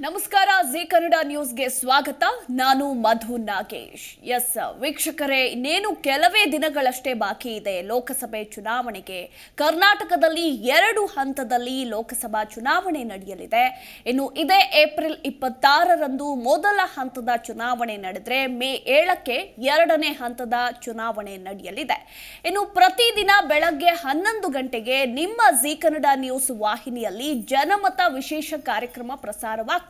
ನಮಸ್ಕಾರ ಜಿ ಕನ್ನಡ ನ್ಯೂಸ್ಗೆ ಸ್ವಾಗತ. ನಾನು ಮಧು ನಾಗೇಶ್. ಎಸ್ ವೀಕ್ಷಕರೇ, ಇನ್ನೇನು ಕೆಲವೇ ದಿನಗಳಷ್ಟೇ ಬಾಕಿ ಇದೆ ಲೋಕಸಭೆ ಚುನಾವಣೆಗೆ. ಕರ್ನಾಟಕದಲ್ಲಿ 2 ಹಂತದಲ್ಲಿ ಲೋಕಸಭಾ ಚುನಾವಣೆ ನಡೆಯಲಿದೆ. ಇನ್ನು ಇದೇ ಏಪ್ರಿಲ್ 26ರಂದು ಮೊದಲ ಹಂತದ ಚುನಾವಣೆ ನಡೆದರೆ ಮೇ 7ಕ್ಕೆ 2ನೇ ಹಂತದ ಚುನಾವಣೆ ನಡೆಯಲಿದೆ. ಇನ್ನು ಪ್ರತಿದಿನ ಬೆಳಗ್ಗೆ 11 ಗಂಟೆಗೆ ನಿಮ್ಮ ಜಿ ಕನ್ನಡ ನ್ಯೂಸ್ ವಾಹಿನಿಯಲ್ಲಿ ಜನಮತ ವಿಶೇಷ ಕಾರ್ಯಕ್ರಮ ಪ್ರಸಾರವಾಗ್ತದೆ.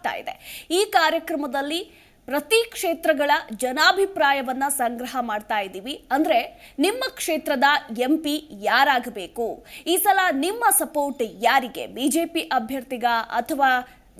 ಈ ಕಾರ್ಯಕ್ರಮದಲ್ಲಿ ಪ್ರತಿ ಕ್ಷೇತ್ರಗಳ ಜನಾಭಿಪ್ರಾಯವನ್ನ ಸಂಗ್ರಹ ಮಾಡ್ತಾ ಇದ್ದೀವಿ. ಅಂದ್ರೆ ನಿಮ್ಮ ಕ್ಷೇತ್ರದ MP ಯಾರಾಗಬೇಕು, ಈ ಸಲ ನಿಮ್ಮ ಸಪೋರ್ಟ್ ಯಾರಿಗೆ, ಬಿಜೆಪಿ ಅಭ್ಯರ್ಥಿಗ ಅಥವಾ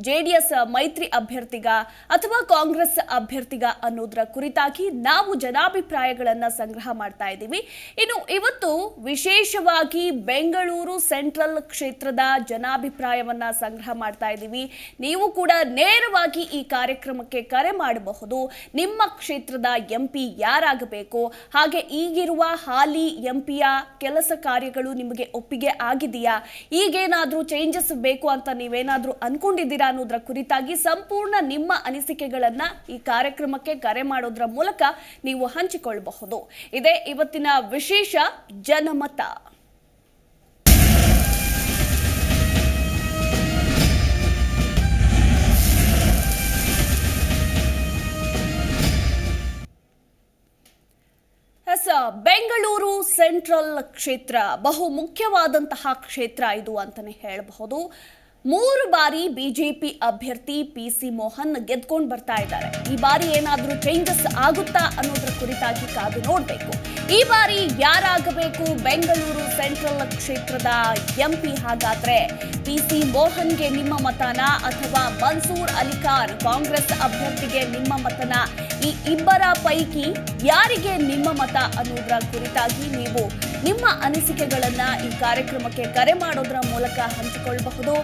JDS ಮೈತ್ರಿ ಅಭ್ಯರ್ಥಿಗ ಅಥವಾ ಕಾಂಗ್ರೆಸ್ ಅಭ್ಯರ್ಥಿಗ ಅನ್ನೋದರ ಕುರಿತಾಗಿ ನಾವು ಜನಾಭಿಪ್ರಾಯಗಳನ್ನು ಸಂಗ್ರಹ ಮಾಡ್ತಾ ಇದ್ದೀವಿ. ಇನ್ನು ಇವತ್ತು ವಿಶೇಷವಾಗಿ ಬೆಂಗಳೂರು ಸೆಂಟ್ರಲ್ ಕ್ಷೇತ್ರದ ಜನಾಭಿಪ್ರಾಯವನ್ನ ಸಂಗ್ರಹ ಮಾಡ್ತಾ ಇದ್ದೀವಿ. ನೀವು ಕೂಡ ನೇರವಾಗಿ ಈ ಕಾರ್ಯಕ್ರಮಕ್ಕೆ ಕರೆ ಮಾಡಬಹುದು. ನಿಮ್ಮ ಕ್ಷೇತ್ರದ MP ಯಾರಾಗಬೇಕು, ಹಾಗೆ ಈಗಿರುವ ಹಾಲಿ MPಯ ಕೆಲಸ ಕಾರ್ಯಗಳು ನಿಮಗೆ ಒಪ್ಪಿಗೆ ಆಗಿದೆಯಾ, ಈಗೇನಾದ್ರೂ ಚೇಂಜಸ್ ಬೇಕು ಅಂತ ನೀವೇನಾದ್ರೂ ಅನ್ಕೊಂಡಿದ್ದೀರಾ ಅನ್ನೋದ್ರ ಕುರಿತಾಗಿ ಸಂಪೂರ್ಣ ನಿಮ್ಮ ಅನಿಸಿಕೆಗಳನ್ನ ಈ ಕಾರ್ಯಕ್ರಮಕ್ಕೆ ಕರೆ ಮಾಡೋದ್ರ ಮೂಲಕ ನೀವು ಹಂಚಿಕೊಳ್ಳಬಹುದು. ಇದೇ ಇವತ್ತಿನ ವಿಶೇಷ ಜನಮತ. ಬೆಂಗಳೂರು ಸೆಂಟ್ರಲ್ ಕ್ಷೇತ್ರ ಬಹು ಮುಖ್ಯವಾದಂತಹ ಕ್ಷೇತ್ರ ಇದು ಅಂತಾನೆ ಹೇಳಬಹುದು. 3 ಬಾರಿ ಬಿಜೆಪಿ ಅಭ್ಯರ್ಥಿ PC ಮೋಹನ್ ಗೆದ್ಕೊಂಡು ಬರ್ತಾ ಇದ್ದಾರೆ. ಈ ಬಾರಿ ಏನಾದ್ರೂ ಚೇಂಜಸ್ ಆಗುತ್ತಾ ಅನ್ನೋದ್ರ ಕುರಿತಾಗಿ ಕಾದು ನೋಡಬೇಕು. ಈ ಬಾರಿ ಯಾರಾಗಬೇಕು ಬೆಂಗಳೂರು ಸೆಂಟ್ರಲ್ ಕ್ಷೇತ್ರದ MP? ಹಾಗಾದ್ರೆ PC ಮೋಹನ್ಗೆ ನಿಮ್ಮ ಮತನ ಅಥವಾ ಮನ್ಸೂರ್ ಅಲಿಖಾನ್ ಕಾಂಗ್ರೆಸ್ ಅಭ್ಯರ್ಥಿಗೆ ನಿಮ್ಮ ಮತನ? ಈ ಇಬ್ಬರ ಪೈಕಿ ಯಾರಿಗೆ ನಿಮ್ಮ ಮತ ಅನ್ನೋದ್ರ ಕುರಿತಾಗಿ ನೀವು ನಿಮ್ಮ ಅನಿಸಿಕೆಗಳನ್ನ ಈ ಕಾರ್ಯಕ್ರಮಕ್ಕೆ ಕರೆ ಮಾಡೋದ್ರ ಮೂಲಕ ಹಂಚಿಕೊಳ್ಳಬಹುದು.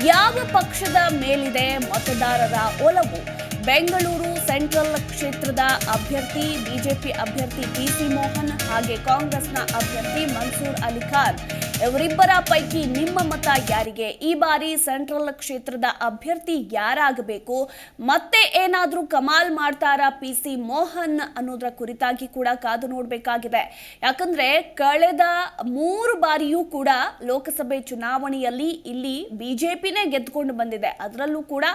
ಯಾವ ಪಕ್ಷದ ಮೇಲಿದೆ ಮತದಾರರ ಒಲವು? ಬೆಂಗಳೂರು ಸೆಂಟ್ರಲ್ ಕ್ಷೇತ್ರದ ಅಭ್ಯರ್ಥಿ ಬಿಜೆಪಿ ಅಭ್ಯರ್ಥಿ PC ಮೋಹನ್ ಹಾಗೆ ಕಾಂಗ್ರೆಸ್ನ ಅಭ್ಯರ್ಥಿ ಮನ್ಸೂರ್ ಅಲಿಖಾನ್, ಇವರಿಬ್ಬರ ಪೈಕಿ ನಿಮ್ಮ ಮತ ಯಾರಿಗೆ? ಈ ಬಾರಿ ಸೆಂಟ್ರಲ್ ಕ್ಷೇತ್ರದ ಅಭ್ಯರ್ಥಿ ಯಾರಾಗಬೇಕು? ಮತ್ತೆ ಏನಾದ್ರೂ ಕಮಾಲ್ ಮಾಡ್ತಾರಾ PC ಮೋಹನ್ ಅನ್ನೋದ್ರ ಕುರಿತಾಗಿ ಕೂಡ ಕಾದು ನೋಡಬೇಕಾಗಿದೆ. ಯಾಕಂದ್ರೆ ಕಳೆದ 3 ಬಾರಿಯೂ ಕೂಡ ಲೋಕಸಭೆ ಚುನಾವಣೆಯಲ್ಲಿ ಇಲ್ಲಿ ಬಿಜೆಪಿನೇ ಗೆದ್ದುಕೊಂಡು ಬಂದಿದೆ. ಅದರಲ್ಲೂ ಕೂಡ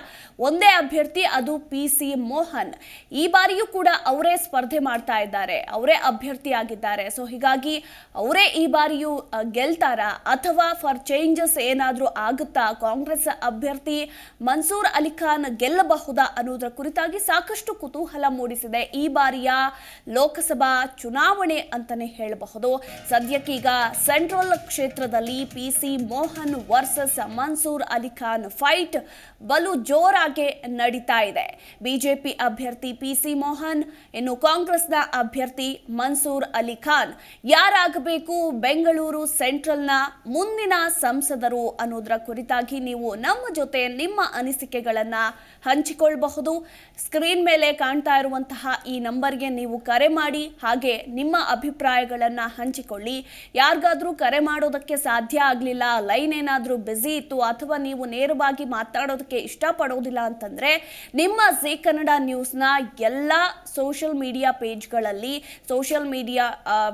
ಒಂದೇ ಅಭ್ಯರ್ಥಿ, ಅದು PC ಮೋಹನ್. ಈ ಬಾರಿಯೂ ಕೂಡ ಅವರೇ ಸ್ಪರ್ಧೆ ಮಾಡ್ತಾ ಇದ್ದಾರೆ, ಅವರೇ ಅಭ್ಯರ್ಥಿ ಆಗಿದ್ದಾರೆ. ಸೊ ಹೀಗಾಗಿ ಅವರೇ ಈ ಬಾರಿಯೂ ಗೆಲ್ತಾರಾ ಅಥವಾ ಫಾರ್ ಚೇಂಜಸ್ ಏನಾದ್ರೂ ಆಗುತ್ತಾ, ಕಾಂಗ್ರೆಸ್ ಅಭ್ಯರ್ಥಿ ಮನ್ಸೂರ್ ಅಲಿಖಾನ್ ಗೆಲ್ಲಬಹುದಾ ಅನ್ನೋದ್ರ ಕುರಿತಾಗಿ ಸಾಕಷ್ಟು ಕುತೂಹಲ ಮೂಡಿಸಿದೆ ಈ ಬಾರಿಯ ಲೋಕಸಭಾ ಚುನಾವಣೆ ಅಂತಾನೆ ಹೇಳಬಹುದು. ಸದ್ಯಕ್ಕೀಗ ಸೆಂಟ್ರಲ್ ಕ್ಷೇತ್ರದಲ್ಲಿ PC Mohan versus Mansoor Ali Khan fight ಬಲು ಜೋರಾಗಿ ನಡೀತಾ ಇದೆ. ಬಿಜೆಪಿ ಅಭ್ಯರ್ಥಿ PC ಮೋಹನ್, ಇನ್ನು ಕಾಂಗ್ರೆಸ್ನ ಅಭ್ಯರ್ಥಿ ಮನ್ಸೂರ್ ಅಲಿಖಾನ್ ಯಾರಾಗಬೇಕು ಬೆಂಗಳೂರು ಸೆಂಟ್ರಲ್ನ ಮುಂದಿನ ಸಂಸದರು ಅನ್ನೋದ್ರ ಕುರಿತಾಗಿ ನೀವು ನಮ್ಮ ಜೊತೆ ನಿಮ್ಮ ಅನಿಸಿಕೆಗಳನ್ನ ಹಂಚಿಕೊಳ್ಳಬಹುದು. ಸ್ಕ್ರೀನ್ ಮೇಲೆ ಕಾಣ್ತಾ ಇರುವಂತಹ ಈ ನಂಬರ್ಗೆ ನೀವು ಕರೆ ಮಾಡಿ, ಹಾಗೆ ನಿಮ್ಮ ಅಭಿಪ್ರಾಯಗಳನ್ನ ಹಂಚಿಕೊಳ್ಳಿ. ಯಾರಿಗಾದ್ರೂ ಕರೆ ಮಾಡೋದಕ್ಕೆ ಸಾಧ್ಯ ಆಗಲಿಲ್ಲ, ಲೈನ್ ಏನಾದರೂ ಬ್ಯುಸಿ ಇತ್ತು ಅಥವಾ ನೀವು ನೇರವಾಗಿ ಮಾತಾಡೋದಕ್ಕೆ ಇಷ್ಟಪಡೋದಿಲ್ಲ ಅಂತಂದ್ರೆ ನಿಮ್ಮ ಜಿ ಕನ್ನಡ ನ್ಯೂಸ್ನ ಎಲ್ಲ ಸೋಷಿಯಲ್ ಮೀಡಿಯಾ ಪೇಜ್ಗಳಲ್ಲಿ, ಸೋಷಿಯಲ್ ಮೀಡಿಯಾ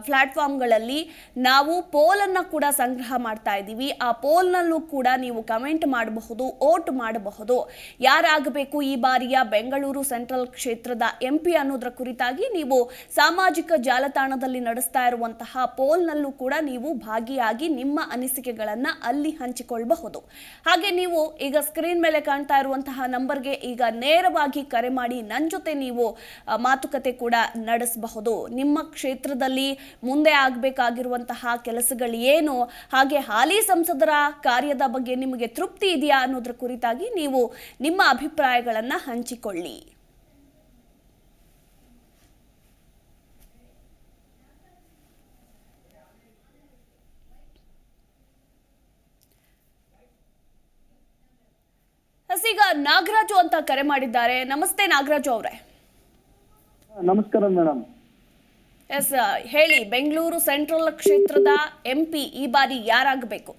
ಪ್ಲಾಟ್ಫಾರ್ಮ್ಗಳಲ್ಲಿ ನಾವು ಪೋಲನ್ನು ಕೂಡ ಸಂಗ್ರಹ ಮಾಡ್ತಾ ಇದ್ದೀವಿ. ಆ ಪೋಲ್ನಲ್ಲೂ ಕೂಡ ನೀವು ಕಮೆಂಟ್ ಮಾಡಬಹುದು, ವೋಟ್ ಮಾಡಬಹುದು. ಯಾರಾಗಬೇಕು ಈ ಬಾರಿಯ ಬೆಂಗಳೂರು ಸೆಂಟ್ರಲ್ ಕ್ಷೇತ್ರದ MP ಅನ್ನೋದ್ರ ಕುರಿತಾಗಿ ನೀವು ಸಾಮಾಜಿಕ ಜಾಲತಾಣದಲ್ಲಿ ನಡೆಸ್ತಾ ಇರುವಂತಹ ಪೋಲ್ನಲ್ಲೂ ಕೂಡ ನೀವು ಭಾಗಿಯಾಗಿ ನಿಮ್ಮ ಅನಿಸಿಕೆಗಳನ್ನು ಅಲ್ಲಿ ಹಂಚಿಕೊಳ್ಳಬಹುದು. ಹಾಗೆ ನೀವು ಈಗ ಸ್ಕ್ರೀನ್ ಮೇಲೆ ಕಾಣ್ತಾ ಇರುವಂತಹ ನಂಬರ್ಗೆ ಈಗ ನೇರವಾಗಿ ಕರೆ ಮಾಡಿ ನನ್ನ ಜೊತೆ ನೀವು ಮಾತುಕತೆ ಕೂಡ ನಡೆಸಬಹುದು. ನಿಮ್ಮ ಕ್ಷೇತ್ರದಲ್ಲಿ ಮುಂದೆ ಆಗಬೇಕಾಗಿರುವಂತಹ ಕೆಲಸಗಳು ಏನು, ಹಾಗೆ ಹಾಲಿ ಸಂಸದರ ಕಾರ್ಯದ ಬಗ್ಗೆ ನಿಮಗೆ ತೃಪ್ತಿ ಇದೆಯಾ ಅನ್ನೋದ್ರ ಕುರಿತಾಗಿ ನೀವು ನಿಮ್ಮ ಅಭಿಪ್ರಾಯಗಳನ್ನು ಹಂಚಿಕೊಳ್ಳಿ. ಈಗ ನಾಗರಾಜು ಅಂತ ಕರೆ ಮಾಡಿದ್ದಾರೆ. ನಮಸ್ತೆ ನಾಗರಾಜು ಅವರೇ. ನಮಸ್ಕಾರ ಮೇಡಮ್. ಎಸ್, ಹೇಳಿ, ಬೆಂಗಳೂರು ಸೆಂಟ್ರಲ್ ಕ್ಷೇತ್ರದ MP ಈ ಬಾರಿ ಯಾರಾಗಬೇಕು?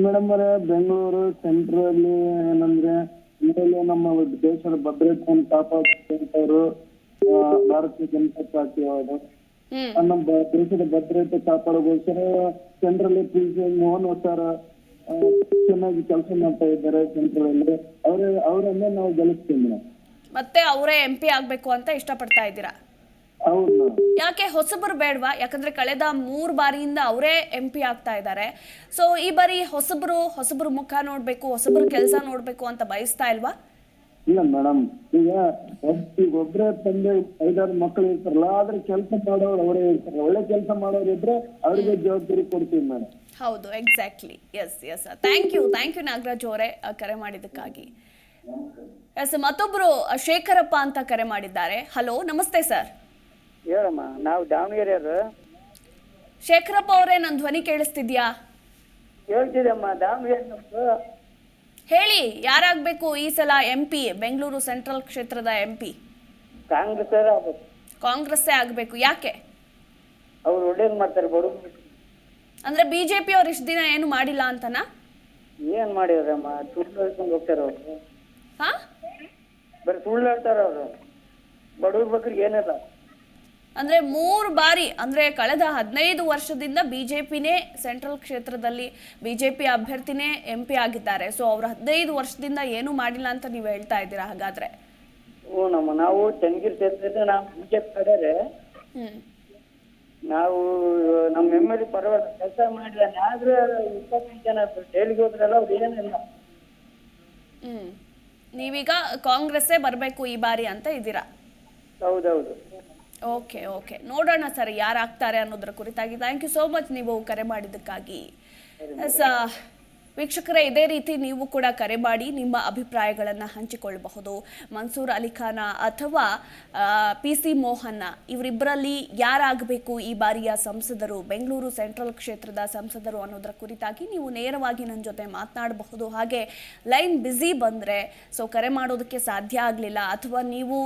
ಮೇಡಮ್ ಅವರೇ, ಬೆಂಗಳೂರು ಸೆಂಟ್ರಲ್ಲಿ ಏನಂದ್ರೆ ಆಮೇಲೆ ನಮ್ಮ ದೇಶದ ಭದ್ರತೆಯನ್ನು ಕಾಪಾಡುವಂತವರು ಭಾರತೀಯ ಜನತಾ ಪಾರ್ಟಿ ಅವರು. ನಮ್ಮ ದೇಶದ ಭದ್ರತೆ ಕಾಪಾಡೋಗೋಸ್ಕರ ಸೆಂಟ್ರಲ್ ಪಿ.ಸಿ. ಮೋಹನ್ ಸರ್ ಚೆನ್ನಾಗಿ ಕೆಲಸ ಮಾಡ್ತಾ ಇದ್ದಾರೆ ಸೆಂಟ್ರಲ್ ಅಲ್ಲಿ. ಅವರನ್ನೇ ನಾವು ಗೆಲ್ಲಿಸ್ತೀವಿ ಮೇಡಮ್. ಮತ್ತೆ ಅವರೇ MP ಆಗ್ಬೇಕು ಅಂತ ಇಷ್ಟಪಡ್ತಾ ಇದ್ದೀರಾ? ಹೌದು. ಯಾಕೆ ಹೊಸಬರು ಬೇಡವಾ? ಯಾಕಂದ್ರೆ ಕಳೆದ 3 ಬಾರಿಯಿಂದ ಅವರೇ MP ಆಗ್ತಾ ಇದ್ದಾರೆ. ಸೊ ಈ ಬಾರಿ ಹೊಸಬರು ಮುಖ ನೋಡ್ಬೇಕು, ಹೊಸಬರು ಕೆಲಸ ನೋಡ್ಬೇಕು ಅಂತ ಬಯಸ್ತಾ ಇಲ್ವಾ? ಇಲ್ಲ ಮೇಡಮ್, ಈಗ ಒಬ್ಬರೇ ತಂದೆ 5-6 ಮಕ್ಕಳು ಇರ್ತಾರಲ್ಲ, ಆದ್ರೆ ಕೆಲಸ ಮಾಡೋರು ಅವರೇ ಇರ್ತಾರೆ. ಒಳ್ಳೆ ಕೆಲಸ ಮಾಡೋರು ಇದ್ರೆ ಅವ್ರಿಗೆ ಜವಾಬ್ದಾರಿ ಕೊಡ್ತೀವಿ ಮೇಡಮ್. ಹೌದು, exactly. Yes thank you Nagaraj ಅವರೇ ಕರೆ ಮಾಡಿದ್ದಕ್ಕಾಗಿ. ಎಸ್, ಮತ್ತೊಬ್ರು ಶೇಖರಪ್ಪ ಅಂತ ಕರೆ ಮಾಡಿದ್ದಾರೆ. ಹಲೋ, ನಮಸ್ತೆ ಸರ್. ಹೇಳಮ್ಮ, ನಾವು ದಾವಣಗೆರೆಯವರು. ಶೇಖರಪ್ಪ ಅವರೇ, ನನ್ನ ಧ್ವನಿ ಕೇಳಿಸ್ತಿದ್ಯಾ? ಹೇಳ್ತಿದ್ದಮ್ಮ, ದಾವಣಗೆರೆ ನಮ್ದು. ಹೇಳಿ, ಯಾರಾಗಬೇಕು ಈ ಸಲ MP, ಬೆಂಗಳೂರು ಸೆಂಟ್ರಲ್ ಕ್ಷೇತ್ರದ MP? ಕಾಂಗ್ರೆಸ್ ಆಗ್ಬೇಕು. ಕಾಂಗ್ರೆಸ್ಸೇ ಆಗಬೇಕು. ಯಾಕೆ? ಅವ್ರು ಒಳ್ಳೇದು ಮಾಡ್ತಾರೆ ಬಡವ್ರು. ಅಂದ್ರೆ BJP ಅವ್ರು ಇಷ್ಟು ದಿನ ಏನು ಮಾಡಿಲ್ಲ ಅಂತನಾ? ಏನ್ ಮಾಡಿದ್ರಮ್ಮ, ಸುಳ್ಳು ಹೇಳ್ಕೊಂಡು ಹೋಗ್ತಾರ ಅವ್ರು. ಹಾ, ಬರೀ ಸುಳ್ಳು ಹೇಳ್ತಾರ ಅವರು. ಬಡವ್ರ ಬಗ್ಗೆ ಏನಿಲ್ಲ. ಅಂದ್ರೆ 3 ಬಾರಿ, ಅಂದ್ರೆ ಕಳೆದ 15 ವರ್ಷದಿಂದ BJPನೇ ಸೆಂಟ್ರಲ್ ಕ್ಷೇತ್ರದಲ್ಲಿ BJP ಅಭ್ಯರ್ಥಿನೇ MP ಆಗಿದ್ದಾರೆ. ಸೊ ಅವ್ರು 15 ವರ್ಷದಿಂದ ಏನು ಮಾಡಿಲ್ಲ ಅಂತ ನೀವು ಹೇಳ್ತಾ ಇದ್ದೀರಾ ಹಾಗಾದ್ರೆ? ನಾವು ಚನ್ನಗಿರಿ ಕ್ಷೇತ್ರದಿಂದ ನಾವು BJP ಕಡೆಯರೆ. ನಾವು ನಮ್ಮ MLA ಪರವಾಗಿ ಕೆಲಸ ಮಾಡಿದಾನೆ. ಆದ್ರೆ 25 ಜನ ಜೈಲಿಗೆ ಹೋದ್ರಲ್ಲ, ಅವ್ರು ಏನಿಲ್ಲ. ನೀವೀಗ ಕಾಂಗ್ರೆಸ್ಸೇ ಬರಬೇಕು ಈ ಬಾರಿ ಅಂತ ಇದ್ದೀರಾ? ಹೌದೌದು. ಓಕೆ, ನೋಡೋಣ ಸರ್ ಯಾರಾಗ್ತಾರೆ ಅನ್ನೋದ್ರ ಕುರಿತಾಗಿ. ಥ್ಯಾಂಕ್ ಯು ಸೋ ಮಚ್ ನೀವು ಕರೆ ಮಾಡಿದ್ದಕ್ಕಾಗಿ. ವೀಕ್ಷಕರೇ, ಇದೇ ರೀತಿ ನೀವು ಕೂಡ ಕರೆ ಮಾಡಿ ನಿಮ್ಮ ಅಭಿಪ್ರಾಯಗಳನ್ನು ಹಂಚಿಕೊಳ್ಳಬಹುದು. ಮನ್ಸೂರ್ ಅಲಿಖಾನ ಅಥವಾ PC ಮೋಹನ್ನ, ಇವರಿಬ್ಬರಲ್ಲಿ ಯಾರಾಗಬೇಕು ಈ ಬಾರಿಯ ಸಂಸದರು, ಬೆಂಗಳೂರು ಸೆಂಟ್ರಲ್ ಕ್ಷೇತ್ರದ ಸಂಸದರು ಅನ್ನೋದರ ಕುರಿತಾಗಿ ನೀವು ನೇರವಾಗಿ ನನ್ನ ಜೊತೆ ಮಾತನಾಡಬಹುದು. ಹಾಗೆ ಲೈನ್ ಬ್ಯುಸಿ ಬಂದರೆ, ಸೊ ಕರೆ ಮಾಡೋದಕ್ಕೆ ಸಾಧ್ಯ ಆಗಲಿಲ್ಲ ಅಥವಾ ನೀವು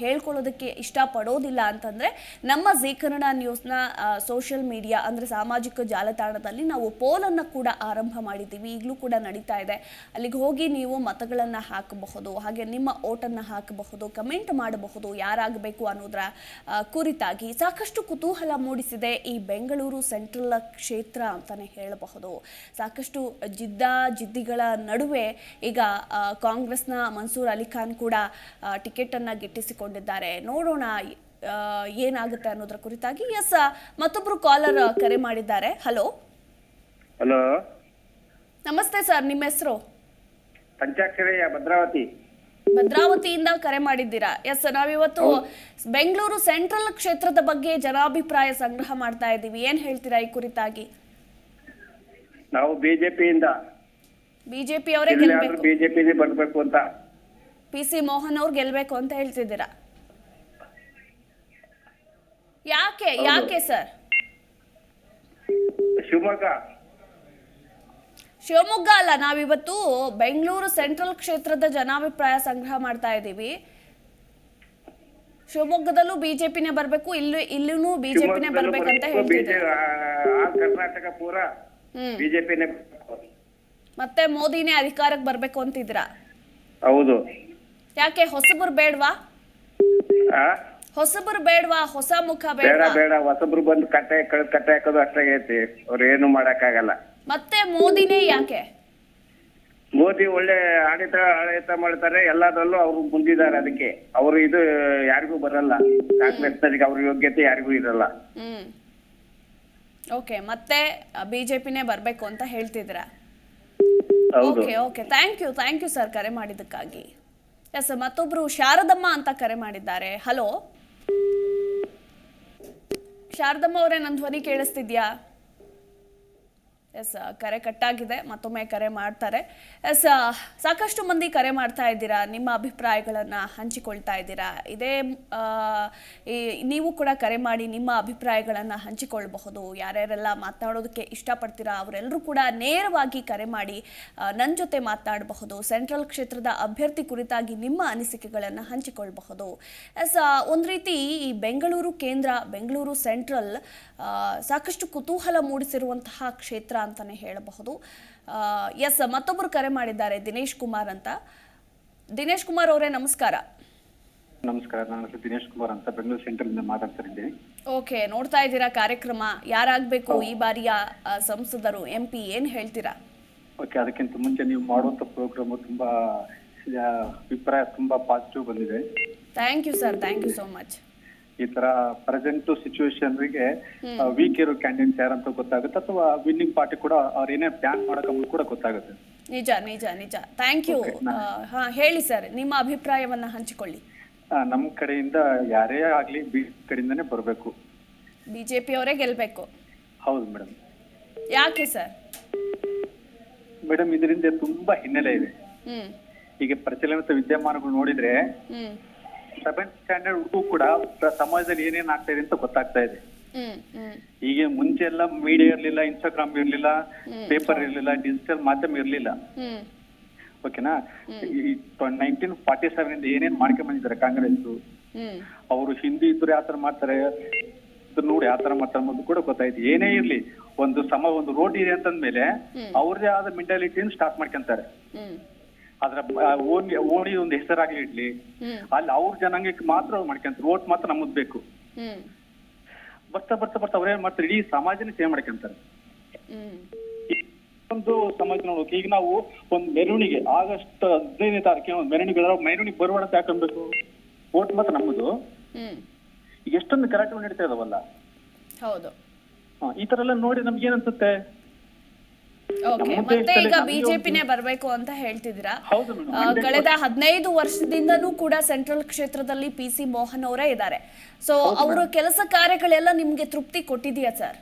ಹೇಳ್ಕೊಳ್ಳೋದಕ್ಕೆ ಇಷ್ಟಪಡೋದಿಲ್ಲ ಅಂತಂದರೆ, ನಮ್ಮ ಜೀ ಕನ್ನಡ ನ್ಯೂಸ್ನ ಸೋಷಿಯಲ್ ಮೀಡಿಯಾ ಅಂದರೆ ಸಾಮಾಜಿಕ ಜಾಲತಾಣದಲ್ಲಿ ನಾವು ಪೋಲನ್ನು ಕೂಡ ಆರಂಭ ಮಾಡಿದ್ದೀವಿ. ಈಗಲೂ ಕೂಡ ನಡೀತಾ ಇದೆ. ಅಲ್ಲಿಗೆ ಹೋಗಿ ನೀವು ಮತಗಳನ್ನು ಹಾಕಬಹುದು, ಹಾಗೆ ನಿಮ್ಮ ಓಟನ್ನು ಹಾಕಬಹುದು, ಕಮೆಂಟ್ ಮಾಡಬಹುದು ಯಾರಾಗಬೇಕು ಅನ್ನೋದರ ಕುರಿತಾಗಿ. ಸಾಕಷ್ಟು ಕುತೂಹಲ ಮೂಡಿಸಿದೆ ಈ ಬೆಂಗಳೂರು ಸೆಂಟ್ರಲ್ ಕ್ಷೇತ್ರ ಅಂತಲೇ ಹೇಳಬಹುದು. ಸಾಕಷ್ಟು ಜಿದ್ದಿಗಳ ನಡುವೆ ಈಗ ಕಾಂಗ್ರೆಸ್ನ ಮನ್ಸೂರ್ ಅಲಿಖಾನ್ ಕೂಡ ಟಿಕೆಟನ್ನು ಗಿಟ್ಟಿಸಿಕೊಂಡಿದ್ದಾರೆ. ನೋಡೋಣ ಏನಾಗುತ್ತೆ ಅನ್ನೋದರ ಕುರಿತಾಗಿ. ಎಸ್, ಮತ್ತೊಬ್ರು ಕಾಲರ್ ಕರೆ ಮಾಡಿದ್ದಾರೆ. ಹಲೋ. ನಮಸ್ತೆ ಸರ್, ನಿಮ್ಮ ಹೆಸರು? ಪಂಚಾಕ್ಷರಯ್ಯ, ಭದ್ರಾವತಿಯಿಂದ ಕರೆ ಮಾಡಿದ್ದೀರಾ? ಎಸ್, ನಾವಿವತ್ತು ಬೆಂಗಳೂರು ಸೆಂಟ್ರಲ್ ಕ್ಷೇತ್ರದ ಬಗ್ಗೆ ಜನಾಭಿಪ್ರಾಯ ಸಂಗ್ರಹ ಮಾಡ್ತಾ ಇದ್ದೀವಿ. ಏನ್ ಹೇಳ್ತೀರಾ ಈ ಕುರಿತಾಗಿ? ನಾವು ಬಿಜೆಪಿಯಿಂದ. ಬಿಜೆಪಿ ಅವರೇ ಗೆಲ್ಬೇಕು, ಬಿಜೆಪಿನೇ ಬರಬೇಕು ಅಂತ. PC ಮೋಹನ್ ಅವ್ರು ಗೆಲ್ಬೇಕು ಅಂತ ಹೇಳ್ತಿದ್ದೀರಾ? ಯಾಕೆ ಸರ್? ಶಿವಮೊಗ್ಗ ಅಲ್ಲ, ನಾವಿವತ್ತು ಬೆಂಗಳೂರು ಸೆಂಟ್ರಲ್ ಕ್ಷೇತ್ರದ ಜನಾಭಿಪ್ರಾಯ ಸಂಗ್ರಹ ಮಾಡ್ತಾ ಇದ್ದೀವಿ. ಶಿವಮೊಗ್ಗದಲ್ಲೂ ಬಿಜೆಪಿನೇ ಬರಬೇಕು, ಇಲ್ಲೂ ಬಿಜೆಪಿನೇ ಬರ್ಬೇಕು ಅಂತ ಹೇಳ್ತಿದ್ದಾರೆ. ಕರ್ನಾಟಕ ಪೂರ ಬಿಜೆಪಿನೇ, ಮತ್ತೆ ಮೋದಿನೇ ಅಧಿಕಾರಕ್ಕೆ ಬರ್ಬೇಕು ಅಂತಿದ್ದೀರಾ? ಹೌದು. ಯಾಕೆ ಹೊಸಬರು ಬೇಡವಾ? ಹೊಸ ಮುಖ ಬೇಡ. ಹೊಸಬ್ರು ಬಂದು ಕಟ್ಟೆ ಹಾಕೋದು ಅಷ್ಟಾಗೈತಿ. ಅವ್ರು ಏನು ಮಾಡಕ್ಕಾಗಲ್ಲ. ಮತ್ತೆ ಮೋದಿನೇ ಯಾಕೆ? ಮೋದಿ ಒಳ್ಳೆ ಆಡಳಿತ ಮಾಡ್ತಾರೆ, ಎಲ್ಲದರಲ್ಲೂ ಅವರು ಮುಂದಿದ್ದಾರೆ. ಅದಕ್ಕೆ ಅವರು ಇದು ಯಾರಿಗೂ ಬರಲ್ಲ. ಕಾಂಗ್ರೆಸ್ನವರಿಗೆ ಅವ್ರ ಯೋಗ್ಯತೆ ಯಾರಿಗೂ ಇರಲ್ಲ. ಓಕೆ, ಮತ್ತೆ ಬಿಜೆಪಿನೇ ಬರ್ಬೇಕು ಅಂತ ಹೇಳ್ತಿದ್ದೀರಾ? ಹೌದು. ಓಕೆ, ಥ್ಯಾಂಕ್ ಯು ಸರ್ ಕರೆ ಮಾಡಿದ್ದಕ್ಕಾಗಿ. ಎಸ್, ಮತ್ತೊಬ್ರು ಶಾರದಮ್ಮ ಅಂತ ಕರೆ ಮಾಡಿದ್ದಾರೆ. ಹಲೋ ಶಾರದಮ್ಮ ಅವರೇ, ನನ್ನ ಧ್ವನಿ ಕೇಳಿಸ್ತಿದ್ಯಾ? ಎಸ್, ಕರೆ ಕಟ್ಟಾಗಿದೆ, ಮತ್ತೊಮ್ಮೆ ಕರೆ ಮಾಡ್ತಾರೆ. ಎಸ್, ಸಾಕಷ್ಟು ಮಂದಿ ಕರೆ ಮಾಡ್ತಾ ಇದ್ದೀರಾ, ನಿಮ್ಮ ಅಭಿಪ್ರಾಯಗಳನ್ನು ಹಂಚಿಕೊಳ್ತಾ ಇದ್ದೀರಾ. ನೀವು ಕೂಡ ಕರೆ ಮಾಡಿ ನಿಮ್ಮ ಅಭಿಪ್ರಾಯಗಳನ್ನು ಹಂಚಿಕೊಳ್ಳಬಹುದು. ಯಾರ್ಯಾರೆಲ್ಲ ಮಾತನಾಡೋದಕ್ಕೆ ಇಷ್ಟಪಡ್ತೀರಾ ಅವರೆಲ್ಲರೂ ಕೂಡ ನೇರವಾಗಿ ಕರೆ ಮಾಡಿ ನನ್ನ ಜೊತೆ ಮಾತನಾಡಬಹುದು. ಸೆಂಟ್ರಲ್ ಕ್ಷೇತ್ರದ ಅಭ್ಯರ್ಥಿ ಕುರಿತಾಗಿ ನಿಮ್ಮ ಅನಿಸಿಕೆಗಳನ್ನು ಹಂಚಿಕೊಳ್ಳಬಹುದು. ಎಸ್, ಒಂದು ರೀತಿ ಈ ಬೆಂಗಳೂರು ಕೇಂದ್ರ, ಬೆಂಗಳೂರು ಸೆಂಟ್ರಲ್ ಸಾಕಷ್ಟು ಕುತೂಹಲ ಮೂಡಿಸಿರುವಂತಹ ಕ್ಷೇತ್ರ ಅಂತಾನೆ ಹೇಳಬಹುದು. ಎಸ್, ಮತ್ತೊಬ್ಬರು ಕರೆ ಮಾಡಿದ್ದಾರೆ, ದಿನೇಶ್ ಕುಮಾರ್ ಅಂತ. ದಿನೇಶ್ ಕುಮಾರ್ ಅವರೇ ನಮಸ್ಕಾರ. ನಮಸ್ಕಾರ, ನನ್ನ ಹೆಸರು ದಿನೇಶ್ ಕುಮಾರ್ ಅಂತ ಬೆಂಗಳೂರು ಸೆಂಟ್ರಲ್ ಇಂದ ಮಾತಾಡ್ತಿದ್ದೀನಿ. ಓಕೆ, ನೋಡ್ತಾ ಇದ್ದೀರಾ ಕಾರ್ಯಕ್ರಮ. ಯಾರಾಗಬೇಕು ಈ ಬಾರಿಯ ಸಂಸದರು, MP, ಏನ್ ಹೇಳ್ತೀರಾ? ಓಕೆ, ಅದಕ್ಕಿಂತ ಮುಂಚೆ ನೀವು ಮಾಡುವಂತ ಪ್ರೋಗ್ರಾಮ್ ತುಂಬಾ ಅಭಿಪ್ರಾಯ ತುಂಬಾ ಪಾಸಿಟಿವ್ ಬಂದಿದೆ. Thank you sir, thank you so much. ಈ ತರ ಪ್ರೆಸೆಂಟ್ ಸಿಚುವೇಶನ್ ಗೆ ವೀಕ್ ಇರೋ ಕ್ಯಾಂಡಿಡೇಟ್ಸ್ ಯಾರಂತ ಗೊತ್ತಾಗುತ್ತೆ, ಅಥವಾ ವಿನ್ನಿಂಗ್ ಪಾರ್ಟಿ ಕೂಡ ಅವ್ರ ಏನೇ ಪ್ಲಾನ್ ಮಾಡೋಕೆ ಕೂಡ ಗೊತ್ತಾಗುತ್ತೆ. ನಿಜ ನಿಜ ನಿಜ. Thank you. ಹಾ, ಹೇಳಿ ಸರ್, ನಿಮ್ಮ ಅಭಿಪ್ರಾಯವನ್ನ ಹಂಚಿಕೊಳ್ಳಿ. ನಮ್ಮ ಕಡೆಯಿಂದ ಯಾರೇ ಆಗ್ಲಿ ಕಡೆಯಿಂದಾನೇ ಬರಬೇಕು. ಬಿಜೆಪಿ ಅವರೇ ಗೆಲ್ಬೇಕು. ಹೌದು ಮೇಡಮ್. ಯಾಕೆ ಸರ್? ಮೇಡಮ್, ಇದರಿಂದ ತುಂಬಾ ಹಿನ್ನೆಲೆ ಇದೆ. ಈಗ ಪ್ರಚಲಿತ ವಿದ್ಯಮಾನಗಳು ನೋಡಿದ್ರೆ 7th ಸ್ಟ್ಯಾಂಡರ್ಡ್ ಹುಡುಗು ಕೂಡ ಸಮಾಜದಲ್ಲಿ ಏನೇನ್ ಆಗ್ತಾ ಇದೆ ಅಂತ ಗೊತ್ತಾಗ್ತಾ ಇದೆ. ಈಗ ಮುಂಚೆ ಎಲ್ಲ ಮೀಡಿಯಾ ಇರ್ಲಿಲ್ಲ, ಇನ್ಸ್ಟಾಗ್ರಾಮ್ ಇರ್ಲಿಲ್ಲ, ಪೇಪರ್ ಇರ್ಲಿಲ್ಲ, ಡಿಜಿಟಲ್ ಮಾಧ್ಯಮ ಇರ್ಲಿಲ್ಲ. ಓಕೆನಾ? 1947 ಇಂದ ಏನೇನ್ ಮಾಡ್ಕೊಂಡ್ ಬಂದಿದ್ದಾರೆ ಕಾಂಗ್ರೆಸ್, ಅವರು ಹಿಂದಿ ಇದ್ರು ಯಾವ ತರ ಮಾಡ್ತಾರೆ ನೋಡಿ ಯಾವ ತರ ಮಾಡ್ತಾರೆ ಅನ್ನೋದು ಕೂಡ ಗೊತ್ತಾಯ್ತು. ಏನೇ ಇರ್ಲಿ, ಒಂದು ರೋಡ್ ಇದೆ ಅಂತಂದ್ಮೇಲೆ ಅವ್ರದೇ ಆದ ಮೆಂಟಾಲಿಟಿಯನ್ನು ಸ್ಟಾರ್ಟ್ ಮಾಡ್ಕೊಂತಾರೆ. ಅದ್ರ ಓಣಿ ಒಂದು ಹೆಸರಾಗ್ಲಿ ಇಡ್ಲಿ, ಅಲ್ಲಿ ಅವ್ರ ಜನಾಂಗಕ್ಕೆ ಮಾತ್ರ ಮಾಡ್ಕೊಂತಾರೆ. ಓಟ್ ಮಾತ್ರ ನಮ್ಮದ್ ಬೇಕು. ಬರ್ತಾ ಬರ್ತಾ ಬರ್ತಾ ಅವ್ರೇನ್ ಮಾಡ್ತಾರೆ, ಇಡೀ ಸಮಾಜನೇ ಸೇವ್ ಮಾಡ್ಕೊಂತಾರೆ. ಒಂದು ಸಮಾಜ ನೋಡ್ಬೇಕು. ಈಗ ನಾವು ಒಂದು ಮೆರವಣಿಗೆ ಆಗಸ್ಟ್ 15ನೇ ತಾರೀಕಿನ ಒಂದು ಮೆರವಣಿಗೆ ಬರುವಾಡ ಅಂತ ಯಾಕನ್ಬೇಕು, ಓಟ್ ಮಾತ್ರ ನಮ್ಮದು. ಈಗ ಎಷ್ಟೊಂದು ಗಲಾಟೆ ನಡೀತಾ ಇದಾವಲ್ಲ. ಹೌದು. ಈ ತರ ಎಲ್ಲ ನೋಡಿ ನಮ್ಗೆ ಏನನ್ಸುತ್ತೆ, ಮತ್ತೆ ಈಗ ಬಿಜೆಪಿನೇ ಬರ್ಬೇಕು ಅಂತ ಹೇಳ್ತಿದ್ದೀರಾ. ಹೌದು ಮೇಡಮ್. ಕಳೆದ 15 ವರ್ಷದಿಂದನೂ ಕೂಡ ಸೆಂಟ್ರಲ್ ಕ್ಷೇತ್ರದಲ್ಲಿ PC ಮೋಹನ್ ಅವರೇ ಇದ್ದಾರೆ. ಸೊ ಅವರ ಕೆಲಸ ಕಾರ್ಯಗಳೆಲ್ಲ ನಿಮ್ಗೆ ತೃಪ್ತಿ ಕೊಟ್ಟಿದೆಯಾ ಸರ್?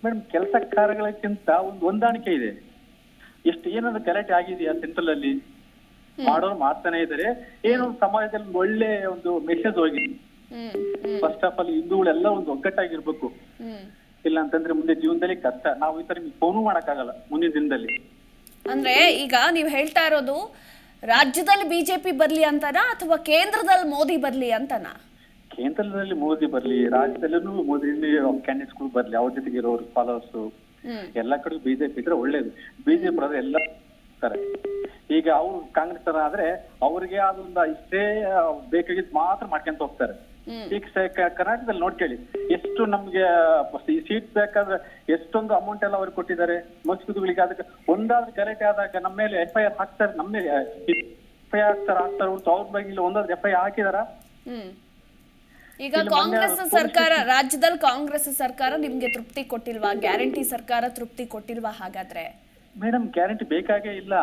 ಮೇಡಮ್, ಕೆಲಸ ಕಾರ್ಯಗಳಕ್ಕಿಂತ ಒಂದು ಹೊಂದಾಣಿಕೆ ಇದೆ. ಏನಾದ್ರು ಗಲಾಟೆ ಆಗಿದೆಯಾ ಸೆಂಟ್ರಲ್ ಅಲ್ಲಿ? ಮಾಡೋರು ಮಾಡ್ತಾನೆ ಇದ್ದಾರೆ. ಏನೋ ಸಮಾಜದಲ್ಲಿ ಒಳ್ಳೆ ಒಂದು ಮೆಸೇಜ್ ಹೋಗಿದೆ. ಫಸ್ಟ್ ಆಫ್ ಆಲ್ ಹಿಂದೂಗಳೆಲ್ಲ ಒಂದು ಒಗ್ಗಟ್ಟಾಗಿರ್ಬೇಕು. ಇಲ್ಲ ಅಂತಂದ್ರೆ ಮುಂದೆ ಜೀವನದಲ್ಲಿ ಕಷ್ಟ. ನಾವು ಈ ತರ ಫೋನು ಮಾಡಕ್ಕಾಗಲ್ಲ ಮುಂದಿನ ದಿನದಲ್ಲಿ. ಅಂದ್ರೆ ಈಗ ನೀವು ಹೇಳ್ತಾ ಇರೋದು ರಾಜ್ಯದಲ್ಲಿ ಬಿಜೆಪಿ ಬರ್ಲಿ ಅಂತನಾ ಅಥವಾ ಕೇಂದ್ರದಲ್ಲಿ ಮೋದಿ ಬರ್ಲಿ ಅಂತನಾ? ಕೇಂದ್ರದಲ್ಲಿ ಮೋದಿ ಬರ್ಲಿ, ರಾಜ್ಯದಲ್ಲೂ ಮೋದಿ ಕ್ಯಾಂಡಿಡೇಟ್ಸ್ ಗಳು ಬರ್ಲಿ, ಅವ್ರ ಜೊತೆಗೆ ಇರೋರು ಫಾಲೋವರ್ಸ್ ಎಲ್ಲಾ ಕಡೆ ಬಿಜೆಪಿ ಇದ್ರೆ ಒಳ್ಳೇದು. ಬಿಜೆಪಿ ಆದ್ರೆ ಎಲ್ಲ ಈಗ ಅವ್ರು ಕಾಂಗ್ರೆಸ್ ತರ ಆದ್ರೆ ಅವ್ರಿಗೆ ಅದೊಂದು ಇಷ್ಟೇ ಬೇಕಾಗಿದ್ ಮಾತ್ರ ಮಾಡ್ಕೊಂತ ಹೋಗ್ತಾರೆ. ಈಗ ಕರ್ನಾಟಕದಲ್ಲಿ ನೋಡ್ಕೊಳ್ಳಿ, ಎಷ್ಟು ನಮ್ಗೆ ಸೀಟ್ ಬೇಕಾದ್ರೆ ಎಷ್ಟೊಂದು ಅಮೌಂಟ್ ಎಲ್ಲ ಅವ್ರಿಗೆ ಕೊಟ್ಟಿದ್ದಾರೆ ಮಸೂದೆಗಳಿಗೆ. ಅದಕ್ಕೆ ಒಂದಾದ್ರೂ ಗಲಾಟೆ ಆದಾಗ ನಮ್ಮ ಮೇಲೆ FIR ಹಾಕ್ತಾರೆ, ನಮ್ಮ ಮೇಲೆ FIR ಹಾಕ್ತಾರೆ ಹೊರತು ಅವ್ರ ಬಗ್ಗೆ ಇಲ್ಲ ಒಂದಾದ್ರೂ FIR ಹಾಕಿದಾರ? ಈಗ ಕಾಂಗ್ರೆಸ್ ಸರ್ಕಾರ, ರಾಜ್ಯದಲ್ಲಿ ಕಾಂಗ್ರೆಸ್ ಸರ್ಕಾರ ನಿಮ್ಗೆ ತೃಪ್ತಿ ಕೊಟ್ಟಿಲ್ವಾ? ಗ್ಯಾರಂಟಿ ಸರ್ಕಾರ ತೃಪ್ತಿ ಕೊಟ್ಟಿಲ್ವಾ ಹಾಗಾದ್ರೆ? ಮೇಡಮ್, ಗ್ಯಾರಂಟಿ ಬೇಕಾಗೇ ಇಲ್ಲ.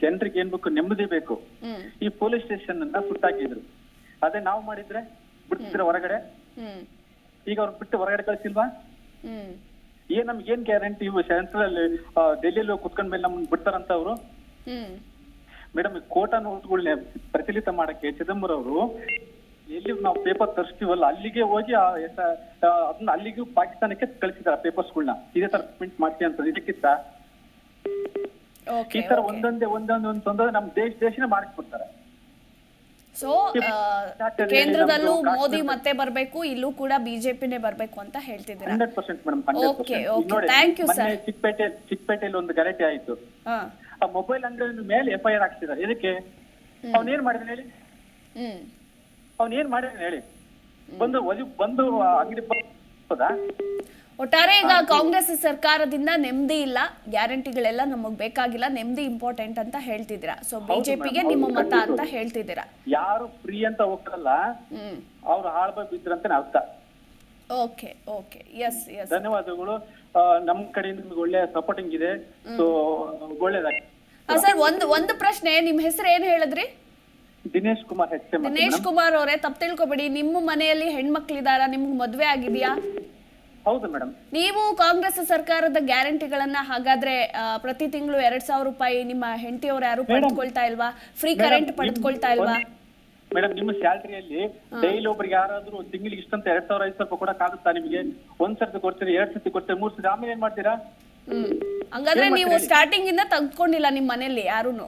ಜನರಿಗೆ ಏನ್ ಬೇಕು, ನೆಮ್ಮದಿ ಬೇಕು. ಈ ಪೊಲೀಸ್ ಸ್ಟೇಷನ್ ಅನ್ನ ಸುಟ್ಟಾಕಿದ್ರು. ಅದೇ ನಾವು ಮಾಡಿದ್ರೆ ಬಿಡ್ತಿದ್ರೆ ಹೊರಗಡೆ. ಈಗ ಅವ್ರು ಬಿಟ್ಟು ಹೊರಗಡೆ ಕಳ್ಸಿಲ್ವಾ? ನಮ್ಗೆ ಏನ್ ಗ್ಯಾರಂಟಿ? ಇವು ಸೆಂಟ್ರಲ್ ಡೆಲ್ಲಿಯಲ್ಲಿ ಕುತ್ಕೊಂಡ್ ಮೇಲೆ ನಮ್ಮನ್ನ ಬಿಡ್ತಾರಂತ ಅವರು. ಮೇಡಮ್, ಕೋಟಾ ನೋಟ್ಗಳನ್ನ ಪ್ರಚಲಿತ ಮಾಡಕ್ಕೆ ಚಿದಂಬರಂ ಅವರು ಎಲ್ಲಿ ನಾವು ಪೇಪರ್ ತರಿಸ್ತೀವಲ್ಲ ಅಲ್ಲಿಗೆ ಹೋಗಿ ಅದನ್ನ ಅಲ್ಲಿಗೂ ಪಾಕಿಸ್ತಾನಕ್ಕೆ ಕಳಿಸಿದಾರೆ ಪೇಪರ್ಸ್ಗಳನ್ನ. ಇದೇ ತರ ಪ್ರಿಂಟ್ ಮಾಡ್ತೀವಿ ಅಂತ. ಇದಕ್ಕಿಂತ ಈ ತರ ಒಂದೊಂದೇ ನಮ್ ದೇಶನೇ ಮಾಡಿಸ್ಬಿಡ್ತಾರೆ. ಸೊ ಕೇಂದ್ರದಲ್ಲೂ ಮೋದಿ ಮತ್ತೆ ಬರ್ಬೇಕು, ಇಲ್ಲೂ ಕೂಡ ಬಿಜೆಪಿನೇ ಬರ್ಬೇಕು ಅಂತ ಹೇಳ್ತಿದ್ದೀರಾ? 100% ಮೇಡಮ್, 100%. Thank you sir. ಚಿಕ್ಕಪೇಟೆಯಲ್ಲಿ ಒಂದು ಗಲಾಟೆ ಆಯ್ತು. ಆ ಮೊಬೈಲ್ ಅಂಗಡಿ ಮೇಲೆ FIR ಹಾಕ್ತಿದ್ದಾರೆ. ಇದಕ್ಕೆ ಅವನೇನ್ ಮಾಡಿದಾನೆ ಹೇಳಿ? ಅವನೇನ್ ಮಾಡಿದಾನೆ ಹೇಳಿ? ಬಂದು ಅಂಗಡಿ ಬಂದಾ? ಒಟ್ಟಾರೆ ಈಗ ಕಾಂಗ್ರೆಸ್ ಸರ್ಕಾರದಿಂದ ನೆಮ್ಮದಿ ಇಲ್ಲ, ಗ್ಯಾರಂಟಿಗಳೆಲ್ಲ ನಮಗ್ ಬೇಕಾಗಿಲ್ಲ, ನೆಮ್ಮದಿ ಇಂಪಾರ್ಟೆಂಟ್ ಅಂತ ಹೇಳ್ತಿದ್ದೀರಾ. ಸೊ ಬಿಜೆಪಿಗೆ ನಿಮ್ಮ ಮತ ಅಂತ ಹೇಳ್ತಿದ್ದೀರಾ? ಯಾರು ಫ್ರೀ ಅಂತ ಹೋಗ್ತಾರಲ್ಲ ಅವ್ರು ಹಾಳ್ಬಾಯ್ ಬಿದ್ರಂತ ಅರ್ಥ. ಓಕೆ ಓಕೆ, ಎಸ್ ಎಸ್, ಧನ್ಯವಾದಗಳು. ನಮ್ ಕಡೆಯಿಂದ ನಿಮ್ಗೆ ಒಳ್ಳೆ ಸಪೋರ್ಟಿಂಗ್ ಇದೆ. ಸೊ ಒಳ್ಳೇದಾಗಿ. ಸರ್, ಒಂದು ಪ್ರಶ್ನೆ, ನಿಮ್ ಹೆಸರು ಏನ್ ಹೇಳಿದ್ರಿ? ದಿನೇಶ್ ಕುಮಾರ್. ದಿನೇಶ್ ಕುಮಾರ್ ಅವರೇ, ತಪ್ಪು ತಿಳ್ಕೊಬೇಡಿ. ನಿಮ್ಮ ಮನೆಯಲ್ಲಿ ಹೆಣ್ಮಕ್ಳಿದಾರ? ನಿಮ್ಗೆ ಮದ್ವೆ ಆಗಿದೆಯಾ? ಹೌದು ಮೇಡಮ್. ನೀವು ಕಾಂಗ್ರೆಸ್ ಸರ್ಕಾರದ ಗ್ಯಾರಂಟಿಗಳನ್ನ ಹಾಗಾದ್ರೆ ಪ್ರತಿ ತಿಂಗಳು 2,000 ರೂಪಾಯಿ ನಿಮ್ಮ ಹೆಂಡತಿಯವರು ಯಾರು ಪಡೆದುಕೊಳ್ತಾ ಇಲ್ವಾ? ಫ್ರೀ ಕರೆಂಟ್ ಪಡೆದುಕೊಳ್ತಾ ಇಲ್ವಾ? ಮೇಡಮ್, ನಿಮ್ಮ ಸ್ಯಾಲರಿಯಲ್ಲಿ ಡೈಲಿ ಒಬ್ರಿಗೆ ಯಾರಾದ್ರೂ ಒಂದು ತಿಂಗಳಿಗೆ ಇಷ್ಟಂತ 2,000-5,000 ರೂಪಾಯಿ ಕೊಡಕ್ಕಾಗುತ್ತಾ ನಿಮಗೆ? ಒಂದ್ ಸರ್ತಿ ಕೊಡ್ತೀರಿ, 2 ಸರ್ತಿ ಕೊಡ್ತೀರಿ, 3 ಸರ್ತಿ, ಆಮೇಲೆ ಏನ್ ಮಾಡ್ತೀರಾ? ಹಂಗಾದ್ರೆ ನೀವು ಸ್ಟಾರ್ಟಿಂಗ್ ಇಂದ ತೆಗೆದುಕೊಂಡಿಲ್ಲ ನಿಮ್ಮ ಮನೆಯಲ್ಲಿ ಯಾರುನು?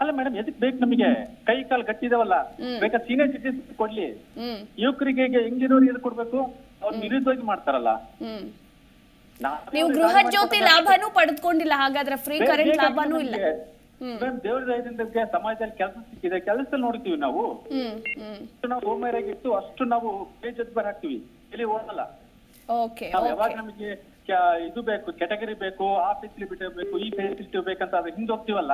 ಅಲ್ಲ ಮೇಡಮ್, ಎದಕ್ ಬೇಕು ನಮಗೆ? ಕೈ ಕಾಲು ಗಟ್ಟಿದಾವಲ್ಲ, ಬೇಕಾದ್ರೆ ಸೀನಿಯರ್ ಸಿಟಿಸನ್ ಕೊಡ್ಲಿ. ಯುವಕರಿಗೆ ಹೆಂಗಿರೋರಿಗೆ ಎದು ಕೊಡ್ಬೇಕು? ಅವ್ರು ನಿರುದ್ಯೋಗಿ ಮಾಡ್ತಾರಲ್ಲ. ನೀವು ಗೃಹ ಜ್ಯೋತಿ ಲಾಭನೂ ಪಡೆದುಕೊಂಡಿಲ್ಲ ಹಾಗಾದ್ರೆ? ಫ್ರೀ ಕರೆಂಟ್ ಲಾಭನೂ ಇಲ್ಲ? ದೇವ್ರ ದಯದಿಂದ ಸಮಾಜದಲ್ಲಿ ಕೆಲಸ ಸಿಕ್ಕಿದೆ, ಕೆಲಸದಲ್ಲಿ ನೋಡ್ತೀವಿ ನಾವು. ನಾವು ಸೋಮಾರಿಯಾಗಿತ್ತು ಅಷ್ಟು ನಾವು ಬೇಜವಾಬ್ದಾರಿ ಆಗ್ತೀವಿ, ಇಲ್ಲಿ ಓಡಲ್ಲ. ನಾವು ಯಾವಾಗ ನಮಗೆ ಇದು ಬೇಕು, ಕೆಟಗರಿ ಬೇಕು, ಆ ಫೆಸಿಲಿಟಿ ಬೇಕು, ಈ ಫೆಸಿಲಿಟಿ ಬೇಕಂತ ಅದ್ರ ಹಿಂದೆ ಹೋಗ್ತೀವಲ್ಲ,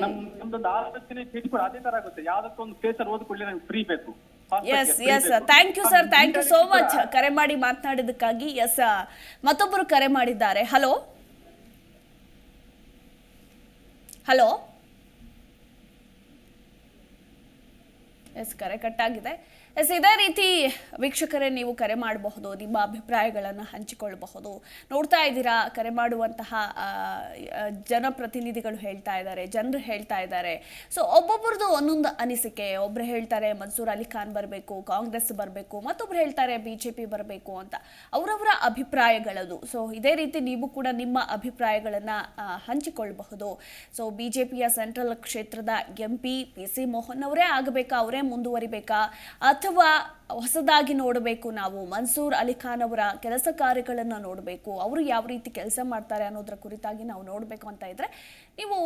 ನಮ್ದೊಂದು ಆಲೋಚನೆ ಕೂಡ ಅದೇ ತರ ಆಗುತ್ತೆ. ಯಾವ್ದಕ್ಕೊಂದು ಪ್ಲೇಸಲ್ಲಿ ಓದ್ಕೊಳ್ಳಿ ನಮ್ಗೆ ಫ್ರೀ ಬೇಕು. Thank you sir, thank you so much ಕರೆ ಮಾಡಿ ಮಾತನಾಡಿದಕ್ಕಾಗಿ. ಎಸ್, ಮತ್ತೊಬ್ಬರು ಕರೆ ಮಾಡಿದ್ದಾರೆ. ಹಲೋ ಹಲೋ, ಎಸ್, ಕರೆ ಕಟ್ಟಾಗಿದೆ. ಎಸ್, ಇದೇ ರೀತಿ ವೀಕ್ಷಕರೇ ನೀವು ಕರೆ ಮಾಡಬಹುದು, ನಿಮ್ಮ ಅಭಿಪ್ರಾಯಗಳನ್ನು ಹಂಚಿಕೊಳ್ಳಬಹುದು. ನೋಡ್ತಾ ಇದ್ದೀರಾ, ಕರೆ ಮಾಡುವಂತಹ ಜನಪ್ರತಿನಿಧಿಗಳು ಹೇಳ್ತಾ ಇದ್ದಾರೆ, ಜನರು ಹೇಳ್ತಾ ಇದ್ದಾರೆ. ಸೊ ಒಬ್ಬೊಬ್ಬರದು ಒಂದೊಂದು ಅನಿಸಿಕೆ. ಒಬ್ರು ಹೇಳ್ತಾರೆ ಮನ್ಸೂರ್ ಅಲಿ ಖಾನ್ ಬರಬೇಕು, ಕಾಂಗ್ರೆಸ್ ಬರಬೇಕು, ಮತ್ತೊಬ್ರು ಹೇಳ್ತಾರೆ BJP ಬರಬೇಕು ಅಂತ. ಅವರವರ ಅಭಿಪ್ರಾಯಗಳದು. ಸೊ ಇದೇ ರೀತಿ ನೀವು ಕೂಡ ನಿಮ್ಮ ಅಭಿಪ್ರಾಯಗಳನ್ನು ಹಂಚಿಕೊಳ್ಳಬಹುದು. ಸೊ BJPಯ ಸೆಂಟ್ರಲ್ ಕ್ಷೇತ್ರದ MP PC ಮೋಹನ್ ಅವರೇ ಆಗಬೇಕಾ, ಅವರೇ ಮುಂದುವರಿಬೇಕಾ, ಅಥವಾ ಹೊಸದಾಗಿ ನೋಡಬೇಕು ನಾವು ಮನ್ಸೂರ್ ಅಲಿ ಖಾನ್ ಅವರ ಕೆಲಸ ಕಾರ್ಯಗಳನ್ನು ನೋಡಬೇಕು, ಅವರು ಯಾವ ರೀತಿ ಕೆಲಸ ಮಾಡ್ತಾರೆ ಅನ್ನೋದರ ಕುರಿತಾಗಿ ನಾವು ನೋಡಬೇಕು ಅಂತ ಇದ್ರೆ ನೀವು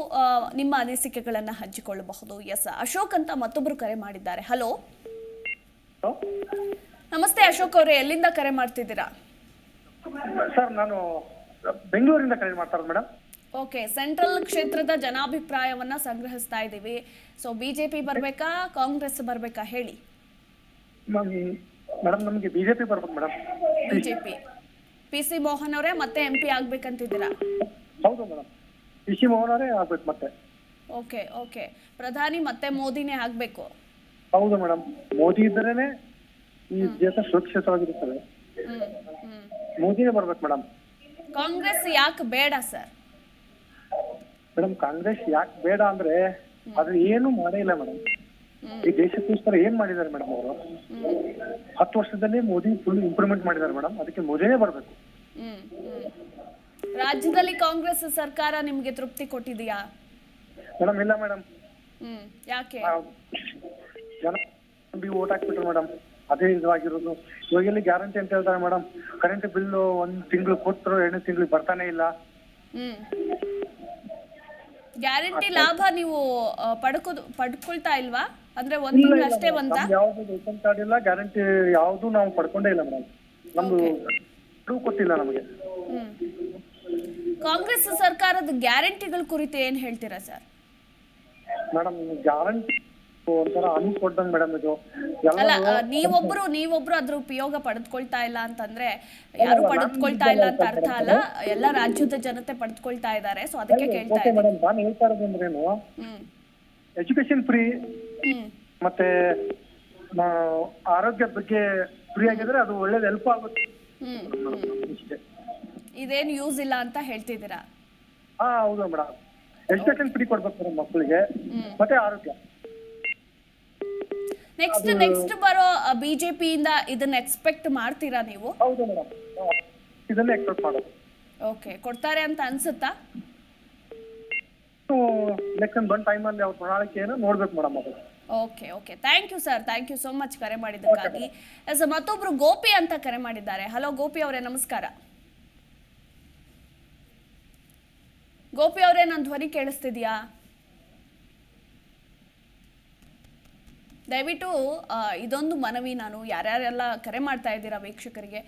ನಿಮ್ಮ ಅನಿಸಿಕೆಗಳನ್ನು ಹಂಚಿಕೊಳ್ಳಬಹುದು. ಎಸ್, ಅಶೋಕ್ ಅಂತ ಮತ್ತೊಬ್ಬರು ಕರೆ ಮಾಡಿದ್ದಾರೆ. ಹಲೋ, ನಮಸ್ತೆ ಅಶೋಕ್ ಅವರೇ, ಎಲ್ಲಿಂದ ಕರೆ ಮಾಡ್ತಿದ್ದೀರಾ? ಸರ್, ನಾನು ಬೆಂಗಳೂರಿಂದ ಕರೆ ಮಾಡ್ತಾರೆ ಮೇಡಮ್. ಓಕೆ, ಸೆಂಟ್ರಲ್ ಕ್ಷೇತ್ರದ ಜನಾಭಿಪ್ರಾಯವನ್ನ ಸಂಗ್ರಹಿಸ್ತಾ ಇದ್ದೀವಿ. ಸೊ BJP ಬರಬೇಕಾ, ಕಾಂಗ್ರೆಸ್ ಬರಬೇಕಾ ಹೇಳಿ. ಮೇಡಮ್ ನಮಗೆ BJP ಬರ್ಬೇಕು ಮೇಡಮ್. BJP PC ಮೋಹನ್ ಅವರೇ ಮತ್ತೆ MP ಆಗ್ಬೇಕಂತಿದ್ದೀರಾ? ಹೌದು ಮೇಡಮ್, PC ಮೋಹನ್ ಅವರೇ ಆಗ್ಬೇಕು ಮತ್ತೆ. ಓಕೆ, ಪ್ರಧಾನಿ ಮತ್ತೆ ಮೋದಿನೇ ಆಗ್ಬೇಕು? ಹೌದು ಮೇಡಮ್, ಮೋದಿ ಇದ್ದರೇನೆ ಈ ದೇಶ ಸುರಕ್ಷಿತವಾಗಿರುತ್ತದೆ. ಮೋದಿನೇ ಬರ್ಬೇಕು ಮೇಡಮ್. ಕಾಂಗ್ರೆಸ್ ಯಾಕೆ ಬೇಡ ಸರ್? ಮೇಡಮ್, ಕಾಂಗ್ರೆಸ್ ಯಾಕೆ ಬೇಡ ಅಂದ್ರೆ ಅದು ಏನು ಮಾಡೇ ಇಲ್ಲ ಮೇಡಮ್. ಈ ದೇಶಕ್ಕೋಸ್ಕರ ಏನ್ ಮಾಡಿದ್ದಾರೆ ಮೇಡಮ್ ಅವರು? 10 ವರ್ಷದಲ್ಲಿ ಮೋದಿ ಫುಲ್ ಇಂಪ್ರೂವ್ಮೆಂಟ್ ಮಾಡಿದ್ದಾರೆ ಮೇಡಮ್. ಅದಕ್ಕೆ ಮೋದಿನೇ ಬರ್ಬೇಕು. ರಾಜ್ಯದಲ್ಲಿ ಕಾಂಗ್ರೆಸ್ ಸರ್ಕಾರ ನಿಮ್ಗೆ ತೃಪ್ತಿ ಕೊಟ್ಟಿದೆಯಾ? ಮೇಡಮ್ ಇಲ್ಲ ಮೇಡಮ್. ಯಾಕೆ? ಜನ ಓಟ್ ಹಾಕ್ಬಿಟ್ರು ಮೇಡಮ್, ಅದೇ ಇದಾಗಿರೋದು. ಇವಾಗ ಎಲ್ಲಿ ಗ್ಯಾರಂಟಿ ಅಂತ ಹೇಳ್ತಾರೆ ಮೇಡಮ್. ಕರೆಂಟ್ ಬಿಲ್ 1 ತಿಂಗಳು ಕೊಟ್ಟರು, 2 ತಿಂಗಳಿಗೆ ಬರ್ತಾನೆ ಇಲ್ಲ. ಗ್ಯಾರಂಟಿ ಲಾಭ ನೀವು ಪಡ್ಕೊಳ್ತಾ ಇಲ್ವಾ? ಅಂದ್ರೆ 1 ತಿಂಗಳು ಅಷ್ಟೇ ಬಂತ? ಯಾವ್ದು ರೇಷನ್ ಕಾರ್ಡ್ ಇಲ್ಲ, ಗ್ಯಾರಂಟಿ ಯಾವ್ದು ನಾವು ಪಡ್ಕೊಂಡೇ ಇಲ್ಲ ಮೇಡಮ್. ನಮ್ದು ಕೊಟ್ಟಿಲ್ಲ ನಮಗೆ. ಕಾಂಗ್ರೆಸ್ ಸರ್ಕಾರದ ಗ್ಯಾರಂಟಿಗಳ ಕುರಿತು ಏನ್ ಹೇಳ್ತೀರಾ ಸರ್? ಮೇಡಮ್, ಗ್ಯಾರಂಟಿ ಒಂಥರ ಅನ್ಕೊಟ್ಟಂಗ್ ಮೇಡಮ್. ಇದು ಅಲ್ಲ, ನೀವೊಬ್ರು ಅದ್ರ ಉಪಯೋಗ ಪಡೆದುಕೊಳ್ತಾ ಇಲ್ಲ ಅಂತಂದ್ರೆ ಯಾರು ಪಡೆದುಕೊಳ್ತಾ ಇಲ್ಲ ಅಂತ ಅರ್ಥ ಅಲ್ಲ, ಎಲ್ಲ ರಾಜ್ಯದ ಜನತೆ ಪಡೆದುಕೊಳ್ತಾ ಇದ್ದಾರೆ. ಸೊ ಅದಕ್ಕೆ ಕೇಳ್ತಾ ಇದ್ದೀನಿ. ಮೇಡಮ್, ನಾನು ಹೇಳ್ತಾ ಇರೋದು ಅಂದ್ರೇನು, ಎಜುಕೇಶನ್ ಫ್ರೀ ಮತ್ತೆ ಆರೋಗ್ಯ ಬಗ್ಗೆ ಫ್ರೀ ಆಗಿದ್ರೆ ಅದು ಒಳ್ಳೇದು, ಹೆಲ್ಪ್ ಆಗುತ್ತೆ. ಇದೇನು ಯೂಸ್ ಇಲ್ಲ ಅಂತ ಹೇಳ್ತಿದ್ದೀರಾ? ಹೌದು ಮೇಡಮ್, ಎಜುಕೇಶನ್ ಫ್ರೀ ಕೊಡ್ಬೇಕು ಮೇಡಮ್ ಮಕ್ಕಳಿಗೆ, ಮತ್ತೆ ಆರೋಗ್ಯ. ನೆಕ್ಸ್ಟ್ ಬರೋ BJP ಇಂದ ಇದನ್ನ ಎಕ್ಸ್ಪೆಕ್ಟ್ ಮಾಡ್ತೀರಾ ನೀವು? ಹೌದು ಮೇಡಮ್, ಇದನ್ನೇ ಎಕ್ಸ್ಪೆಕ್ಟ್ ಮಾಡೋದು. ಓಕೆ, ಕೊಡ್ತಾರೆ ಅಂತ ಅನ್ಸುತ್ತಾ? ಎಲೆಕ್ಷನ್ ಬಂದ ಟೈಮಲ್ಲಿ ಅವ್ರ ಪ್ರಣಾಳಿಕೆ ಏನೋ ನೋಡ್ಬೇಕು ಮೇಡಮ್ ಅದು. Okay, thank you sir, thank you so much ಕರೆ ಮಾಡಿದ್ದಕ್ಕಾಗಿ. ಮತ್ತೊಬ್ರು ಗೋಪಿ ಅಂತ ಕರೆ ಮಾಡಿದ್ದಾರೆ. ಹಲೋ ಗೋಪಿ ಅವರೇ, ನಮಸ್ಕಾರ. ಗೋಪಿ ಅವರೇ, ನನ್ನ ಧ್ವನಿ ಕೇಳಿಸ್ತಿದ್ಯಾ? ದಯವಿಟ್ಟು ಇದೊಂದು ಮನವಿ, ನಾನು ಯಾರ್ಯಾರೆಲ್ಲ ಕರೆ ಮಾಡ್ತಾ ಇದ್ದೀರಾ ವೀಕ್ಷಕರಿಗೆ,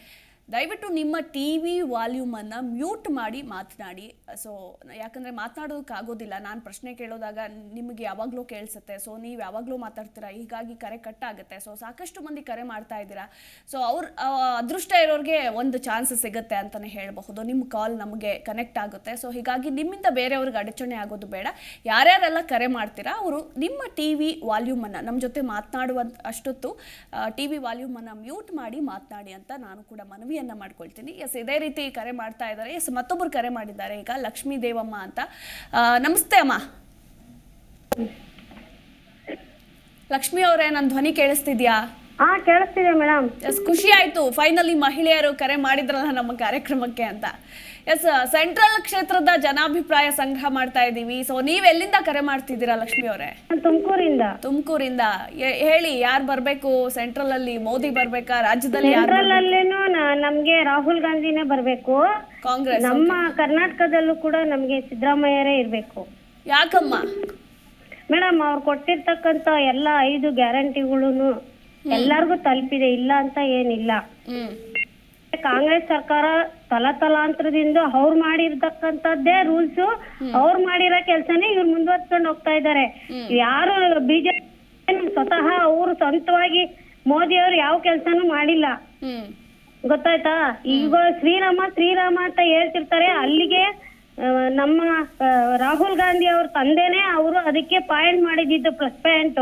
ದಯವಿಟ್ಟು ನಿಮ್ಮ TV ವಾಲ್ಯೂಮನ್ನು ಮ್ಯೂಟ್ ಮಾಡಿ ಮಾತನಾಡಿ. ಸೊ ಯಾಕಂದರೆ ಮಾತನಾಡೋದಕ್ಕಾಗೋದಿಲ್ಲ, ನಾನು ಪ್ರಶ್ನೆ ಕೇಳೋದಾಗ ನಿಮಗೆ ಯಾವಾಗಲೂ ಕೇಳಿಸುತ್ತೆ. ಸೊ ನೀವು ಯಾವಾಗಲೂ ಮಾತಾಡ್ತೀರಾ, ಹೀಗಾಗಿ ಕರೆ ಕಟ್ಟಾಗುತ್ತೆ. ಸೊ ಸಾಕಷ್ಟು ಮಂದಿ ಕರೆ ಮಾಡ್ತಾ ಇದ್ದೀರಾ. ಸೊ ಅವ್ರ ಅದೃಷ್ಟ ಇರೋರಿಗೆ ಒಂದು ಚಾನ್ಸ್ ಸಿಗುತ್ತೆ ಅಂತಲೇ ಹೇಳಬಹುದು. ನಿಮ್ಮ ಕಾಲ್ ನಮಗೆ ಕನೆಕ್ಟ್ ಆಗುತ್ತೆ. ಸೊ ಹೀಗಾಗಿ ನಿಮ್ಮಿಂದ ಬೇರೆಯವ್ರಿಗೆ ಅಡಚಣೆ ಆಗೋದು ಬೇಡ. ಯಾರ್ಯಾರೆಲ್ಲ ಕರೆ ಮಾಡ್ತೀರಾ ಅವರು ನಿಮ್ಮ TV ವಾಲ್ಯೂಮನ್ನು, ನಮ್ಮ ಜೊತೆ ಮಾತನಾಡುವಂಥ ಅಷ್ಟೊತ್ತು TV ವಾಲ್ಯೂಮನ್ನು ಮ್ಯೂಟ್ ಮಾಡಿ ಮಾತನಾಡಿ ಅಂತ ನಾನು ಕೂಡ ಮನವಿ ಮಾಡ್ಕೊಳ್ತೀನಿ. ಎಸ್, ಇದೇ ರೀತಿ ಕರೆ ಮಾಡ್ತಾ ಇದ್ದಾರೆ. ಎಸ್, ಮತ್ತೊಬ್ಬರು ಕರೆ ಮಾಡಿದ್ದಾರೆ ಈಗ, ಲಕ್ಷ್ಮೀ ದೇವಮ್ಮ ಅಂತ. ನಮಸ್ತೆ ಅಮ್ಮ. ಲಕ್ಷ್ಮಿ ಅವರೇ, ನನ್ನ ಧ್ವನಿ ಕೇಳಿಸ್ತಿದ್ಯಾ? ಕೇಳಿಸ್ತಿದೆ ಮೇಡಮ್. ಎಸ್, ಖುಷಿ ಆಯ್ತು ಫೈನಲಿ ಮಹಿಳೆಯರು ಕರೆ ಮಾಡಿದ್ರಲ್ಲ ನಮ್ಮ ಕಾರ್ಯಕ್ರಮಕ್ಕೆ ಅಂತ. ಎಸ್, ಸೆಂಟ್ರಲ್ ಕ್ಷೇತ್ರದ ಜನಾಭಿಪ್ರಾಯ ಸಂಗ್ರಹ ಮಾಡ್ತಾ ಇದ್ದೀವಿ. ಸೊ ನೀವ್ ಎಲ್ಲಿಂದ ಕರೆ ಮಾಡ್ತಿದ್ದೀರಾ ಲಕ್ಷ್ಮಿ ಅವರೇ? ತುಮಕೂರಿಂದ. ಹೇಳಿ, ಯಾರು ಬರ್ಬೇಕು ಸೆಂಟ್ರಲ್ ಅಲ್ಲಿ? ಮೋದಿ ಬರ್ಬೇಕಾ? ರಾಜ್ಯದಲ್ಲಿ ಸೆಂಟ್ರಲ್ ಅಲ್ಲೇನು ನಮ್ಗೆ ರಾಹುಲ್ ಗಾಂಧಿನೇ ಬರ್ಬೇಕು. ಕಾಂಗ್ರೆಸ್. ನಮ್ಮ ಕರ್ನಾಟಕದಲ್ಲೂ ಕೂಡ ನಮ್ಗೆ ಸಿದ್ದರಾಮಯ್ಯರೇ ಇರ್ಬೇಕು. ಯಾಕಮ್ಮ? ಮೇಡಮ್ ಅವ್ರು ಕೊಟ್ಟಿರ್ತಕ್ಕಂತ ಎಲ್ಲ 5 ಗ್ಯಾರಂಟಿಗಳು ಎಲ್ಲಾರ್ಗು ತಲುಪಿದೆ, ಇಲ್ಲ ಅಂತ ಏನಿಲ್ಲ. ಕಾಂಗ್ರೆಸ್ ಸರ್ಕಾರ ತಲಾಂತರದಿಂದ ಅವ್ರು ಮಾಡಿರ್ತಕ್ಕಂಥದ್ದೇ ರೂಲ್ಸ್, ಅವ್ರು ಮಾಡಿರೋ ಕೆಲ್ಸನೇ ಇವ್ರು ಮುಂದುವರ್ಸ್ಕೊಂಡು ಹೋಗ್ತಾ ಇದ್ದಾರೆ. ಯಾರು ಬಿಜೆಪಿ ಸ್ವತಃ ಅವರು ಸ್ವಂತವಾಗಿ ಮೋದಿ ಅವರು ಯಾವ ಕೆಲ್ಸನೂ ಮಾಡಿಲ್ಲ, ಗೊತ್ತಾಯ್ತಾ? ಈಗ ಶ್ರೀರಾಮ ಅಂತ ಹೇಳ್ತಿರ್ತಾರೆ, ಅಲ್ಲಿಗೆ ನಮ್ಮ ರಾಹುಲ್ ಗಾಂಧಿ ಅವ್ರ ತಂದೆನೆ ಅವರು ಅದಕ್ಕೆ ಪಾಯಿಂಟ್ ಮಾಡಿದ್ದು ಪ್ಲಸ್ ಪಾಯಿಂಟ್,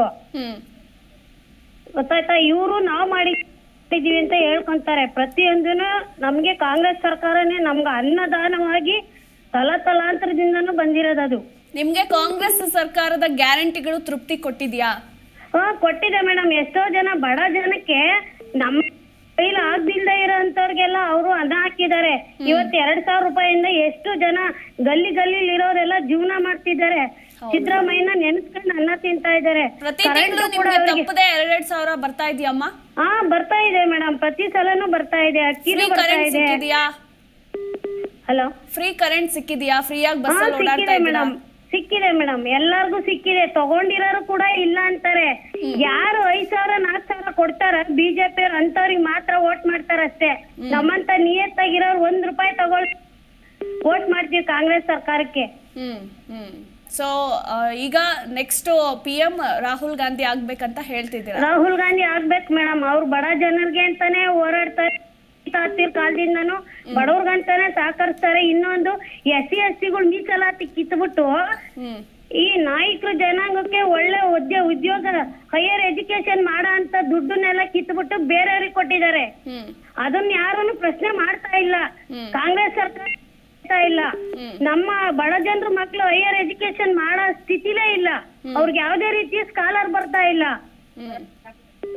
ಗೊತ್ತಾಯ್ತಾ? ಇವರು ನಾವು ಮಾಡಿದೀವಿ ಅಂತ ಹೇಳ್ಕೊಂತಾರೆ. ಪ್ರತಿಯೊಂದನು ನಮ್ಗೆ ಕಾಂಗ್ರೆಸ್ ಸರ್ಕಾರನೇ ನಮ್ಗೆ ಅನ್ನದಾನವಾಗಿ ತಲಾಂತರದಿಂದನೂ ಬಂದಿರೋದು. ನಿಮ್ಗೆ ಕಾಂಗ್ರೆಸ್ ಸರ್ಕಾರದ ಗ್ಯಾರಂಟಿಗಳು ತೃಪ್ತಿ ಕೊಟ್ಟಿದ್ಯಾ? ಕೊಟ್ಟಿದೆ ಮೇಡಮ್. ಎಷ್ಟೋ ಜನ ಬಡ ಜನಕ್ಕೆ ನಮ್ಮ ಕೈಲಿ ಆಗ್ದಿಲ್ದೇ ಇರೋಂಥವ್ರಿಗೆಲ್ಲ ಅವರು ಅನ್ನ ಹಾಕಿದ್ದಾರೆ. ಇವತ್ತು 2,000 ರೂಪಾಯಿಂದ ಎಷ್ಟು ಜನ ಗಲ್ಲಿ ಇರೋರೆಲ್ಲ ಜೀವನ ಮಾಡ್ತಿದ್ದಾರೆ. ಸಿದ್ದರಾಮಯ್ಯನ ನೆನೆಸ್ಕೊಂಡು ಅನ್ನ ತಿಂತಾ ಇದ್ದಾರೆ. ಪ್ರತಿ ತಿಂಗಳು ನಿಮ್ಗೆ ತಪ್ಪದೆ 2,000 ಬರ್ತಾ ಇದೆಯಮ್ಮ? ಬರ್ತಾ ಇದೆ ಮೇಡಮ್, ಪ್ರತಿ ಸಲನೂ ಬರ್ತಾ ಇದೆ. ಅಕ್ಕಿನೂ ಬರ್ತಾ ಇದೆ. ಹಲೋ, ಫ್ರೀ ಕರೆಂಟ್ ಸಿಕ್ಕಿದ್ಯಾ? ಫ್ರೀಯಾಗಿ ಬಸ್ ಅಲ್ಲಿ ಓಡಾಡ್ತಾ ಇದ್ದೀರಾ? ಸಿಕ್ಕಿದೆ ಮೇಡಮ್, ಎಲ್ಲಾರ್ಗು ಸಿಕ್ಕಿದೆ. ತಗೊಂಡಿರೋರು ಕೂಡ ಇಲ್ಲ ಅಂತಾರೆ. ಯಾರು 5,000 4,000 ಕೊಡ್ತಾರ ಬಿಜೆಪಿ ಅವ್ರು ಅಂತವ್ರಿಗೆ ಮಾತ್ರ ವೋಟ್ ಮಾಡ್ತಾರಷ್ಟೇ. ನಮ್ಮಂತ ನಿಯತ್ತಾಗಿರೋರು 1 ರೂಪಾಯಿ ತಗೊಳ್ ವೋಟ್ ಮಾಡ್ತೀವಿ ಕಾಂಗ್ರೆಸ್ ಸರ್ಕಾರಕ್ಕೆ. ಸೊ ಈಗ ನೆಕ್ಸ್ಟ್ PM ರಾಹುಲ್ ಗಾಂಧಿ ಆಗ್ಬೇಕಂತ ಹೇಳ್ತಿದ್ದೀರಾ? ರಾಹುಲ್ ಗಾಂಧಿ ಆಗ್ಬೇಕು ಮೇಡಮ್. ಅವ್ರು ಬಡ ಜನರಿಗೆ ಅಂತಾನೆ ಹೋರಾಡ್ತಾರೆ. ಕಾಲದಿಂದನು ಬಡವ್ರಿಗಂತಾನೆ ಸಹಕರಿಸ್ತಾರೆ. ಇನ್ನೊಂದು SC/STಗಳು ಮೀಸಲಾತಿ ಕಿತ್ಬಿಟ್ಟು ಈ ನಾಯಕರು ಜನಾಂಗಕ್ಕೆ ಒಳ್ಳೆ ಉದ್ಯೋಗ ಹೈಯರ್ ಎಜುಕೇಶನ್ ಮಾಡೋ ಅಂತ ದುಡ್ಡನ್ನೆಲ್ಲ ಕಿತ್ಬಿಟ್ಟು ಬೇರೆಯವ್ರಿಗೆ ಕೊಟ್ಟಿದ್ದಾರೆ. ಅದನ್ನ ಯಾರನ್ನು ಪ್ರಶ್ನೆ ಮಾಡ್ತಾ ಇಲ್ಲ ಕಾಂಗ್ರೆಸ್ ಸರ್ಕಾರ ಇಲ್ಲ. ನಮ್ಮ ಬಡ ಜನರ ಮಕ್ಳು ಹೈಯರ್ ಎಜುಕೇಶನ್ ಮಾಡೋ ಸ್ಥಿತಿಲೇ ಇಲ್ಲ. ಅವ್ರಿಗೆ ಯಾವ್ದೇ ರೀತಿಯ ಸ್ಕಾಲರ್ ಬರ್ತಾ ಇಲ್ಲ.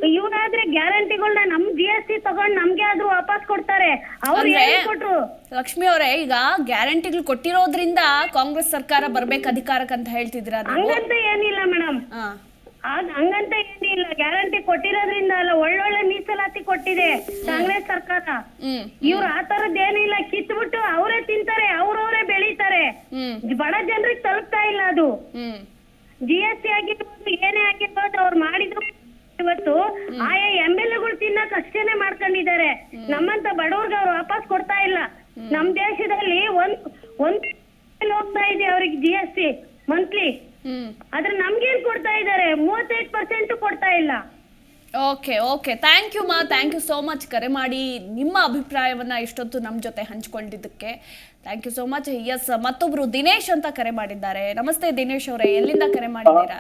ಇವ್ರಾದ್ರೆ ಗ್ಯಾರಂಟಿಗಳನ್ನ ನಮ್ GST ತಗೊಂಡ್ ನಮ್ಗೆ ಆದ್ರೂ ವಾಪಸ್ ಕೊಡ್ತಾರೆ. ಅವ್ರು ಏನ್ ಕೊಟ್ರು? ಲಕ್ಷ್ಮಿ ಅವರೇ, ಈಗ ಗ್ಯಾರಂಟಿಗಳು ಕೊಟ್ಟಿರೋದ್ರಿಂದ ಕಾಂಗ್ರೆಸ್ ಸರ್ಕಾರ ಬರ್ಬೇಕು ಅಧಿಕಾರಕ್ಕೆ ಅಂತ ಹೇಳ್ತಿದ್ದೀರಾ? ಹಂಗಂತ ಏನಿಲ್ಲ ಮೇಡಮ್, ಹಂಗಂತ ಏನಿಲ್ಲ. ಗ್ಯಾರಂಟಿ ಕೊಟ್ಟಿರೋದ್ರಿಂದ ಅಲ್ಲ, ಒಳ್ಳೊಳ್ಳೆ ಮೀಸಲಾತಿ ಕೊಟ್ಟಿದೆ ಕಾಂಗ್ರೆಸ್ ಸರ್ಕಾರ. ಇವ್ರು ಆ ತರದ್ ಏನಿಲ್ಲ, ಕಿತ್ಬಿಟ್ಟು ಅವರೇ ತಿಂತಾರೆ, ಅವ್ರವ್ರೇ ಬೆಳೀತಾರೆ. ಬಡ ಜನರಿಗೆ ತಲುಪ್ತಾ ಇಲ್ಲ ಅದು. GST ಆಗಿರ್ಬೋದು, ಏನೇ ಆಗಿರ್ಬೋದು, ಅವ್ರು ಮಾಡಿದ್ರು ಇವತ್ತು ಆಯಾ MLAಗಳು ತಿನ್ನಕ್ ಅಷ್ಟೇನೆ ಮಾಡ್ಕೊಂಡಿದ್ದಾರೆ. ನಮ್ಮಂತ ಬಡವ್ರಿಗೆ ಅವ್ರು ವಾಪಸ್ ಕೊಡ್ತಾ ಇಲ್ಲ. ನಮ್ ದೇಶದಲ್ಲಿ ಒಂದ್ ಹೋಗ್ತಾ ಇದೆ ಅವ್ರಿಗೆ GST ಮಂತ್ಲಿ, ಆದ್ರೆ ನಮ್ಗೇನ್ ಕೊಡ್ತಾ ಇದ್ದಾರೆ? 35% ಕೊಡ್ತಾ ಇಲ್ಲ. Okay thank you thank you so much ಕರೆ ಮಾಡಿ ನಿಮ್ಮ ಅಭಿಪ್ರಾಯವನ್ನ ಇಷ್ಟೊತ್ತು ನಮ್ಮ ಜೊತೆ ಹಂಚ್ಕೊಂಡಿದ್ದಕ್ಕೆ thank you so much. Yes, ಮತ್ತೊಬ್ರು ದಿನೇಶ್ ಅಂತ ಕರೆ ಮಾಡಿದ್ದಾರೆ. ನಮಸ್ತೆ ದಿನೇಶ್ ಅವರೇ, ಎಲ್ಲಿಂದ ಕರೆ ಮಾಡಿದ್ದೀರಾ?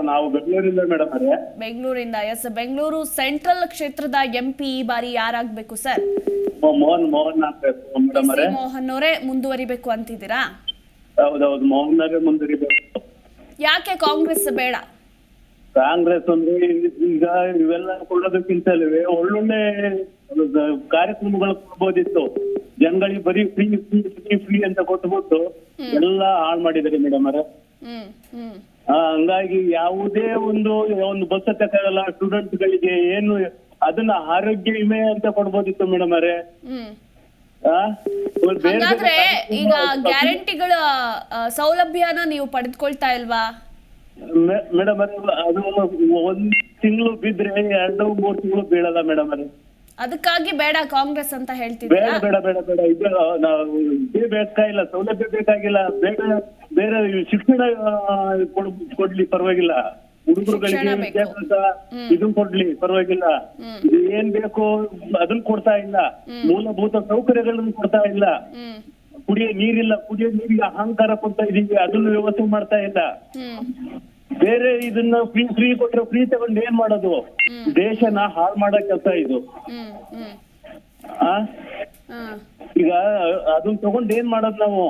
ನಾವು ಬೆಂಗಳೂರಿಂದ ಮೇಡಮ್ ಅವರೇ. ಬೆಂಗಳೂರಿಂದ. ಎಸ್, ಬೆಂಗಳೂರು ಸೆಂಟ್ರಲ್ ಕ್ಷೇತ್ರದ MP ಈ ಬಾರಿ ಯಾರಾಗಬೇಕು ಸರ್? ಮೋಹನ್ ಮೇಡಮ್ ಅವರೇ. ಮೋಹನ್ ಅವರೇ ಮುಂದುವರಿಬೇಕು ಅಂತಿದ್ದೀರಾ? ಹೌದೌದು, ಮೋಹನ್ ಅವರೇ ಮುಂದುವರಿಬೇಕು. ಯಾಕೆ ಕಾಂಗ್ರೆಸ್ ಬೇಡ? ಕಾಂಗ್ರೆಸ್ ಅಂದ್ರೆ ಈಗ ಇವೆಲ್ಲ ಕೊಡೋದಕ್ಕಿಂತ ಒಳ್ಳೊಳ್ಳೆ ಕಾರ್ಯಕ್ರಮಗಳು ಕೊಡ್ಬೋದಿತ್ತು. ಜನಗಳಿಗೆ ಬರೀ ಫ್ರೀ ಅಂತ ಕೊಟ್ಬಿಟ್ಟು ಎಲ್ಲ ಹಾಳು ಮಾಡಿದ್ದಾರೆ ಮೇಡಮ್ ಅವರೇ. ಹಂಗಾಗಿ ಯಾವುದೇ ಒಂದು ಬಸ್ ಹತ್ತಕ್ಕಾಗಲ್ಲ ಸ್ಟೂಡೆಂಟ್ ಗಳಿಗೆ. ಏನು ಅದನ್ನ ಆರೋಗ್ಯ ವಿಮೆ ಅಂತ ಕೊಡ್ಬೋದಿತ್ತು ಮೇಡಮ್ ಅವರೇ. ಹಾಗಾದ್ರೆ ಈಗ ಗ್ಯಾರಂಟಿಗಳ ಸೌಲಭ್ಯನ ನೀವು ಪಡೆದುಕೊಳ್ತಾ ಇಲ್ವಾ ಮೇಡಮ್? ಅದು 1 ತಿಂಗಳು ಬಿದ್ರೆ 2-3 ತಿಂಗಳು ಬೀಳಲ್ಲ ಮೇಡಮ್ ಅವರೇ. ಅದಕ್ಕಾಗಿ ಬೇಡ ಕಾಂಗ್ರೆಸ್ ಅಂತ ಹೇಳ್ತಿದ್ದೀರಾ? ಬೇಡ ಇದು ನಾವು ಇದೇ ಬೇಕಾಗಿಲ್ಲ, ಸೌಲಭ್ಯ ಬೇಕಾಗಿಲ್ಲ. ಬೇರೆ ಶಿಕ್ಷಣ ಕೊಡ್ಲಿ ಪರವಾಗಿಲ್ಲ, ಹುಡುಗರುಗಳಿಗೆ ವಿದ್ಯಾಭ್ಯಾಸ ಇದನ್ ಕೊಡ್ಲಿ ಪರವಾಗಿಲ್ಲ. ಏನ್ ಬೇಕು ಅದನ್ನ ಕೊಡ್ತಾ ಇಲ್ಲ. ಮೂಲಭೂತ ಸೌಕರ್ಯಗಳನ್ನು ಕೊಡ್ತಾ ಇಲ್ಲ. ಕುಡಿಯೋ ನೀರಿಗೆ ಅಹಂಕಾರ ಕೊಡ್ತಾ ಇದೀವಿ, ಅದನ್ನು ವ್ಯವಸ್ಥೆ ಮಾಡ್ತಾ ಇಲ್ಲ. ಬೇರೆ ಇದನ್ನ ಫ್ರೀ ಕೊಟ್ರೆ ಫ್ರೀ ತಗೊಂಡು ಏನ್ ಮಾಡೋದು? ದೇಶನ ಹಾಳು ಮಾಡೋ ಕೆಲಸ ಇದು. ಈಗ ಅದನ್ನ ತಗೊಂಡ್ ಏನ್ ಮಾಡೋದು ನಾವು?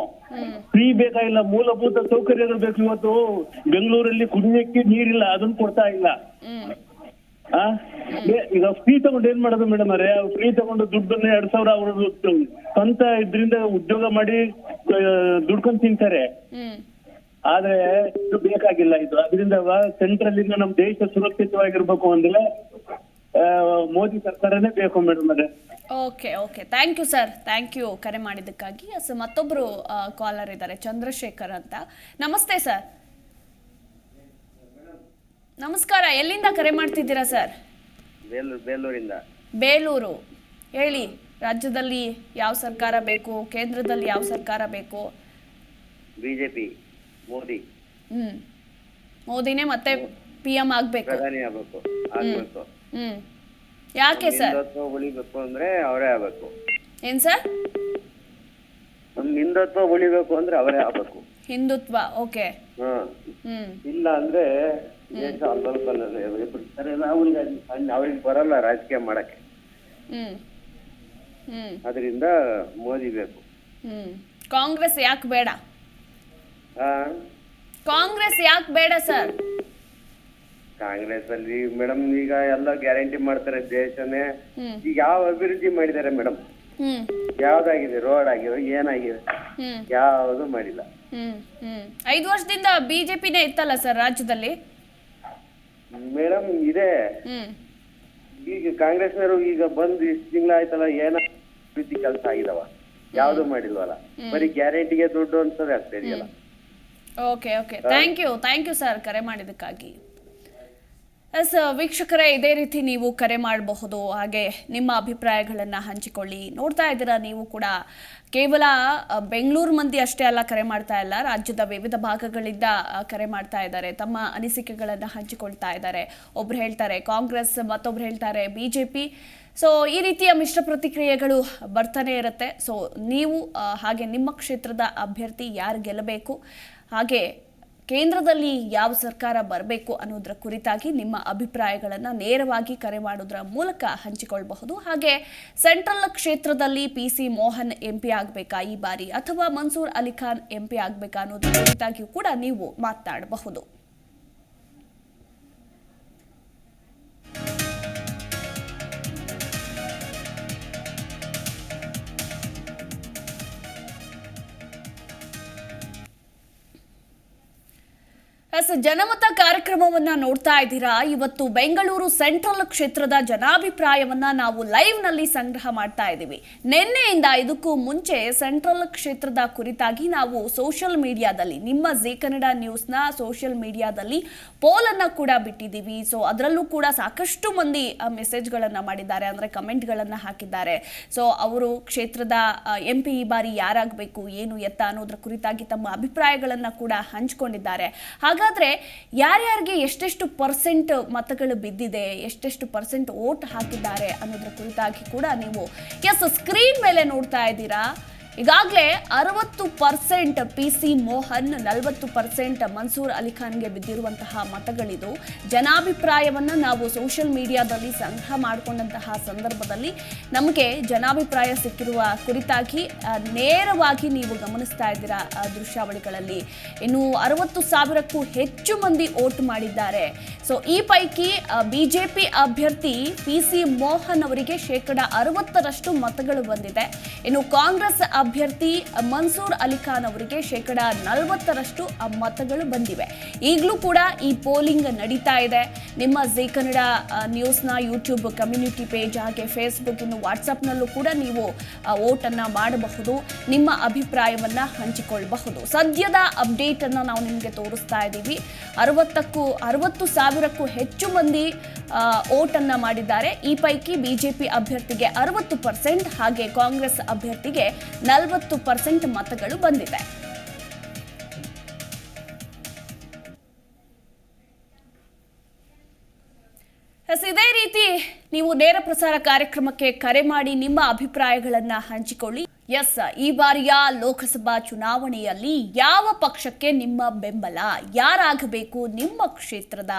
ಫ್ರೀ ಬೇಕಾಗಿಲ್ಲ, ಮೂಲಭೂತ ಸೌಕರ್ಯಗಳು ಬೇಕು. ಇವತ್ತು ಬೆಂಗಳೂರಲ್ಲಿ ಕುಡಿಯಕ್ಕೆ ನೀರಿಲ್ಲ, ಅದನ್ನ ಕೊಡ್ತಾ ಇಲ್ಲ. ಈಗ ಫ್ರೀ ತಗೊಂಡು ಏನ್ ಮಾಡೋದು ಮೇಡಮ್ ಅವರೇ? ಫ್ರೀ ತಗೊಂಡು ದುಡ್ಡನ್ನ 2,000 ಅವರು ಸ್ವಂತ ಇದ್ರಿಂದ ಉದ್ಯೋಗ ಮಾಡಿ ದುಡ್ಕೊಂಡ್ ತಿಂತಾರೆ. ಆದ್ರೆ ಇದು ಬೇಕಾಗಿಲ್ಲ ಇದು. ಅದರಿಂದ ಸೆಂಟ್ರಲ್ ಇಂದ ನಮ್ ದೇಶ ಸುರಕ್ಷಿತವಾಗಿರ್ಬೇಕು ಅಂದ್ರೆ ಮೋದಿ ಸರ್ಕಾರನೇ ಬೇಕು ಮೇಡಮ್ ಅವರೇ. Okay thank you sir, thank you ಕರೆ ಮಾಡಿದ್ದಕ್ಕಾಗಿ. ಮತ್ತೊಬ್ರು ಕಾಲರ್ ಇದ್ದಾರೆ, ಚಂದ್ರಶೇಖರ್ ಅಂತ. ನಮಸ್ತೆ ಸರ್. ನಮಸ್ಕಾರ. ಎಲ್ಲಿಂದ ಕರೆ ಮಾಡ್ತಿದ್ದೀರಾ ಸರ್? ಬೇಲೂರಿಂದ. ಬೇಲೂರು. ಹೇಳಿ, ರಾಜ್ಯದಲ್ಲಿ ಯಾವ ಸರ್ಕಾರ ಬೇಕು, ಕೇಂದ್ರದಲ್ಲಿ ಯಾವ ಸರ್ಕಾರ ಬೇಕು? ಬಿಜೆಪಿ, ಮೋದಿ. ಮೋದಿನೇ ಮತ್ತೆ PM ಆಗ್ಬೇಕು, ಪ್ರಧಾನಿ ಆಗ್ಬೇಕು. ಯಾಕೆ ಸರ್? ಉಳಿಬೇಕು ಅಂದ್ರೆ ಅವರೇ ಆಗ್ಬೇಕು. ಏನ್ ಸರ್? ನಮ್ ಹಿಂದುತ್ವ ಉಳಿಬೇಕು ಅಂದ್ರೆ ಅವರೇ ಆಗ್ಬೇಕು. ಹಿಂದುತ್ವ, ಓಕೆ. ಇಲ್ಲ ಅಂದ್ರೆ ದೇಶ ಅವ್ರಿಗೆ ಬರಲ್ಲ ರಾಜಕೀಯ ಮಾಡಕ್ಕೆ. ಅದರಿಂದ ಮೋದಿ ಬೇಕು. ಕಾಂಗ್ರೆಸ್ ಯಾಕೆ ಬೇಡ? ಕಾಂಗ್ರೆಸ್ ಯಾಕೆ ಬೇಡ ಸರ್? ಕಾಂಗ್ರೆಸ್ ಅಲ್ಲಿ ಮೇಡಮ್ ಈಗ ಎಲ್ಲ ಗ್ಯಾರಂಟಿ ಮಾಡ್ತಾರೆ ದೇಶನೇ. ಈಗ ಯಾವ ಅಭಿವೃದ್ಧಿ ಮಾಡಿದ್ದಾರೆ ಮೇಡಮ್? ಯಾವ್ದಾಗಿದೆ? ರೋಡ್ ಆಗಿದೆ, ಏನಾಗಿದೆ? ಯಾವುದು ಮಾಡಿಲ್ಲ. 5 ವರ್ಷದಿಂದ ಬಿಜೆಪಿನೇ ಇತ್ತಲ್ಲ ಸರ್ ರಾಜ್ಯದಲ್ಲಿ? ಮೇಡಮ್ ಇದೆ. ಈಗ ಕಾಂಗ್ರೆಸ್ನವರು ಈಗ ಬಂದು ಇಷ್ಟು ತಿಂಗಳಾಯ್ತಲ್ಲ, ಏನ ಅಭಿವೃದ್ಧಿ ಕೆಲಸ ಆಗಿದಾವ? ಯಾವ್ದು ಮಾಡಿಲ್ವಲ್ಲ, ಬರೀ ಗ್ಯಾರಂಟಿಗೆ ದುಡ್ಡು ಅನ್ಸೋದೇ ಆಗ್ತಾ ಇದೆಯಲ್ಲ. Okay okay, thank you sir ಕರೆ ಮಾಡಿದ್ದಕ್ಕಾಗಿ. ಎಸ್ ವೀಕ್ಷಕರೇ, ಇದೇ ರೀತಿ ನೀವು ಕರೆ ಮಾಡಬಹುದು, ಹಾಗೆ ನಿಮ್ಮ ಅಭಿಪ್ರಾಯಗಳನ್ನು ಹಂಚಿಕೊಳ್ಳಿ. ನೋಡ್ತಾ ಇದ್ದೀರಾ ನೀವು ಕೂಡ, ಕೇವಲ ಬೆಂಗಳೂರು ಮಂದಿ ಅಷ್ಟೇ ಅಲ್ಲ ಕರೆ ಮಾಡ್ತಾ ಇಲ್ಲ, ರಾಜ್ಯದ ವಿವಿಧ ಭಾಗಗಳಿಂದ ಕರೆ ಮಾಡ್ತಾ ಇದ್ದಾರೆ, ತಮ್ಮ ಅನಿಸಿಕೆಗಳನ್ನು ಹಂಚಿಕೊಳ್ತಾ ಇದ್ದಾರೆ. ಒಬ್ರು ಹೇಳ್ತಾರೆ ಕಾಂಗ್ರೆಸ್, ಮತ್ತೊಬ್ರು ಹೇಳ್ತಾರೆ ಬಿಜೆಪಿ. ಸೊ ಈ ರೀತಿಯ ಮಿಶ್ರ ಪ್ರತಿಕ್ರಿಯೆಗಳು ಬರ್ತಾನೆ ಇರುತ್ತೆ. ಸೊ ನೀವು ಹಾಗೆ ನಿಮ್ಮ ಕ್ಷೇತ್ರದ ಅಭ್ಯರ್ಥಿ ಯಾರು ಗೆಲ್ಲಬೇಕು, ಹಾಗೆ ಕೇಂದ್ರದಲ್ಲಿ ಯಾವ ಸರ್ಕಾರ ಬರಬೇಕು ಅನ್ನೋದರ ಕುರಿತಾಗಿ ನಿಮ್ಮ ಅಭಿಪ್ರಾಯಗಳನ್ನು ನೇರವಾಗಿ ಕರೆ ಮಾಡೋದ್ರ ಮೂಲಕ ಹಂಚಿಕೊಳ್ಳಬಹುದು. ಹಾಗೆ ಸೆಂಟ್ರಲ್ ಕ್ಷೇತ್ರದಲ್ಲಿ PC ಮೋಹನ್ MP ಆಗಬೇಕಾ ಈ ಬಾರಿ, ಅಥವಾ ಮನ್ಸೂರ್ ಅಲಿ ಖಾನ್ MP ಆಗಬೇಕಾ ಅನ್ನೋದ್ರ ಕುರಿತಾಗಿಯೂ ಕೂಡ ನೀವು ಮಾತನಾಡಬಹುದು. ಜನಮತ ಕಾರ್ಯಕ್ರಮವನ್ನ ನೋಡ್ತಾ ಇದ್ದೀರಾ. ಇವತ್ತು ಬೆಂಗಳೂರು ಸೆಂಟ್ರಲ್ ಕ್ಷೇತ್ರದ ಜನಾಭಿಪ್ರಾಯವನ್ನ ನಾವು ಲೈವ್ ನಲ್ಲಿ ಸಂಗ್ರಹ ಮಾಡ್ತಾ ಇದ್ದೀವಿ. ನಿನ್ನೆಯಿಂದ ಇದಕ್ಕೂ ಮುಂಚೆ ಸೆಂಟ್ರಲ್ ಕ್ಷೇತ್ರದ ಕುರಿತಾಗಿ ನಾವು ಸೋಷಿಯಲ್ ಮೀಡಿಯಾದಲ್ಲಿ, ನಿಮ್ಮ ಜಿ ಕನ್ನಡ ನ್ಯೂಸ್ನ ಸೋಷಿಯಲ್ ಮೀಡಿಯಾದಲ್ಲಿ ಪೋಲ್ ಅನ್ನ ಕೂಡ ಬಿಟ್ಟಿದ್ದೀವಿ. ಸೊ ಅದರಲ್ಲೂ ಕೂಡ ಸಾಕಷ್ಟು ಮಂದಿ ಮೆಸೇಜ್ಗಳನ್ನ ಮಾಡಿದ್ದಾರೆ, ಅಂದ್ರೆ ಕಮೆಂಟ್ಗಳನ್ನ ಹಾಕಿದ್ದಾರೆ. ಸೊ ಅವರು ಕ್ಷೇತ್ರದ MP ಈ ಬಾರಿ ಯಾರಾಗಬೇಕು, ಏನು ಎತ್ತ ಅನ್ನೋದ್ರ ಕುರಿತಾಗಿ ತಮ್ಮ ಅಭಿಪ್ರಾಯಗಳನ್ನ ಕೂಡ ಹಂಚಿಕೊಂಡಿದ್ದಾರೆ. ಹಾಗಾದ್ರೆ ಯಾರ್ಯಾರಿಗೆ ಎಷ್ಟೆಷ್ಟು ಪರ್ಸೆಂಟ್ ಮತಗಳು ಬಿದ್ದಿದೆ, ಎಷ್ಟೆಷ್ಟು ಪರ್ಸೆಂಟ್ ವೋಟ್ ಹಾಕಿದ್ದಾರೆ ಅನ್ನೋದ್ರ ಕುರಿತಾಗಿ ಕೂಡ ನೀವು ಸ್ಕ್ರೀನ್ ಮೇಲೆ ನೋಡ್ತಾ ಇದ್ದೀರಾ. ಈಗಾಗಲೇ 60% PC ಮೋಹನ್, 40% ಮನ್ಸೂರ್ ಅಲಿ ಖಾನ್ಗೆ ಬಿದ್ದಿರುವಂತಹ ಮತಗಳಿದು. ಜನಾಭಿಪ್ರಾಯವನ್ನು ನಾವು ಸೋಷಿಯಲ್ ಮೀಡಿಯಾದಲ್ಲಿ ಸಂಗ್ರಹ ಮಾಡಿಕೊಂಡಂತಹ ಸಂದರ್ಭದಲ್ಲಿ ನಮಗೆ ಜನಾಭಿಪ್ರಾಯ ಸಿಕ್ಕಿರುವ ಕುರಿತಾಗಿ ನೇರವಾಗಿ ನೀವು ಗಮನಿಸ್ತಾ ಇದ್ದೀರಾ ದೃಶ್ಯಾವಳಿಗಳಲ್ಲಿ. ಇನ್ನು 60,000ಕ್ಕೂ ಹೆಚ್ಚು ಮಂದಿ ವೋಟ್ ಮಾಡಿದ್ದಾರೆ. ಸೊ ಈ ಪೈಕಿ ಬಿಜೆಪಿ ಅಭ್ಯರ್ಥಿ PC ಮೋಹನ್ ಅವರಿಗೆ 60% ಮತಗಳು ಬಂದಿದೆ. ಇನ್ನು ಕಾಂಗ್ರೆಸ್ ಅಭ್ಯರ್ಥಿ ಮನ್ಸೂರ್ ಅಲಿ ಖಾನ್ ಅವರಿಗೆ 40% ಮತಗಳು ಬಂದಿವೆ. ಈಗಲೂ ಕೂಡ ಈ ಪೋಲಿಂಗ್ ನಡೀತಾ ಇದೆ. ನಿಮ್ಮ ಜಿ ಕನ್ನಡ ನ್ಯೂಸ್ನ ಯೂಟ್ಯೂಬ್ ಕಮ್ಯುನಿಟಿ ಪೇಜ್, ಹಾಗೆ ಫೇಸ್ಬುಕ್, ಇನ್ನು ವಾಟ್ಸಪ್ನಲ್ಲೂ ಕೂಡ ನೀವು ವೋಟನ್ನು ಮಾಡಬಹುದು, ನಿಮ್ಮ ಅಭಿಪ್ರಾಯವನ್ನು ಹಂಚಿಕೊಳ್ಳಬಹುದು. ಸದ್ಯದ ಅಪ್ಡೇಟ್ ಅನ್ನು ನಾವು ನಿಮಗೆ ತೋರಿಸ್ತಾ ಇದ್ದೀವಿ. 60,000ಕ್ಕೂ ಹೆಚ್ಚು ಮಂದಿ ವೋಟನ್ನು ಮಾಡಿದ್ದಾರೆ. ಈ ಪೈಕಿ ಬಿಜೆಪಿ ಅಭ್ಯರ್ಥಿಗೆ 60%, ಹಾಗೆ ಕಾಂಗ್ರೆಸ್ ಅಭ್ಯರ್ಥಿಗೆ 40% ಮತಗಳು ಬಂದಿದೆ. ಇದೇ ರೀತಿ ನೀವು ನೇರ ಪ್ರಸಾರ ಕಾರ್ಯಕ್ರಮಕ್ಕೆ ಕರೆ ಮಾಡಿ ನಿಮ್ಮ ಅಭಿಪ್ರಾಯಗಳನ್ನು ಹಂಚಿಕೊಳ್ಳಿ. ಈ ಬಾರಿಯ ಲೋಕಸಭಾ ಚುನಾವಣೆಯಲ್ಲಿ ಯಾವ ಪಕ್ಷಕ್ಕೆ ನಿಮ್ಮ ಬೆಂಬಲ, ಯಾರಾಗಬೇಕು ನಿಮ್ಮ ಕ್ಷೇತ್ರದ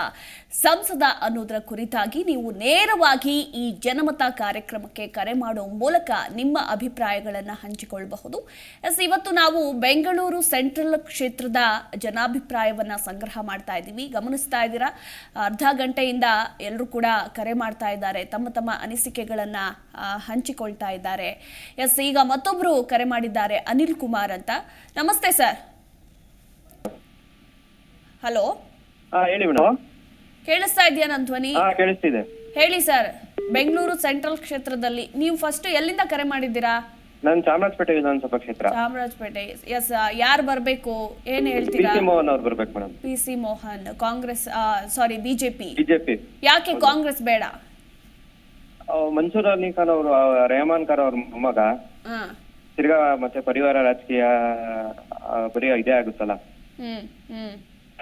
ಸಂಸದ ಅನ್ನೋದರ ಕುರಿತಾಗಿ ನೀವು ನೇರವಾಗಿ ಈ ಜನಮತ ಕಾರ್ಯಕ್ರಮಕ್ಕೆ ಕರೆ ಮಾಡುವ ಮೂಲಕ ನಿಮ್ಮ ಅಭಿಪ್ರಾಯಗಳನ್ನು ಹಂಚಿಕೊಳ್ಳಬಹುದು. ಇವತ್ತು ನಾವು ಬೆಂಗಳೂರು ಸೆಂಟ್ರಲ್ ಕ್ಷೇತ್ರದ ಜನಾಭಿಪ್ರಾಯವನ್ನು ಸಂಗ್ರಹ ಮಾಡ್ತಾ ಇದ್ದೀವಿ. ಗಮನಿಸ್ತಾ ಇದ್ದೀರಾ, ಅರ್ಧ ಗಂಟೆಯಿಂದ ಎಲ್ಲರೂ ಕೂಡ ಕರೆ ಮಾಡ್ತಾ ಇದ್ದಾರೆ, ತಮ್ಮ ತಮ್ಮ ಅನಿಸಿಕೆಗಳನ್ನು ಹಂಚಿಕೊಳ್ತಾ ಇದ್ದಾರೆ. ಈಗ ಮತ್ತೊಬ್ರು ಕರೆ ಮಾಡಿದ್ದಾರೆ, ಅನಿಲ್ ಕುಮಾರ್ ಅಂತ. ನಮಸ್ತೆ ಸರ್. ಹಲೋ, ಹೇಳಿ ಮೇಡಮ್. ಕೇಳಿಸ್ತಾ ಇದೆಯಾ ನನ್ನ ಧ್ವನಿ? ಕೇಳಿಸ್ತಿದೆ. ಹೇಳಿ ಸರ್, ಬೆಂಗಳೂರು ಸೆಂಟ್ರಲ್ ಕ್ಷೇತ್ರದಲ್ಲಿ ನೀವು ಫಸ್ಟ್ ಎಲ್ಲಿಂದ ಕರೆ ಮಾಡಿದ್ದೀರಾ? ನಾನು ಚಾಮರಾಜಪೇಟೆ ವಿಧಾನಸಭಾ ಕ್ಷೇತ್ರ. ಚಾಮರಾಜಪೇಟೆ. ಎಸ್, ಯಾರು ಬರ್ಬೇಕು, ಏನ್ ಪಿ ಹೇಳ್ತೀರಾ? ಸಿ ಮೋಹನ್ ಅವ್ರು ಬರ್ಬೇಕು ಮೇಡಮ್. PC ಮೋಹನ್, ಕಾಂಗ್ರೆಸ್, ಸಾರಿ ಬಿಜೆಪಿ. ಬಿಜೆಪಿ. ಯಾಕೆ ಕಾಂಗ್ರೆಸ್ ಬೇಡ? ಮನ್ಸೂರ್ ಅಲಿ ಖಾನ್ ಅವರು, ರೆಹಮಾನ್ ಖಾನ್ ಅವ್ರ ಮೊಮ್ಮಗ, ಹಾ. ತಿರ್ಗಾ ಮತ್ತೆ ಪರಿವಾರ ರಾಜಕೀಯ ಬರೀ ಇದೇ ಆಗುತ್ತಲ್ಲ,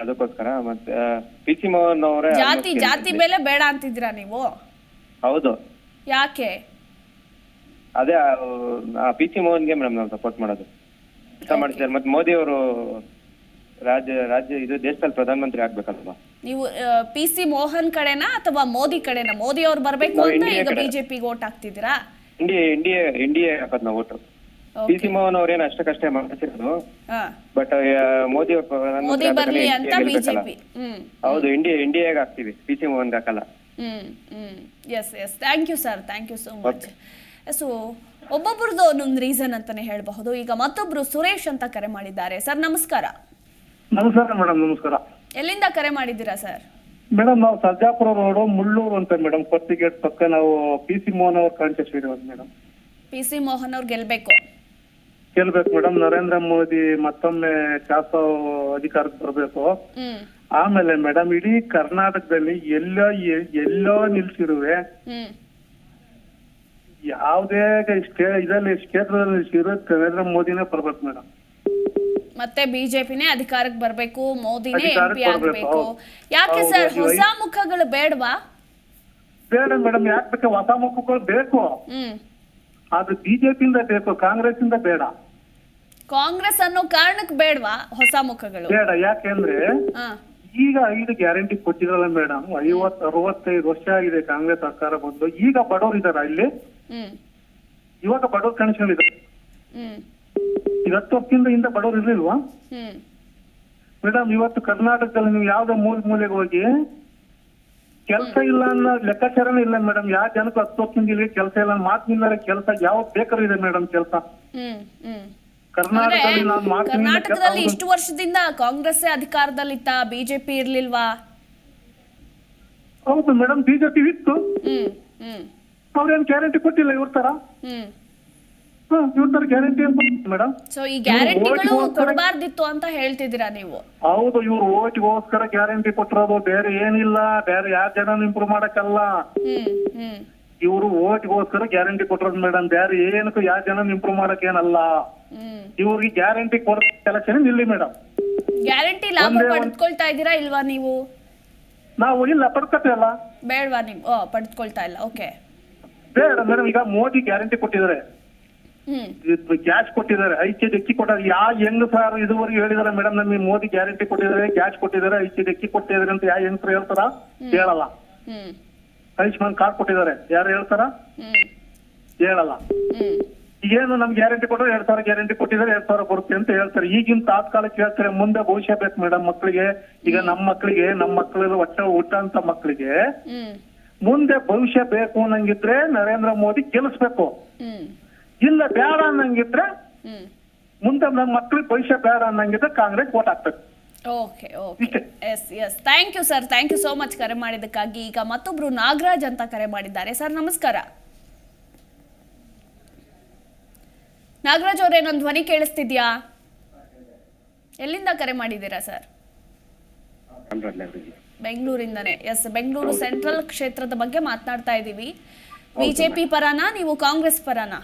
ಅದಕ್ಕೋಸ್ಕರ. ಮತ್ತೆ ಪಿ ಸಿ ಮೋಹನ್ ಅವರೇ ಜಾತಿ ಬೆಲೆ ಬೇಡ ಅಂತಿದ್ದೀರಾ ನೀವು? ಹೌದು. ಯಾಕೆ? ಅದೇ ಪಿ ಸಿ ಮೋಹನ್ಗೆ ಮೇಡಮ್ ನಾವು ಸಪೋರ್ಟ್ ಮಾಡೋದು ಇಷ್ಟ ಮಾಡ್ತಿದ್ದಾರೆ. ಮತ್ತೆ ಮೋದಿ ಅವರು ರಾಜ್ಯ ಇದು ದೇಶದಲ್ಲಿ ಪ್ರಧಾನಮಂತ್ರಿ ಆಗ್ಬೇಕಲ್ವಾ? ನೀವು PC ಮೋಹನ್ ಕಡೆನಾ ಅಥವಾ ಮೋದಿ ಕಡೆನಾ? ಮೋದಿ ಅವ್ರು ಬರ್ಬೇಕು ಅಂತ ಈಗ ಬಿಜೆಪಿಗೆ ಓಟ್ ಹಾಕ್ತಿದ್ದೀರಾ? ಇಂಡಿಯಾ ಹಾಕೋದು ನಾವು ಓಟು. ಪಿ ಸಿ ಮೋಹನ್ ಅವ್ರೇನು ಅಷ್ಟಕ್ಕಷ್ಟೇ ಮಾಡ್ತಿರೋದು, ಬಟ್ ಮೋದಿ ಬರ್ಲಿ ಅಂತ ಬಿಜೆಪಿ. ಹೌದು, ಇಂಡಿಯಾಗೆ ಹಾಕ್ತಿವಿ, ಪಿ ಸಿ ಮೋಹನ್ಗೆ ಹಾಕಲ್ಲ. Yes, thank you sir, thank you so much. So ಒಬ್ಬೊಬ್ರದ್ದು ಒಂದೊಂದು ರೀಸನ್ ಅಂತಾನೆ ಹೇಳಬಹುದು. ಈಗ ಮತ್ತೊಬ್ರು ಸುರೇಶ್ ಅಂತ ಕರೆ ಮಾಡಿದ್ದಾರೆ. ಸರ್ ನಮಸ್ಕಾರ. ನಮಸ್ಕಾರ ಮೇಡಮ್. ನಮಸ್ಕಾರ. ಎಲ್ಲಿಂದ ಕರೆ ಮಾಡಿದ್ದೀರಾ ಸರ್? ಮೇಡಮ್ ನಾವು ಸರ್ಜಾಪುರ ರೋಡು ಮುಳ್ಳೂರು ಅಂತ ಮೇಡಮ್, ಫಸ್ಟ್ ಗೇಟ್ ಪಕ್ಕ. ನಾವು ಪಿ ಸಿ ಮೋಹನ್ ಅವ್ರ ಕಾಂಟೆಸ್ಟ್ ಇರೋದು ಮೇಡಮ್. PC ಮೋಹನ್ ಅವ್ರು ಗೆಲ್ಬೇಕು ಮೇಡಮ್. ನರೇಂದ್ರ ಮೋದಿ ಮತ್ತೊಮ್ಮೆ ಶಾಸಕ ಅಧಿಕಾರಕ್ಕೆ ಬರಬೇಕು. ಆಮೇಲೆ ಮೇಡಮ್ ಇಡೀ ಕರ್ನಾಟಕದಲ್ಲಿ ಎಲ್ಲೋ ನಿಲ್ಸಿರುವೆ, ಯಾವುದೇ ಇದರಲ್ಲಿ ಕ್ಷೇತ್ರದಲ್ಲಿ ನಿಲ್ಸಿರೋ ನರೇಂದ್ರ ಮೋದಿನೇ ಬರ್ಬೇಕು ಮೇಡಮ್. ಮತ್ತೆ ಬಿಜೆಪಿನೇ ಅಧಿಕಾರಕ್ಕೆ ಬರ್ಬೇಕು, ಮೋದಿನೇ ಅಧಿಕಾರಕ್ಕೆ MP ಆಗ್ಬೇಕು. ಯಾಕೆ ಸರ್ ಹೊಸ ಮುಖಗಳು ಬೇಡವಾ? ಬೇಡ ಮೇಡಮ್. ಯಾಕೆ ಬೇಕು? ಹೊಸ ಮುಖಗಳು ಬೇಕು, ಅದು ಬಿಜೆಪಿಯಿಂದ ಬೇಕು, ಕಾಂಗ್ರೆಸ್ ಇಂದ ಬೇಡ. ಕಾಂಗ್ರೆಸ್ ಅನ್ನೋ ಕಾರಣಕ್ಕೆ ಬೇಡವಾ ಹೊಸ ಮುಖಗಳು? ಬೇಡ. ಯಾಕೆಂದ್ರೆ ಈಗ 5 ಗ್ಯಾರಂಟಿ ಕೊಟ್ಟಿರಲ್ಲ ಮೇಡಮ್. 50-65 ವರ್ಷ ಆಗಿದೆ ಕಾಂಗ್ರೆಸ್ ಸರ್ಕಾರ ಬಂದು. ಈಗ ಬಡವರು ಇದಾರ ಇಲ್ಲಿ? ಇವಾಗ ಬಡವ್ರ ಕನೆಕ್ಷನ್ ಇದೆ. ಈಗ 10 ವರ್ಷದಿಂದ ಹಿಂದೆ ಬಡವ್ರು ಇರ್ಲಿಲ್ವಾ ಮೇಡಮ್? ಇವತ್ತು ಕರ್ನಾಟಕದಲ್ಲಿ ನೀವು ಯಾವ್ದೋ ಮೂಲೆಗೆ ಹೋಗಿ ಕೆಲಸ ಇಲ್ಲ ಅನ್ನೋ ಲೆಕ್ಕಾಚಾರನೇ ಇಲ್ಲ ಮೇಡಮ್. ಯಾವ ಜನಕ್ಕೆ 10 ವರ್ಷದಿಂದ ಇಲ್ಲಿ ಕೆಲಸ ಇಲ್ಲ, ಮಾತಿನಿಂದ ಕೆಲಸ ಯಾವ್ದು ಬೇಕಾದ್ರೂ ಇದೆ ಮೇಡಮ್ ಕೆಲಸ. ಕರ್ನಾಟಕದಲ್ಲಿ ಇಷ್ಟು ವರ್ಷದಿಂದ ಕಾಂಗ್ರೆಸ್ ಅಧಿಕಾರದಲ್ಲಿತ್ತ, ಬಿಜೆಪಿ ಇರ್ಲಿಲ್ವಾ? ಹೌದು ಮೇಡಮ್, ಬಿಜೆಪಿ ಇತ್ತು. ಅವ್ರೇನ್ ಗ್ಯಾರಂಟಿ ಕೊಟ್ಟಿಲ್ಲ ಇವ್ರ ತರ. Guarantee madam. ಸೊ ಈ ಗ್ಯಾರಂಟಿಗಳು ಕೊಡಬಾರ್ದಿತ್ತು ಅಂತ ಹೇಳ್ತಿದ್ದೀರಾ ನೀವು? ಹೌದು, ಇವ್ರು ಓಟ್ಗೋಸ್ಕರ ಗ್ಯಾರಂಟಿ ಕೊಟ್ಟಿರೋದು, ಬೇರೆ ಏನಿಲ್ಲ. ಬೇರೆ ಯಾವ ಜನ ಇಂಪ್ರೂವ್ ಮಾಡಕ್ಕಲ್ಲ, ಇವರು ಓಟ್ಗೋಸ್ಕರ ಗ್ಯಾರಂಟಿ ಕೊಟ್ಟಿರೋದು ಮೇಡಮ್. ಬೇರೆ ಏನಕ್ಕೂ ಯಾವ ಜನ ಇಂಪ್ರೂವ್ ಮಾಡಕ್ ಏನಲ್ಲ. ಇವ್ರಿಗೆ ಗ್ಯಾರಂಟಿ ಕೊಡ ಕೆಲಸ ನಿಲ್ಲಿ ಮೇಡಮ್. ಗ್ಯಾರಂಟಿ ಲಾಭ ಪಡೆದುಕೊಳ್ತಾ ಇದ್ದೀರಾ ಇಲ್ವಾ ನೀವು? ನಾವು ಇಲ್ಲ ಪಡ್ಕೊತೀವಲ್ಲ. ಬೇಡವಾ ನೀವು? ಪಡೆದುಕೊಳ್ತಾ ಇಲ್ಲ. ಓಕೆ, ಬೇಡ ಮೇಡಮ್. ಈಗ ಮೋದಿ ಗ್ಯಾರಂಟಿ ಕೊಟ್ಟಿದ್ದಾರೆ, ಕ್ಯಾಶ್ ಕೊಟ್ಟಿದ್ದಾರೆ, 5 ಕೆಜಿ ಅಕ್ಕಿ ಕೊಟ್ಟಿದ್ದಾರೆ. ಹೆಂಗ್ ಸರ್ ಇದುವರೆಗೂ ಹೇಳಿದಾರೆ ಮೇಡಮ್? ನಮಗೆ ಮೋದಿ ಗ್ಯಾರಂಟಿ ಕೊಟ್ಟಿದ್ದಾರೆ, ಕ್ಯಾಶ್ ಕೊಟ್ಟಿದ್ದಾರೆ, 5 ಕೆಜಿ ಅಕ್ಕಿ ಕೊಟ್ಟಿದ್ದಾರೆ ಅಂತ ಯಾವ ಹೆಂಗ್ಸರು ಹೇಳ್ತಾರ? ಹೇಳಲ್ಲ. ಆಯುಷ್ಮಾನ್ ಕಾರ್ಡ್ ಕೊಟ್ಟಿದ್ದಾರೆ, ಯಾರು ಹೇಳ್ತಾರ? ಹೇಳಲ್ಲ. ಏನು ನಮ್ಗೆ ಗ್ಯಾರಂಟಿ ಕೊಟ್ಟರೆ 2,000 ಗ್ಯಾರಂಟಿ ಕೊಟ್ಟಿದ್ದಾರೆ, 2,000 ಬರುತ್ತೆ ಅಂತ ಹೇಳ್ತಾರೆ. ಈಗಿನ ತಾತ್ಕಾಲಿಕ ಹೇಳ್ತಾರೆ, ಮುಂದೆ ಭವಿಷ್ಯ ಬೇಕು ಮೇಡಮ್ ಮಕ್ಕಳಿಗೆ. ಈಗ ನಮ್ಮ ಮಕ್ಕಳೆಲ್ಲ ಹುಟ್ಟಂತ ಮಕ್ಕಳಿಗೆ ಮುಂದೆ ಭವಿಷ್ಯ ಬೇಕು ಅನ್ನಂಗಿದ್ರೆ ನರೇಂದ್ರ ಮೋದಿ ಗೆಲ್ಲಿಸ್ಬೇಕು. ಇಲ್ಲ ಬೇಡ ಅನ್ನಂಗಿದ್ರೆ, ಮುಂದೆ ನಮ್ಮ ಮಕ್ಕಳಿಗೆ ಭವಿಷ್ಯ ಬೇಡ ಅನ್ನಂಗಿದ್ರೆ ಕಾಂಗ್ರೆಸ್ ವೋಟ್ ಹಾಕ್ಬೇಕು. Okay. Yes, thank you sir, thank you so much ಕರೆ ಮಾಡಿದ್ದಕ್ಕಾಗಿ. ಈಗ ಮತ್ತೊಬ್ರು ನಾಗರಾಜ್ ಅಂತ ಕರೆ ಮಾಡಿದ್ದಾರೆ. ಸರ್ ನಮಸ್ಕಾರ. ನಾಗರಾಜ್ ಅವರೇ, ನನ್ನ ಧ್ವನಿ ಕೇಳಿಸ್ತಿದ್ಯಾ? ಎಲ್ಲಿಂದ ಕರೆ ಮಾಡಿದ್ದೀರಾ ಸರ್? ಬೆಂಗಳೂರಿಂದನೇ. ಎಸ್, ಬೆಂಗಳೂರು ಸೆಂಟ್ರಲ್ ಕ್ಷೇತ್ರದ ಬಗ್ಗೆ ಮಾತನಾಡ್ತಾ ಇದ್ದೀವಿ. ಬಿಜೆಪಿ ಪರನಾ ನೀವು ಕಾಂಗ್ರೆಸ್ ಪರನಾ?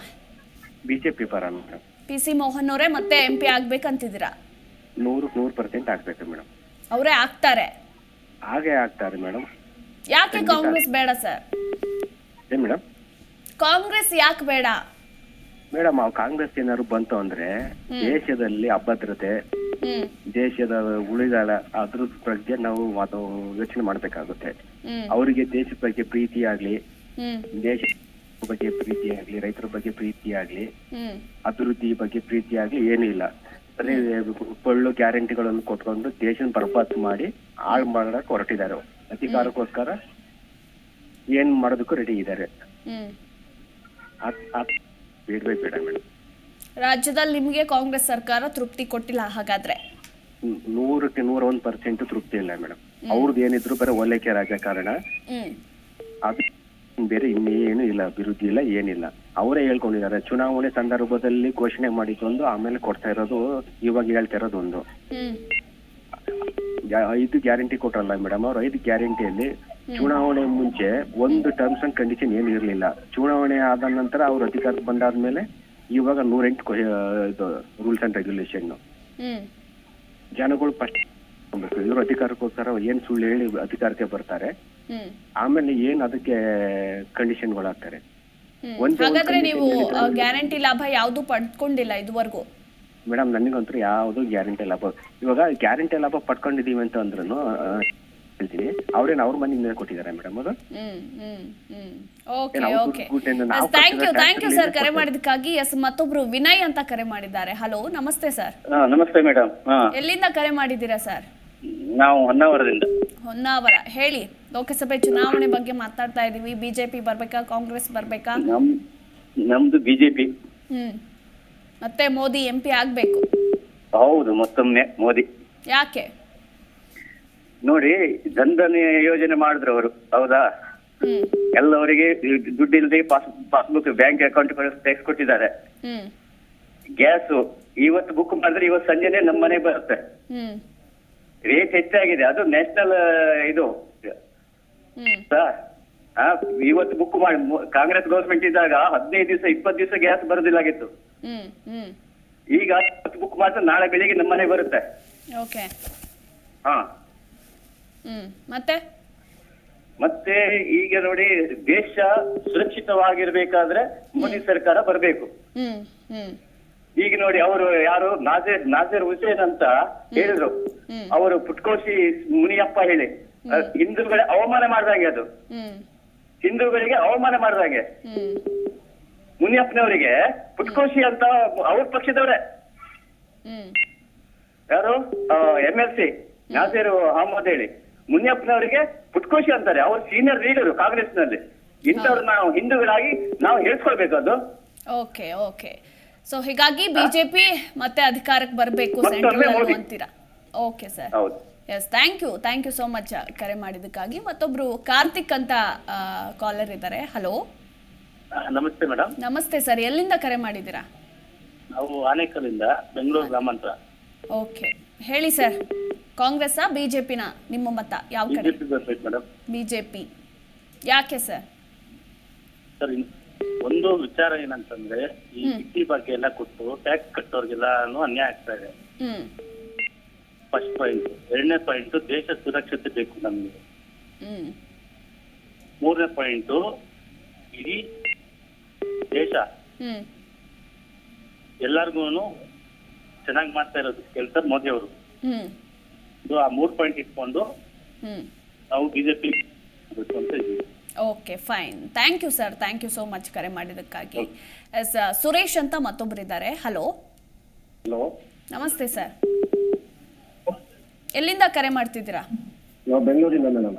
ಬಿಜೆಪಿ ಪರ. PC ಮೋಹನ್ ಅವರೇ ಮತ್ತೆ MP ಆಗ್ಬೇಕಂತಿದ್ದೀರಾ? 100% ಆಗ್ಬೇಕು ಮೇಡಮ್. ಅವರೇ ಆಗ್ತಾರೆ? ಹಾಗೆ ಆಗ್ತಾರೆ ಮೇಡಮ್. ಯಾಕೆ ಕಾಂಗ್ರೆಸ್ ಬೇಡ ಸರ್? ಏನ್ ಮೇಡಮ್? ಕಾಂಗ್ರೆಸ್ ಯಾಕೆ ಬೇಡ ಮೇಡಮ್? ಕಾಂಗ್ರೆಸ್ ಏನಾದ್ರು ಬಂತು ಅಂದ್ರೆ ದೇಶದಲ್ಲಿ ಅಭದ್ರತೆ, ದೇಶದ ಉಳಿಗಾಲ, ಅದ್ರ ಬಗ್ಗೆ ನಾವು ಯೋಚನೆ ಮಾಡ್ಬೇಕಾಗುತ್ತೆ. ಅವರಿಗೆ ದೇಶದ ಬಗ್ಗೆ ಪ್ರೀತಿ ಆಗ್ಲಿ, ದೇಶ ಬಗ್ಗೆ ಪ್ರೀತಿ ಆಗ್ಲಿ, ರೈತರ ಬಗ್ಗೆ ಪ್ರೀತಿ ಆಗ್ಲಿ, ಅಭಿವೃದ್ಧಿ ಬಗ್ಗೆ ಪ್ರೀತಿ ಆಗ್ಲಿ ಏನೂ ಇಲ್ಲ. ಬರೀ ಪೊಳ್ಳು ಗ್ಯಾರಂಟಿಗಳನ್ನು ಕೊಟ್ಕೊಂಡು ದೇಶನ ಬರ್ಬಾದ್ ಮಾಡಿ ಹಾಳು ಮಾಡಕ್ ಹೊರಟಿದ್ದಾರೆ. ಅಧಿಕಾರಕ್ಕೋಸ್ಕರ ಏನ್ ಮಾಡೋದಕ್ಕೂ ರೆಡಿ ಇದ್ದಾರೆ. ಬೇಡ ಮೇಡಮ್. ರಾಜ್ಯದಲ್ಲಿ ನಿಮಗೆ ಕಾಂಗ್ರೆಸ್ ಸರ್ಕಾರ ತೃಪ್ತಿ ಕೊಟ್ಟಿಲ್ಲ ಹಾಗಾದ್ರೆ? 101% ತೃಪ್ತಿ ಇಲ್ಲ ಮೇಡಮ್. ಅವ್ರದ್ದು ಏನಿದ್ರು ಬರೀ ಓಲೈಕೆ ರಾಜಕಾರಣ, ಅದು ಬೇರೆ ಇನ್ನೇನು ಇಲ್ಲ, ಅಭಿವೃದ್ಧಿ ಇಲ್ಲ, ಏನಿಲ್ಲ. ಅವರೇ ಹೇಳ್ಕೊಂಡಿದ್ದಾರೆ. ಚುನಾವಣೆ ಸಂದರ್ಭದಲ್ಲಿ ಘೋಷಣೆ ಮಾಡಿದ್ದೊಂದು, ಆಮೇಲೆ ಕೊಡ್ತಾ ಇರೋದು, ಇವಾಗ ಹೇಳ್ತಾ ಇರೋದೊಂದು. 5 ಗ್ಯಾರಂಟಿ ಕೊಟ್ರಲ್ಲ ಮೇಡಮ್ ಅವ್ರು. 5 ಗ್ಯಾರಂಟಿಯಲ್ಲಿ ಚುನಾವಣೆ ಮುಂಚೆ ಒಂದು ಟರ್ಮ್ಸ್ ಅಂಡ್ ಕಂಡೀಷನ್ ಏನು ಇರ್ಲಿಲ್ಲ. ಚುನಾವಣೆ ಆದ ನಂತರ ಅವ್ರ ಅಧಿಕಾರಕ್ಕೆ ಬಂದಾದ್ಮೇಲೆ ಇವಾಗ 108 ರೂಲ್ಸ್ ಅಂಡ್ ರೆಗ್ಯುಲೇಷನ್. ಜನಗಳು ಫಸ್ಟ್ ಇವರು ಅಧಿಕಾರಕ್ಕೋಸ್ಕರ ಏನ್ ಸುಳ್ಳು ಹೇಳಿ ಅಧಿಕಾರಕ್ಕೆ ಬರ್ತಾರೆ, ಆಮೇಲೆ ಏನ್ ಅದಕ್ಕೆ ಕಂಡೀಷನ್ಗಳಾಗ್ತಾರೆ. ಹಾಗಾದ್ರೆ ನೀವು ಗ್ಯಾರಂಟಿ ಲಾಭ ಯಾವ್ದು ಪಡ್ಕೊಂಡಿಲ್ಲ ಇದುವರೆಗೂ? ಮೇಡಮ್ ನನಗಂತೂ ಯಾವ್ದು ಗ್ಯಾರಂಟಿ ಲಾಭ, ಇವಾಗ ಗ್ಯಾರಂಟಿ ಲಾಭ ಪಡ್ಕೊಂಡಿದೀವಿ ಅಂತ ಅಂದ್ರೂ ಹೇಳ್ತೀನಿ, ಅವ್ರೇನು ಅವ್ರ ಮನೆಯಿಂದ ಕೊಟ್ಟಿದ್ದಾರೆ ಮೇಡಮ್ ಅದು. Okay okay, thank you sir ಕರೆ ಮಾಡಿದಕ್ಕಾಗಿ. ಎಸ್, ಮತ್ತೊಬ್ರು ವಿನಯ್ ಅಂತ ಕರೆ ಮಾಡಿದ್ದಾರೆ. ಹಲೋ, ನಮಸ್ತೆ ಸರ್. ನಮಸ್ತೆ ಮೇಡಮ್. ಎಲ್ಲಿಂದ ಕರೆ ಮಾಡಿದ್ದೀರಾ ಸರ್? ನಾವು ಹೊನ್ನಾವರದಿಂದ. ಹೊನ್ನಾವರ, ಹೇಳಿ. ಲೋಕಸಭೆ ಚುನಾವಣೆ ಬಗ್ಗೆ ಮಾತಾಡ್ತಾ ಇದೀವಿ. ಬಿಜೆಪಿ ಬರ್ಬೇಕಾ, ಕಾಂಗ್ರೆಸ್ ಬರ್ಬೇಕಾ? ನಮ್ದು ಬಿಜೆಪಿ. ಮತ್ತೆ ಮೋದಿ MP ಆಗ್ಬೇಕು? ಹೌದು, ಮತ್ತೊಮ್ಮೆ ಮೋದಿ. ಯಾಕೆ? ನೋಡಿ, ಜನ್ಧನ್ ಯೋಜನೆ ಮಾಡಿದ್ರು ಅವರು, ಹೌದಾ? ಎಲ್ಲವರಿಗೆ ದುಡ್ಡಿಲ್ಲದೆ ಪಾಸ್ಬುಕ್ ಬ್ಯಾಂಕ್ ಅಕೌಂಟ್ ತೆಗೆಸ್ಕೊಟ್ಟಿದ್ದಾರೆ. ಗ್ಯಾಸ್ ಇವತ್ತು ಬುಕ್ ಮಾಡಿದ್ರೆ ಇವತ್ತು ಸಂಜೆನೆ ನಮ್ಮ ಮನೆಗೆ ಬರುತ್ತೆ. ರೇಟ್ ಹೆಚ್ಚಾಗಿದೆ, ಅದು ನ್ಯಾಷನಲ್ ಇದು. ಇವತ್ತು ಬುಕ್ ಮಾಡಿ, ಕಾಂಗ್ರೆಸ್ ಗೌರ್ಮೆಂಟ್ ಇದ್ದಾಗ 15 ದಿವಸ 20 ದಿವಸ ಗ್ಯಾಸ್ ಬರೋದಿಲ್ಲಾಗಿತ್ತು. ಈಗ ಬುಕ್ ಮಾಡಿದ್ರೆ ನಾಳೆ ಬೆಳಿಗ್ಗೆ ನಮ್ಮ ಮನೆಗೆ ಬರುತ್ತೆ. ಓಕೆ. ಹಾ, ಮತ್ತೆ ಈಗ ನೋಡಿ, ದೇಶ ಸುರಕ್ಷಿತವಾಗಿರ್ಬೇಕಾದ್ರೆ ಮೋದಿ ಸರ್ಕಾರ ಬರಬೇಕು. ಈಗ ನೋಡಿ, ಅವರು ಯಾರು ನಾಜೀರ್ ಹುಸೇನ್ ಅಂತ ಹೇಳಿದ್ರು, ಅವರು ಪುಟ್ಕೋಶಿ ಮುನಿಯಪ್ಪ ಹೇಳಿ ಹಿಂದೂಗಳ ಅವಮಾನ ಮಾಡ್ದಂಗೆ, ಅದು ಹಿಂದೂಗಳಿಗೆ ಅವಮಾನ ಮಾಡ್ದಂಗೆ. ಮುನಿಯಪ್ಪನವರಿಗೆ ಪುಟ್ಕೋಶಿ ಅಂತ ಅವ್ರ ಪಕ್ಷದವ್ರೆ, ಯಾರು MLC ನಾಜೀರ್ ಅಹಮದ್ ಹೇಳಿ, ಮುನಿಯಪ್ಪನವರಿಗೆ ಪುಟ್ಕೋಶಿ ಅಂತಾರೆ. ಅವ್ರ ಸೀನಿಯರ್ ಲೀಡರು ಕಾಂಗ್ರೆಸ್ ನಲ್ಲಿ. ಇಂಥವ್ರು ನಾವು ಹಿಂದೂಗಳಾಗಿ ನಾವು ಹೇಳ್ಕೊಳ್ಬೇಕು ಅದು. ಓಕೆ ಓಕೆ, ಸೊ ಹೀಗಾಗಿ ಬಿಜೆಪಿ ಮತ್ತೆ ಅಧಿಕಾರಕ್ಕೆ ಬರಬೇಕು ಸೆಂಟ್ರಲ್ ಅಂತೀರಾ? Okay sir, yes, thank you so much ಕರೆ ಮಾಡಿದ್ದಕ್ಕಾಗಿ. ಮತ್ತೊಬ್ರು ಕಾರ್ತಿಕ್ ಅಂತ ಕಾಲರ್ ಇದ್ದಾರೆ. ಹಲೋ, ನಮಸ್ತೆ ಮೇಡಮ್. ನಮಸ್ತೆ ಸರ್, ಎಲ್ಲಿಂದ ಕರೆ ಮಾಡಿದ್ದೀರಾ? ನಾವು ಆನೇಕಲ್ಲಿಂದ, ಬೆಂಗಳೂರು ಗ್ರಾಮಾಂತರ. ಓಕೆ, ಹೇಳಿ ಸರ್. ಕಾಂಗ್ರೆಸ್ಸಾ ಬಿಜೆಪಿನ ನಿಮ್ಮ ಮತ ಯಾವ ಕಡೆ? ಬಿಜೆಪಿ. ಯಾಕೆ ಸರ್? ಸರ್, ಒಂದು ವಿಚಾರ ಏನಂತಂದ್ರೆ, ಈ ಬಿಟ್ಟಿ ಬಗ್ಗೆ ಎಲ್ಲ ಕೊಟ್ಟು ಟ್ಯಾಕ್ಸ್ ಕಟ್ಟೋರ್ಗೆಲ್ಲಾನು ಅನ್ಯಾಯ ಆಗ್ತಾ ಇದೆ. First point. 2ನೇ ಪಾಯಿಂಟ್, ದೇಶ ಸುರಕ್ಷತೆ ಬೇಕು ನಮ್ಗೆ. 3ನೇ ಪಾಯಿಂಟ್, ಇಡೀ ದೇಶ ಎಲ್ಲಾರ್ಗು ಚೆನ್ನಾಗಿ ಮಾಡ್ತಾ ಇರೋದು ಕೆಲಸ ಮೋದಿ ಅವರು. ಆ 3 ಪಾಯಿಂಟ್ ಇಟ್ಕೊಂಡು ನಾವು ಬಿಜೆಪಿ ಅಂತ ಇದ್ದೀವಿ. Okay, fine. Thank you sir, thank you so much ಕರೆ ಮಾಡಿದ್ದಕ್ಕಾಗಿ. ಎಸ್, ಸುರೇಶ್ ಅಂತ ಮತ್ತೊಬ್ರು ಇದ್ದಾರೆ. ಹಲೋ. ಹಲೋ, ನಮಸ್ತೆ ಸರ್, ಎಲ್ಲಿಂದ ಕರೆ ಮಾಡ್ತಿದ್ದೀರಾ? ಬೆಂಗಳೂರಿಂದ ಮೇಡಮ್.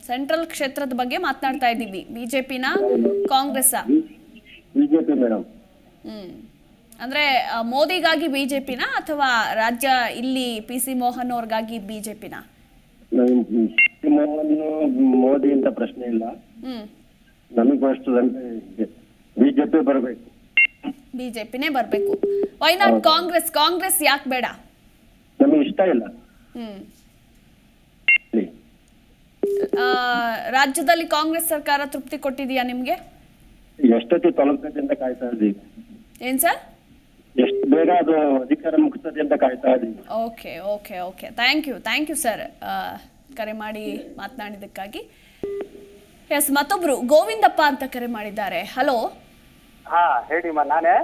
ಸೆಂಟ್ರಲ್ ಕ್ಷೇತ್ರದ ಬಗ್ಗೆ ಮಾತನಾಡ್ತಾ ಇದ್ದೀವಿ. ಬಿಜೆಪಿನ ಕಾಂಗ್ರೆಸ್? BJP madam. ಅಂದ್ರೆ ಮೋದಿಗಾಗಿ ಬಿಜೆಪಿನ ಅಥವಾ ರಾಜ್ಯ ಇಲ್ಲಿ PC ಮೋಹನ್ ಅವ್ರಿಗಾಗಿ ಬಿಜೆಪಿನ? ಮೋಹನ್ ಮೋದಿ ಅಂತ ಪ್ರಶ್ನೆ ಇಲ್ಲ. ನಮಗೆ ಅಷ್ಟದಂತೆ ಬಿಜೆಪಿ ಬರಬೇಕು. ಬಿಜೆಪಿನೇ ಬರಬೇಕು. Why not Congress? ಕಾಂಗ್ರೆಸ್ ಯಾಕೆ ಬೇಡ? ನಮಗೆ ಇಷ್ಟ ಇಲ್ಲ. ರಾಜ್ಯದಲ್ಲಿ ಕಾಂಗ್ರೆಸ್ ಸರ್ಕಾರ ತೃಪ್ತಿ ಕೊಟ್ಟಿದೆಯಾ ನಿಮ್ಗೆ? ಎಷ್ಟೊತ್ತಿ ತೊಲಗ್ತದೆ ಅಂತ ಕಾಯ್ತಾ ಇದ್ದೀವಿ. ಏನ್ ಸರ್? ಎಷ್ಟು ಬೇಗ ಅದು ಅಧಿಕಾರ ಮುಗಿಸ್ತದೆ ಅಂತ ಕಾಯ್ತಾ ಇದ್ದೀವಿ. Okay okay okay, thank you sir ಕರೆ ಮಾಡಿ ಮಾತನಾಡಿದ್ದಕ್ಕಾಗಿ. ಎಸ್, ಮತ್ತೊಬ್ರು ಗೋವಿಂದಪ್ಪ ಅಂತ ಕರೆ ಮಾಡಿದ್ದಾರೆ. ಹಲೋ. ಹಾ, ಹೇಳಿ ನಾನೇ.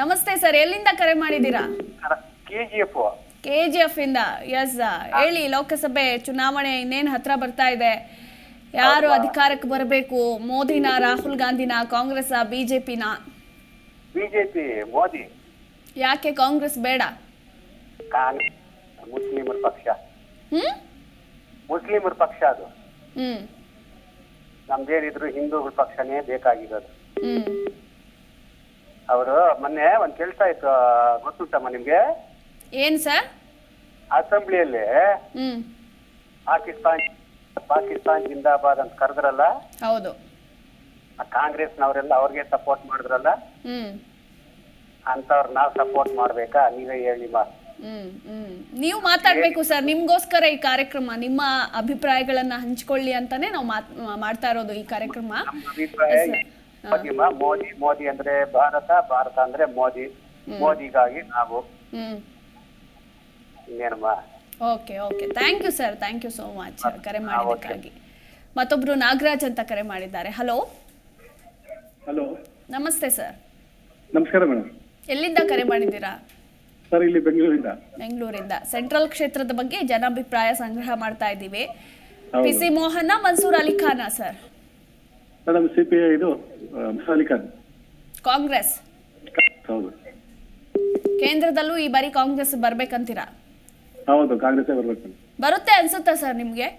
ನಮಸ್ತೆ ಸರ್, ಎಲ್ಲಿಂದ ಕರೆ ಮಾಡಿದ್ದೀರಾ? KGF ಇಂದ. ಎಸ್, ಹೇಳಿ. ಲೋಕಸಭೆ ಚುನಾವಣೆ ಇನ್ನೇನು ಹತ್ರ ಬರ್ತಾ ಇದೆ. ಯಾರು ಅಧಿಕಾರಕ್ಕೆ ಬರಬೇಕು? ಮೋದಿನ, ರಾಹುಲ್ ಗಾಂಧಿನ, ಕಾಂಗ್ರೆಸ್, ಬಿಜೆಪಿನ? ಬಿಜೆಪಿ, ಮೋದಿ. ಯಾಕೆ ಕಾಂಗ್ರೆಸ್ ಬೇಡ? ಮುಸ್ಲಿಮರ ಪಕ್ಷ. ಮುಸ್ಲಿಮರ ಪಕ್ಷ ಅದು. ನಮ್ದೇನಿದ್ರು ಹಿಂದೂಗಳ ಪಕ್ಷನೇ ಬೇಕಾಗಿರೋದು. ಅವರು ಮೊನ್ನೆ ಒಂದ್ ಕೆಲ್ಸ ಆಯ್ತು, ಗೊತ್ತುಂಟಮ್ಮ ನಿಮ್ಗೆ? ಏನ್ ಸರ್? ಅಸೆಂಬ್ಲಿಯಲ್ಲಿ ಪಾಕಿಸ್ತಾನ್ ಜಿಂದಾಬಾದ್ ಅಂತ ಕರೆದ್ರಲ್ಲ. ಹೌದು. ಕಾಂಗ್ರೆಸ್ನವರೆಲ್ಲ ಅವ್ರಿಗೆ ಸಪೋರ್ಟ್ ಮಾಡಿದ್ರಲ್ಲ, ಅಂತವ್ರ ನಾವ್ ಸಪೋರ್ಟ್ ಮಾಡ್ಬೇಕಾ? ನೀವೇ ಹೇಳಿ ಮಾ. ನೀವು ಮಾತಾಡ್ಬೇಕು ಸರ್, ನಿಮ್ಗೋಸ್ಕರ ಈ ಕಾರ್ಯಕ್ರಮ, ನಿಮ್ಮ ಅಭಿಪ್ರಾಯಗಳನ್ನ ಹಂಚ್ಕೊಳ್ಳಿ ಅಂತಾನೆ ನಾವು ಮಾಡ್ತಾ ಇರೋದು ಈ ಕಾರ್ಯಕ್ರಮ. ಅಭಿಪ್ರಾಯ ಮೋದಿ ಮೋದಿ ಅಂದ್ರೆ ಭಾರತ, ಭಾರತ ಅಂದ್ರೆ ಮೋದಿ, ಮೋದಿಗಾಗಿ ನಾವು. ಇನ್ನೇನಮ್ಮ? Okay okay, thank you sir, thank you so much ಕರೆ ಮಾಡಿದ್ದಕ್ಕಾಗಿ. ಮತ್ತೊಬ್ರು ನಾಗರಾಜ್ ಅಂತ ಕರೆ ಮಾಡಿದ್ದಾರೆ. ಹಲೋ ಹಲೋ, ನಮಸ್ತೆ ಸರ್. ನಮಸ್ಕಾರ ಮೇಡಮ್. ಎಲ್ಲಿಂದ ಕರೆ ಮಾಡಿದ್ದೀರಾ? ಸರ್, ಇಲ್ಲಿ ಬೆಂಗಳೂರಿಂದ. ಬೆಂಗಳೂರಿಂದ. ಸೆಂಟ್ರಲ್ ಕ್ಷೇತ್ರದ ಬಗ್ಗೆ ಜನಾಭಿಪ್ರಾಯ ಸಂಗ್ರಹ ಮಾಡ್ತಾ ಇದ್ದೀವಿ. ಪಿಸಿ ಮೋಹನ, ಮನ್ಸೂರ್ ಅಲಿ ಖಾನ ಸರ್? ಮೇಡಮ್, ಸಿಪಿಐ ಇದು ಮನ್ಸೂರ್ ಅಲಿ ಖಾನ್, ಕಾಂಗ್ರೆಸ್. ಹೌದು. ಕೇಂದ್ರದಲ್ಲೂ ಈ ಬಾರಿ ಕಾಂಗ್ರೆಸ್ ಬರ್ಬೇಕಂತೀರಾ? ಹೌದು, ಕಾಂಗ್ರೆಸ್ಸೇ ಬರ್ಬೇಕು. ಬರುತ್ತೆ ಅನ್ಸುತ್ತಾ ಸರ್ ನಿಮ್ಗೆ?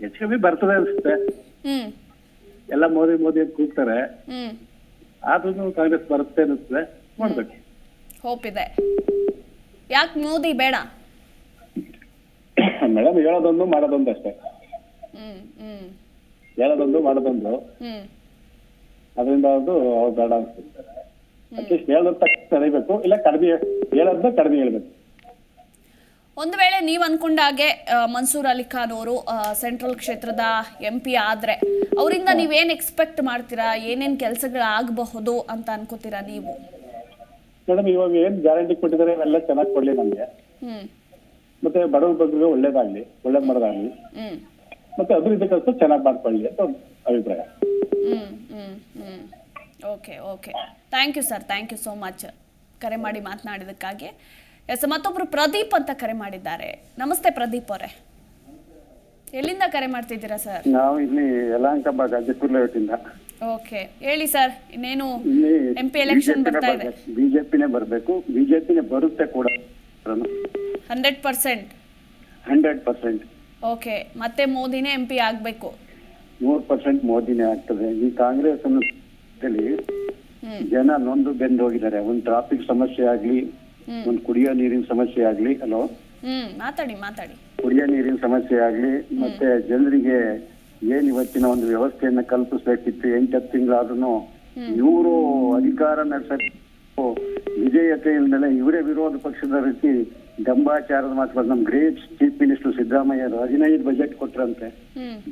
ಹೆಚ್ಚು ಕಮ್ಮಿ ಬರ್ತದೆ ಅನ್ಸುತ್ತೆ. ಎಲ್ಲ ಮೋದಿ ಮೋದಿ ಅಂತ ಕೂಗ್ತಾರೆ, ಆದ್ರೂ ಕಾಂಗ್ರೆಸ್ ಬರುತ್ತೆ ಅನಿಸ್ತದೆ. ಮಾಡ್ಬೇಕು, ಹೋಪ್ ಇದೆ. ಯಾಕೆ ಮೋದಿ ಬೇಡ? ಮೇಡಮ್, ಹೇಳೋದೊಂದು ಮಾಡೋದೊಂದು ಅಷ್ಟೇ. ಹೇಳೋದೊಂದು ಮಾಡೋದೊಂದು, ಅದರಿಂದ ಅದು ಅವ್ರು ಬೇಡ ಅನ್ಸುತ್ತೆ. ಅಟ್ಲೀಸ್ಟ್ ಹೇಳೋದ್ ತಡಿಬೇಕು, ಇಲ್ಲ ಕಡಿಮೆ ಹೇಳೋದನ್ನ ಕಡಿಮೆ ಹೇಳ್ಬೇಕು. ಒಂದು ವೇಳೆ ನೀವು ಅನ್ಕೊಂಡಾಗೆ ಮನ್ಸೂರ್ ಅಲಿ ಖಾನ್ ಅವರು ಸೆಂಟ್ರಲ್ ಕ್ಷೇತ್ರದ MP ಆದ್ರೆ ಅವರಿಂದ ನೀವೇನ್ ಎಕ್ಸ್ಪೆಕ್ಟ್ ಮಾಡ್ತೀರಾ? ಏನೇನ್ ಕೆಲಸಗಳಾಗಬಹುದು ಅಂತ ಅನ್ಕೋತೀರಾ ನೀವು? ಮೇಡಮ್, ಇವಾಗ ಏನ್ ಗ್ಯಾರಂಟಿ ಕೊಟ್ಟಿದ್ದಾರೆ ಅವೆಲ್ಲ ಚೆನ್ನಾಗಿ ಕೊಡ್ಲಿ ನಮ್ಗೆ, ಮತ್ತೆ ಬಡವ್ರ ಬಗ್ಗೆ ಒಳ್ಳೇದಾಗ್ಲಿ, ಒಳ್ಳೇದ್ ಮಾಡೋದಾಗ್ಲಿ, ಮತ್ತೆ ಅಭಿವೃದ್ಧಿ ಕೆಲಸ ಚೆನ್ನಾಗಿ ಮಾಡ್ಕೊಳ್ಳಿ ಅಂತ ಅಭಿಪ್ರಾಯ. Okay okay, thank you sir, thank you so much ಕರೆ ಮಾಡಿ ಮಾತನಾಡಿದಕ್ಕಾಗಿ. ಎಸ್, ಮತ್ತೊಬ್ರು ಪ್ರದೀಪ್ ಅಂತ ಕರೆ ಮಾಡಿದ್ದಾರೆ. ನಮಸ್ತೆ ಪ್ರದೀಪ್ ಅವರೇ, ಎಲ್ಲಿಂದ ಕರೆ ಮಾಡ್ತಿದ್ದೀರಾ ಸರ್? ನಾವು ಇಲ್ಲಿ ಯಲಹಂಕ ಭಾಗ ಲೇಔಟಿಂದ. ಓಕೆ, ಹೇಳಿ ಸರ್. ಇನ್ನೇನು MP ಎಲೆಕ್ಷನ್ ಬರ್ತಾ ಇದೆ. ಬಿಜೆಪಿನೇ ಬರಬೇಕು, ಬಿಜೆಪಿನೇ ಬರುತ್ತೆ ಕೂಡ 100%. 100%. ಓಕೆ, ಮತ್ತೆ ಮೋದಿನೇ MP ಆಗ್ಬೇಕು? 100% ಮೋದಿನೇ ಆಗ್ತದೆ. ಈ ಕಾಂಗ್ರೆಸ್ ಅನ್ನು ಜನ ನೊಂದು ಬೆಂದು ಹೋಗಿದ್ದಾರೆ. ಒಂದು ಟ್ರಾಫಿಕ್ ಸಮಸ್ಯೆ ಆಗ್ಲಿ, ಒಂದು ಕುಡಿಯೋ ನೀರಿನ ಸಮಸ್ಯೆ ಆಗ್ಲಿ, ಹಲೋ ಮಾತಾಡಿ. ಕುಡಿಯೋ ನೀರಿನ ಸಮಸ್ಯೆ ಆಗ್ಲಿ, ಮತ್ತೆ ಜನರಿಗೆ ಏನ್ ಇವತ್ತಿನ ಒಂದು ವ್ಯವಸ್ಥೆಯನ್ನ ಕಲ್ಪಿಸ್ಬೇಕಿತ್ತು. 8-10 ತಿಂಗಳಾದ್ರೂ ಇವರು ಅಧಿಕಾರ ನಡೆಸಬೇಕು, ವಿಜಯತೆ ಇಲ್ದಲೆ ಇವರೇ ವಿರೋಧ ಪಕ್ಷದ ರೀತಿ ದಂಬಾಚಾರದ ಮಾತು. ನಮ್ great chief minister Siddaramaiah 15 budget ಕೊಟ್ರಂತೆ.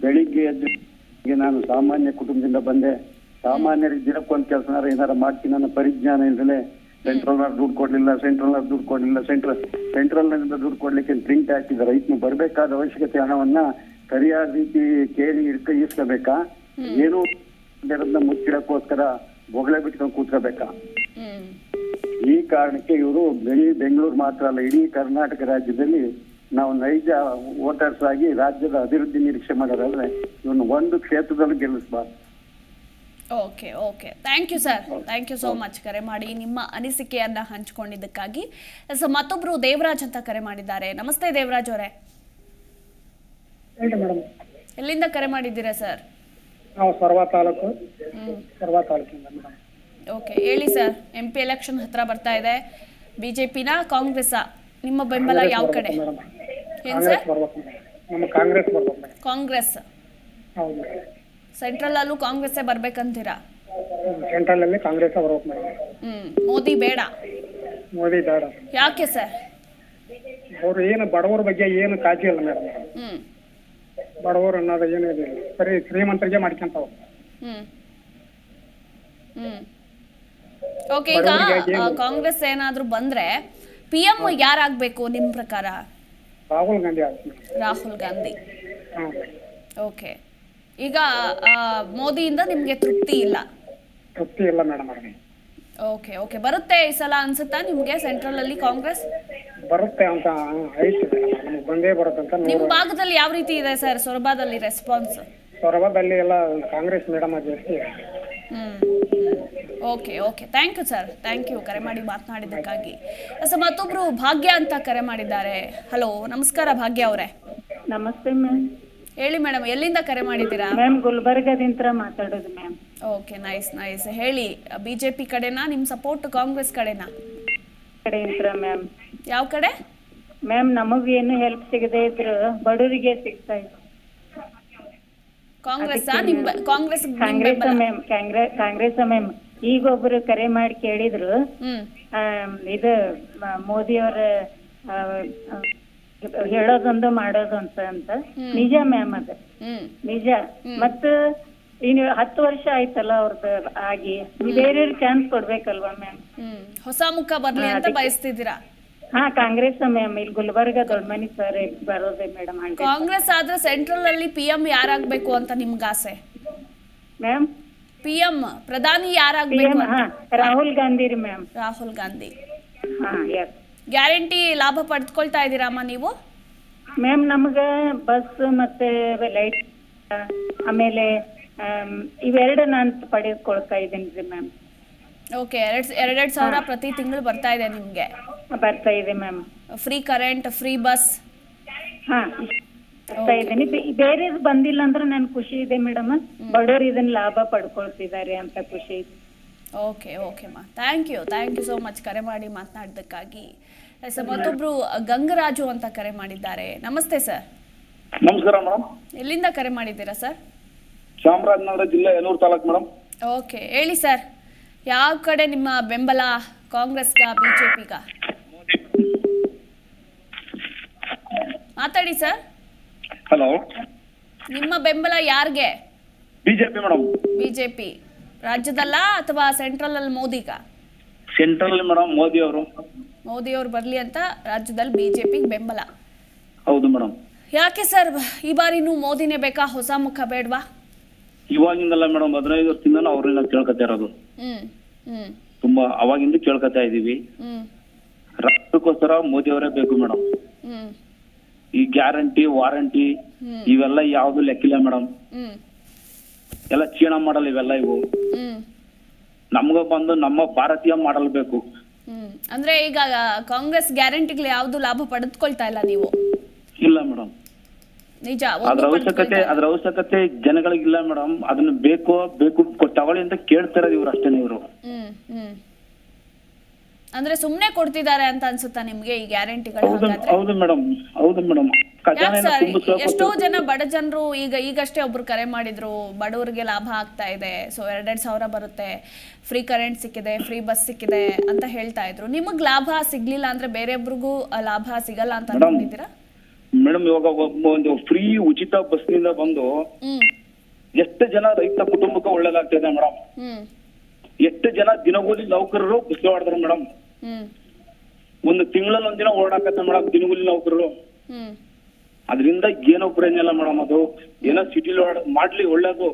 ಬೆಳಿಗ್ಗೆ ಎದ್ದು ನಾನು ಸಾಮಾನ್ಯ ಕುಟುಂಬದಿಂದ ಬಂದೆ, ಸಾಮಾನ್ಯರಿಗೆ ದಿನಕ್ಕೊಂದು ಕೆಲಸ ಏನಾರ ಮಾಡ್ತೀನಿ ಅನ್ನೋ ಪರಿಜ್ಞಾನ ಇಲ್ದಲೆ ಸೆಂಟ್ರಲ್ ದುಡ್ಡು ಕೊಡ್ಲಿಲ್ಲ, ಸೆಂಟ್ರಲ್ ನಿಂದ ದುಡ್ಡು ಕೊಡ್ಲಿಕ್ಕೆ ಪ್ರಿಂಟ್ ಹಾಕಿದ ರೈತನು ಬರ್ಬೇಕಾದ ಅವಶ್ಯಕತೆ ಹಣವನ್ನ ಸರಿಯಾದ ರೀತಿ ಕೇಳಿ ಇಸ್ಕೋಬೇಕಾ? ಏನು ಮುಚ್ಚಿಡಕ್ಕೋಸ್ಕರ ಬೊಗಳೆ ಬಿಟ್ಕೊಂಡು ಕೂತ್ಕೋಬೇಕಾ? ಈ ಕಾರಣಕ್ಕೆ ಇವರು ಬೆಂಗಳೂರು ಮಾತ್ರ ಅಲ್ಲ, ಇಡೀ ಕರ್ನಾಟಕ ರಾಜ್ಯದಲ್ಲಿ ನಾವು ನೈಜ ವೋಟರ್ಸ್ ಆಗಿ ರಾಜ್ಯದ ಅಭಿವೃದ್ಧಿ ನಿರೀಕ್ಷೆ ಮಾಡೋದಾದ್ರೆ ಇವನು ಒಂದು ಕ್ಷೇತ್ರದಲ್ಲಿ ಗೆಲ್ಲಿಸಬಾರ್ದು. Okay okay, thank you sir, thank you so much ಕರೆ ಮಾಡಿ ನಿಮ್ಮ ಅನಿಸಿಕೆಯನ್ನ ಹಂಚಿಕೊಂಡಿದ್ದಕ್ಕಾಗಿ. ಮತ್ತೊಬ್ರು ದೇವರಾಜ್ ಅಂತ ಕರೆ ಮಾಡಿದ್ದಾರೆ. ನಮಸ್ತೆ ದೇವರಾಜ್ ಅವರೇ, ಎಲ್ಲಿಂದ ಕರೆ ಮಾಡಿದ್ದೀರಾ ಸರ್? ನಾವು ಸರ್ವಾ ತಾಲೂಕು. ಓಕೆ, ಹೇಳಿ ಸರ್. MP ಎಲೆಕ್ಷನ್ ಹತ್ರ ಬರ್ತಾ ಇದೆ. ಬಿಜೆಪಿನ ಕಾಂಗ್ರೆಸ್? ನಿಮ್ಮ ಬೆಂಬಲ ಯಾವ ಕಡೆ? ಏನ್ ಸರ್? ಕಾಂಗ್ರೆಸ್. ಸೆಂಟ್ರಲ್ ಅಲ್ಲೂ ಕಾಂಗ್ರೆಸ್ ಬರ್ಬೇಕಂತೀರಾ? ಸೆಂಟ್ರಲ್ ಅಲ್ಲಿ ಕಾಂಗ್ರೆಸ್ ಬರ್ಬೇಕು. ಮೋದಿ ಬೇಡ? ಮೋದಿ ಬೇಡ. ಯಾಕೆ ಸರ್? ಅವ್ರು ಏನು ಬಡವರ ಬಗ್ಗೆ ಏನು ಕಾಳಜಿ ಇಲ್ಲ ಮೇಡಮ್. ಬಡವರು ಅನ್ನೋದು ಏನು ಇಲ್ಲ, ಸರಿ ಶ್ರೀಮಂತರಿಗೆ ಮಾಡ್ಕೊಂತ. ಓಕೆ, ಈಗ ಕಾಂಗ್ರೆಸ್ ಏನಾದ್ರೂ ಬಂದ್ರೆ PM ಯಾರಾಗ್ಬೇಕು ನಿಮ್ ಪ್ರಕಾರ? ರಾಹುಲ್ ಗಾಂಧಿ. ರಾಹುಲ್ ಗಾಂಧಿ. ಓಕೆ, ಈಗ ಮೋದಿಯಿಂದ ನಿಮ್ಗೆ ತೃಪ್ತಿ ಇಲ್ಲ? ತೃಪ್ತಿ ಇಲ್ಲ ಮೇಡಮ್. ಓಕೆ ಓಕೆ, ಬರುತ್ತೆ ಈ ಸಲ ಅನ್ಸುತ್ತಾ ನಿಮ್ಗೆ ಸೆಂಟ್ರಲ್ ಅಲ್ಲಿ ಕಾಂಗ್ರೆಸ್? ಬರುತ್ತೆ ಅಂತ ಐತಿ, ಬಂದೇ ಬರುತ್ತೆ ಅಂತ. ನಿಮ್ ಭಾಗದಲ್ಲಿ ಯಾವ ರೀತಿ ಇದೆ ಸರ್ ಸೊರಬದಲ್ಲಿ ರೆಸ್ಪಾನ್ಸ್? ಸೊರಬದಲ್ಲಿ ಎಲ್ಲ ಕಾಂಗ್ರೆಸ್ ಮೇಡಮ್ ಜಾಸ್ತಿ. Okay okay, thank you sir, thank you ಕರೆ ಮಾಡಿ ಮಾತನಾಡಿದ್ದಕ್ಕಾಗಿ. ಮತ್ತೊಬ್ರು ಭಾಗ್ಯ ಅಂತ ಕರೆ ಮಾಡಿದ್ದಾರೆ. ಹಲೋ, ನಮಸ್ಕಾರ ಭಾಗ್ಯ ಅವರೇ. ನಮಸ್ತೆ ಮ್ಯಾಮ್. ಹೇಳಿ ಮೇಡಮ್, ಎಲ್ಲಿಂದ ಕರೆ ಮಾಡಿದ್ದೀರಾ? ಮ್ಯಾಮ್, ಗುಲ್ಬರ್ಗದಿಂದ ಮಾತಾಡೋದು ಮ್ಯಾಮ್. Okay, nice nice. ಹೇಳಿ, ಬಿಜೆಪಿ ಕಡೆನಾ ನಿಮ್ ಸಪೋರ್ಟ್ ಕಾಂಗ್ರೆಸ್ ಕಡೆನಾ? ಕಡೆಯಿಂದ ಮ್ಯಾಮ್. ಯಾವ ಕಡೆ ಮ್ಯಾಮ್? ನಮಗೇನು ಹೆಲ್ಪ್ ಸಿಗದೆ ಇದ್ರು ಬಡವರಿಗೆ ಸಿಗ್ತಾ ಇದೆ. ಕಾಂಗ್ರೆಸ್ ಕಾಂಗ್ರೆಸ್ ಕಾಂಗ್ರೆಸ್ ಮ್ಯಾಮ್ ಈಗ ಒಬ್ರು ಕರೆ ಮಾಡಿ ಕೇಳಿದ್ರು ಇದು ಮೋದಿ ಅವರ ಹೇಳೋದೊಂದು ಮಾಡೋದು ಅಂತ ನಿಜ ಮ್ಯಾಮ್ ಅದ ನಿಜ. ಮತ್ತ ಇನ್ನು 10 ವರ್ಷ ಆಯ್ತಲ್ಲ ಅವ್ರದ್ದು ಆಗಿ ಬೇರೆ ಚಾನ್ಸ್ ಕೊಡ್ಬೇಕಲ್ವಾ ಮ್ಯಾಮ್? ಹೊಸ ಮುಖ ಬರ್ಲಿ ಅಂತ ಬಯಸ್ತಿದ್ದೀರಾ? ಹಾ ಕಾಂಗ್ರೆಸ್ ಮ್ಯಾಮ್ ಇಲ್ಲಿ ಗುಲ್ಬರ್ಗ ದೊಡ್ಡಮನಿ ಸರ್ ಬರೋದೇ ಮೇಡಮ್. ಕಾಂಗ್ರೆಸ್ ಆದ್ರೆ ಸೆಂಟ್ರಲ್ ಅಲ್ಲಿ PM ಯಾರಾಗ್ಬೇಕು ಅಂತ ನಿಮ್ಗೆ ಆಸೆ? ಮ್ಯಾಮ್ PM ಪ್ರಧಾನಿ ಯಾರಾಗ್ಬೇಕು? ರಾಹುಲ್ ಗಾಂಧಿ ರೀ ಮ್ಯಾಮ್. ರಾಹುಲ್ ಗಾಂಧಿ. ಹಾ ಎಸ್. ಗ್ಯಾರಂಟಿ ಲಾಭ ಪಡೆದುಕೊಳ್ತಾ ಇದ್ದೀರಮ್ಮ ನೀವು? ಮ್ಯಾಮ್ ನಮ್ಗ ಬಸ್ ಮತ್ತೆ ಲೈಟ್ ಆಮೇಲೆ ಇವೆರಡು ನಾನು ಪಡೆದುಕೊಳ್ತಾ ಇದ್ದೀನಿ ರೀ ಮ್ಯಾಮ್. ಓಕೆ, 2,000 ಪ್ರತಿ ತಿಂಗಳು ಬರ್ತಾ ಇದೆ ನಿಮ್ಗೆ? ಬರ್ತಾ ಇದೆ ma'am. Free current, free bus. ಹಾ ಬರ್ತಾ ಇದ್ದೀನಿ. ಬೇರೆ ಬಂದಿಲ್ಲ ಅಂದ್ರೆ ನನ್ ಖುಷಿ ಇದೆ ಮೇಡಮ್. ಬಡವರು ಇದನ್ನ ಲಾಭ ಪಡ್ಕೊಳ್ತಿದ್ದಾರೆ ಅಂತ ಖುಷಿ ಇದೆ. ಓಕೆ ಮಾ, ಥ್ಯಾಂಕ್ ಯು ಸೋ ಮಚ್ ಕರೆ ಮಾಡಿ ಮಾತನಾಡೋದಕ್ಕಾಗಿ. ಸರ್, ಮತ್ತೊಬ್ರು ಗಂಗರಾಜು ಅಂತ ಕರೆ ಮಾಡಿದ್ದಾರೆ. ನಮಸ್ತೆ ಸರ್. ನಮಸ್ಕಾರ ಮೇಡಮ್. ಎಲ್ಲಿಂದ ಕರೆ ಮಾಡಿದ್ದೀರಾ ಸರ್? ಚಾಮರಾಜನಗರ ಜಿಲ್ಲೆ ಯಲೂರು ತಾಲೂಕು ಮೇಡಮ್. ಓಕೆ, ಹೇಳಿ ಸರ್, ಯಾವ ಕಡೆ ನಿಮ್ಮ ಬೆಂಬಲ, ಕಾಂಗ್ರೆಸ್ಗ ಬಿಜೆಪಿಗ? ಮಾತಾಡಿ ಸರ್. ಹಲೋ, ನಿಮ್ಮ ಬೆಂಬಲ ಯಾರಿಗೆ? BJP madam. ಬಿಜೆಪಿ ರಾಜ್ಯದಲ್ಲ ಅಥವಾ ಸೆಂಟ್ರಲ್ ಅಲ್ಲಿ ಮೋದಿಗ? ಸೆಂಟ್ರಲ್ ಮೇಡಮ್, ಮೋದಿ ಅವ್ರು ಬರ್ಲಿ ಅಂತ ರಾಜ್ಯದಲ್ಲಿ ಬಿಜೆಪಿಗೆ ಬೆಂಬಲ. ಹೌದು ಮೇಡಮ್. ಯಾಕೆ ಸರ್ ಈ ಬಾರಿನೂ ಮೋದಿನೇ ಬೇಕಾ, ಹೊಸ ಮುಖ ಬೇಡವಾ? ಇವಾಗಿಂದಲ್ಲ ಮೇಡಮ್, 15 ವರ್ಷದಿಂದ ಅವ್ರನ್ನ ಕೇಳ್ಕೊತಾ ಇರೋದು. ತುಂಬಾ ಅವಾಗಿಂದ ಕೇಳ್ಕೊತಾ ಇದೀವಿ. ರಾಷ್ಟ್ರಕ್ಕೋಸ್ಕರ ಮೋದಿ ಅವರೇ ಬೇಕು ಮೇಡಮ್. ಈ ಗ್ಯಾರಂಟಿ, ವಾರಂಟಿ ಇವೆಲ್ಲ ಯಾವ್ದು ಲೆಕ್ಕಿಲ್ಲ ಮೇಡಮ್. ಎಲ್ಲ ಚೀನಾ ಮಾಡಲ್ ಇವೆಲ್ಲ. ಇವು ನಮ್ಗ ಬಂದು ನಮ್ಮ ಭಾರತೀಯ ಮಾಡಲ್ ಬೇಕು. ಅಂದ್ರೆ ಈಗ ಕಾಂಗ್ರೆಸ್ ಗ್ಯಾರಂಟಿಗಳು ಯಾವ್ದು ಲಾಭ ಪಡೆದುಕೊಳ್ತಾ ಇಲ್ಲ ನೀವು? ಇಲ್ಲ ಮೇಡಮ್. ನಿಜ, ಅದ್ರ ಅವಶ್ಯಕತೆ ಜನಗಳಿಗಿಲ್ಲ ಮೇಡಮ್. ಅದನ್ನ ಬೇಕು ತಗೊಳ್ಳಿ ಅಂತ ಕೇಳ್ತಾರ ಇವ್ರು, ಅಷ್ಟೇನೆ ಇವರು. ಅಂದ್ರೆ ಸುಮ್ನೆ ಕೊಡ್ತಿದ್ದಾರೆ ಅಂತ ಅನ್ಸುತ್ತಾ ನಿಮ್ಗೆ ಈ ಗ್ಯಾರಂಟಿಗಳು? ಹೌದು ಮೇಡಮ್. ಎಷ್ಟೋ ಜನ ಬಡ ಜನರು ಈಗಷ್ಟೇ ಒಬ್ರು ಕರೆ ಮಾಡಿದ್ರು, ಬಡವರಿಗೆ ಲಾಭ ಆಗ್ತಾ ಇದೆ, ಸೊ 2,000 ಬರುತ್ತೆ, ಫ್ರೀ ಕರೆಂಟ್ ಸಿಕ್ಕಿದೆ, ಫ್ರೀ ಬಸ್ ಸಿಕ್ಕಿದೆ ಅಂತ ಹೇಳ್ತಾ ಇದ್ರು. ನಿಮಗ್ ಲಾಭ ಸಿಗ್ಲಿಲ್ಲ ಅಂದ್ರೆ ಬೇರೆಯೊಬ್ರಿಗೂ ಲಾಭ ಸಿಗಲ್ಲ ಅಂತ ಅನ್ಕೊಂಡಿದ್ದೀರಾ? ಮೇಡಮ್, ಇವಾಗ ಒಂದು ಫ್ರೀ ಉಚಿತ ಬಸ್ ನಿಂದ ಬಂದು ಎಷ್ಟು ಜನ ರೈತ ಕುಟುಂಬಕ್ಕೆ ಒಳ್ಳೇದಾಗ್ತಿದೆ ಮೇಡಮ್. ಎಷ್ಟು ಜನ ದಿನಗೂಲಿ ನೌಕರರು ಬಸ್ ಓಡಾಡ್ತಾರೆ ಮೇಡಮ್. ಒಂದು ತಿಂಗಳಲ್ಲಿ ಒಂದಿನ ಓಡಾಕತ್ತೆ ಮೇಡಮ್ ದಿನಗೂಲಿ ನೌಕರರು. ಅದರಿಂದ ಏನೋ ಪ್ರಯೋಜನ ಇಲ್ಲ ಮೇಡಮ್. ಅದು ಏನೋ ಸಿಟಿಲಿ ಮಾಡ್ಲಿ ಒಳ್ಳೇದು,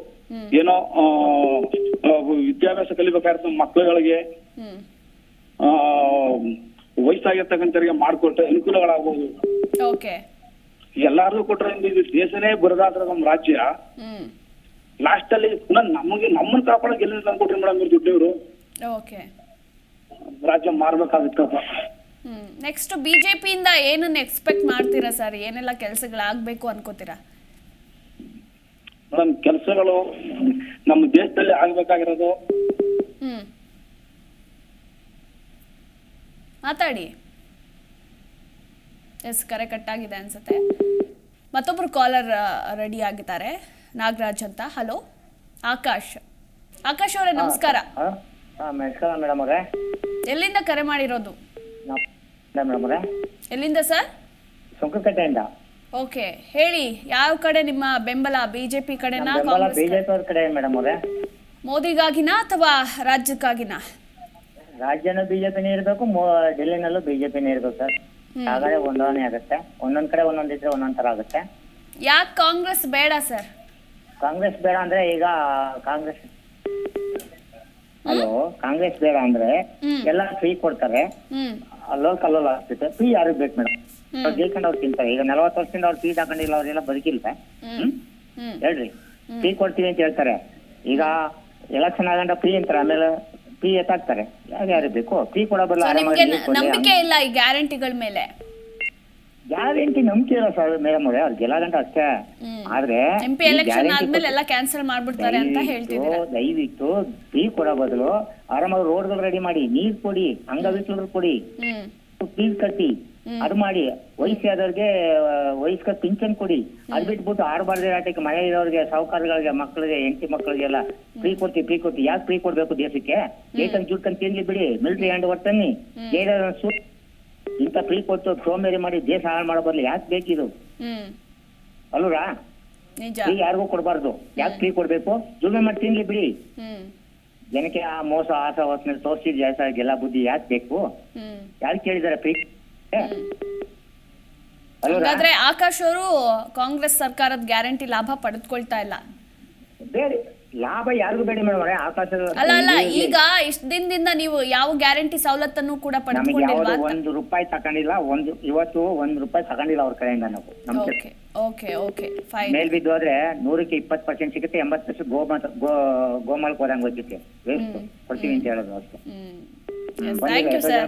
ಏನೋ ವಿದ್ಯಾಭ್ಯಾಸ ಕಲಿಬೇಕಾಗಿರ್ತದೆ ಮಕ್ಕಳುಗಳಿಗೆ, ವಯಸ್ಸಾಗಿರ್ತಕ್ಕಂಥವ್ರಿಗೆ ಮಾಡ್ಕೊಟ್ರೆ ಅನುಕೂಲಗಳಾಗ್ಬೋದು. ಎಲ್ಲಾರು ಕೊಟ್ರೆ ಇದು ದೇಶನೇ ಬರದಾದ್ರ ನಮ್ಮ ರಾಜ್ಯ. ಲಾಸ್ಟ್ ಅಲ್ಲಿ ಪುನಃ ನಮ್ಮನ್ನ ಕಾಪಾಡಕ್ಕೆ ಎಲ್ಲಿ ತಂದ್ಕೊಟ್ರಿ ಮೇಡಮ್ ಇವ್ರು ದುಡ್ಡಿವ್ರು. ರಾಜ್ಯ ಮಾರ್ಬೇಕಾಗುತ್ತಪ್ಪ. ನೆಕ್ಸ್ಟ್ ಬಿಜೆಪಿಯಿಂದ ಏನನ್ನ ಎಕ್ಸ್ಪೆಕ್ಟ್ ಮಾಡ್ತೀರಾ ಸರ್? ಏನೆಲ್ಲ ಕೆಲಸಗಳಾಗಬೇಕು ಅನ್ಕೋತೀರಾ? ಮೇಡಮ್, ಕೆಲಸಗಳು ನಮ್ಮ ದೇಶದಲ್ಲಿ ಆಗ್ಬೇಕಾಗಿರೋದು. ಮಾತಾಡಿ. ಕರೆ ಕಟ್ಟಾಗಿದೆ ಅನ್ಸುತ್ತೆ. ಮತ್ತೊಬ್ರು ಕಾಲರ್ ರೆಡಿ ಆಗಿದ್ದಾರೆ, ನಾಗರಾಜ್ ಅಂತ. ಹಲೋ, ಆಕಾಶ್ ಅವರೇ ನಮಸ್ಕಾರ. ನಮಸ್ಕಾರ ಮೇಡಮ್ ಅವರೇ. ಎಲ್ಲಿಂದ ಕರೆ ಮಾಡಿರೋದು? ಎಲ್ಲಿಂದ ಸರ್? ಸುಂಕಕಟ್ಟೆಯಿಂದ. ಓಕೆ, ಹೇಳಿ, ಯಾವ ಕಡೆ ನಿಮ್ಮ ಬೆಂಬಲ? ಬಿಜೆಪಿ ಕಡೆನಾ, ಬಿಜೆಪಿ ಕಡೆ ಮೇಡಮ್ ಅವರೇ? ಮೋದಿಗಾಗಿನಾ ಅಥವಾ ರಾಜ್ಯಕ್ಕಾಗಿನಾ? ರಾಜ್ಯನೂ ಬಿಜೆಪಿನೇ ಇರ್ಬೇಕು, ಡೆಲ್ಲಿನಲ್ಲೂ ಬಿಜೆಪಿನೇ ಇರ್ಬೇಕು ಸರ್. ಹಾಗಾದ್ರೆ ಹೊಂದಾವಣೆ ಆಗುತ್ತೆ. ಒಂದೊಂದ್ ಕಡೆ ಒಂದೊಂದಿದ್ರೆ ಒಂದೊಂದ್ ತರ ಆಗುತ್ತೆ. ಯಾಕೆ ಕಾಂಗ್ರೆಸ್ ಬೇಡ ಸರ್? ಕಾಂಗ್ರೆಸ್ ಬೇಡ ಅಂದ್ರೆ ಈಗ ಕಾಂಗ್ರೆಸ್ ಬೇಡ ಅಂದ್ರೆ ಎಲ್ಲ ಫ್ರೀ ಕೊಡ್ತಾರೆ, ಲೋಕಲ್ ಆಗ್ತೈತೆ. ಫ್ರೀ ಯಾರಿಗ್ ಬೇಕು ಮೇಡಮ್? ಜೈಕೊಂಡು ಅವ್ರು ತಿಂತಾರೆ. ಈಗ 40 ವರ್ಷದಿಂದ ಅವ್ರು ಫ್ರೀ ತಗೊಂಡಿಲ್ಲ, ಅವ್ರೆಲ್ಲ ಬದುಕಿಲ್ವ? ಹೇಳ್ರಿ, ಫ್ರೀ ಕೊಡ್ತೀವಿ ಅಂತ ಹೇಳ್ತಾರೆ. ಈಗ ಎಲೆಕ್ಷನ್ ಆಗಂಡ ಫ್ರೀ ಅಂತಾರೆ, ಆಮೇಲೆ ಫ್ರೀ ಎತ್ತಾಕ್ತಾರೆ. ಯಾರ್ಯಾರಿಗೆ ಬೇಕು? ಫ್ರೀ ಕೊಡೋ ಬದಲು ನಂಬಿಕೆ ಇಲ್ಲ ಈ ಗ್ಯಾರಂಟಿಗಳ ಮೇಲೆ? ಗ್ಯಾರಂಟಿ ನಂಬಿಕೆ ಇಲ್ಲ ಸರ್ ಮೇಡಮ್ ಅವ್ರೆ, ಅವ್ರು ಗೆಲ್ಲಗಂಟ ಅಷ್ಟೇ. ಆದ್ರೆ ದಯವಿಟ್ಟು ಫ್ರೀ ಕೊಡೋ ಬದಲು ಆರಾಮಾಗಿ ರೋಡ್ಗಳು ರೆಡಿ ಮಾಡಿ, ನೀರ್ ಕೊಡಿ, ಅಂಗವಿಕಲರು ಕೊಡಿ, ಫೀಸ್ ಕಟ್ಟಿ, ಅದು ಮಾಡಿ ವಯಸ್ಸಾದವ್ರಿಗೆ ವಯಸ್ಕ ಪಿಂಚನ್ ಕೊಡಿ. ಅದ್ ಬಿಟ್ಬಿಟ್ಟು ಆಡಬಾರ್ದು ಆಟಕ್ಕೆ ಮನೆ ಇರೋರಿಗೆ, ಸಾಹುಕಾರಗಳಿಗೆ, ಮಕ್ಕಳಿಗೆ, ಹೆಂಡತಿ ಮಕ್ಕಳಿಗೆಲ್ಲ ಫ್ರೀ ಕೊಡ್ತೀವಿ. ಯಾಕೆ ಫ್ರೀ ಕೊಡ್ಬೇಕು ದೇಶಕ್ಕೆ? ಏಕಂತ ಜುಟ್ಕಂತ ತಿನ್ಲಿ ಬಿಡಿ, ಮಿಲಿಟರಿ ಹ್ಯಾಂಡ್ ಓವರ್ ತನ್ನಿ, ಇಂತ ಫ್ರೀ ಕೊಟ್ಟು ಸೋಮೇರಿ ಮಾಡಿ ದೇಶ ಹಾಳು ಮಾಡೋ ಬದಲು ಯಾಕೆ ಬೇಕಿದು ಅಲ್ವಾ? ಫ್ರೀ ಯಾರಿಗೂ ಕೊಡ್ಬಾರ್ದು. ಯಾಕೆ ಫ್ರೀ ಕೊಡ್ಬೇಕು? ಜುಲ್ಮೆ ಮಾಡಿ ತಿನ್ಲಿ ಬಿಡಿ. ಜನಕ್ಕೆ ಆ ಮೋಸ ಆಸ ಹೊತ್ನಲ್ಲಿ ತೋರಿಸಿ ಜಾಸ್ತಿ ಬುದ್ಧಿ ಯಾಕೆ ಬೇಕು? ಯಾರು ಕೇಳಿದಾರೆ ಫ್ರೀ? ಹಾಗಾದ್ರೆ ಆಕಾಶ್ ಅವರು ಕಾಂಗ್ರೆಸ್ ಸರ್ಕಾರದ ಗ್ಯಾರಂಟಿ ಲಾಭ ಪಡೆದುಕೊಳ್ತಾ ಇಲ್ಲ. ಬೇಡ, ಲಾಭ ಯಾರಿಗೂ ಬೇಡ ಮೇಡಮ್. ಆಕಾಶ ಅಲ್ಲ ಈಗ ಇಷ್ಟ ದಿನದಿಂದ ನೀವು ಯಾವ ಗ್ಯಾರಂಟಿ ಸವಲತ್ತನ್ನು ಕೂಡ ಪಡೆದುಕೊಂಡಿಲ್ವಾ? ₹1 ತಗೊಂಡಿಲ್ಲ. ಇವತ್ತು ₹1 ತಗೊಂಡಿಲ್ಲ ಅವ್ರ ಕಡೆಯಿಂದ ನಾವು. Okay fine. ಮೇಲ್ ಬಿದ್ದು ಹೋದ್ರೆ 100ಕ್ಕೆ 20% ಸಿಗುತ್ತೆ, 80% ಗೋಮಾಳಕ್ಕೆ ಹೋದಂಗೆ ಹೋಗ್ತಿತ್ತು. ವೇಸ್ಟ್ ಕೊಡ್ತೀವಿ ಅಂತ ಹೇಳೋದು ಅಷ್ಟೇ. Thank you sir,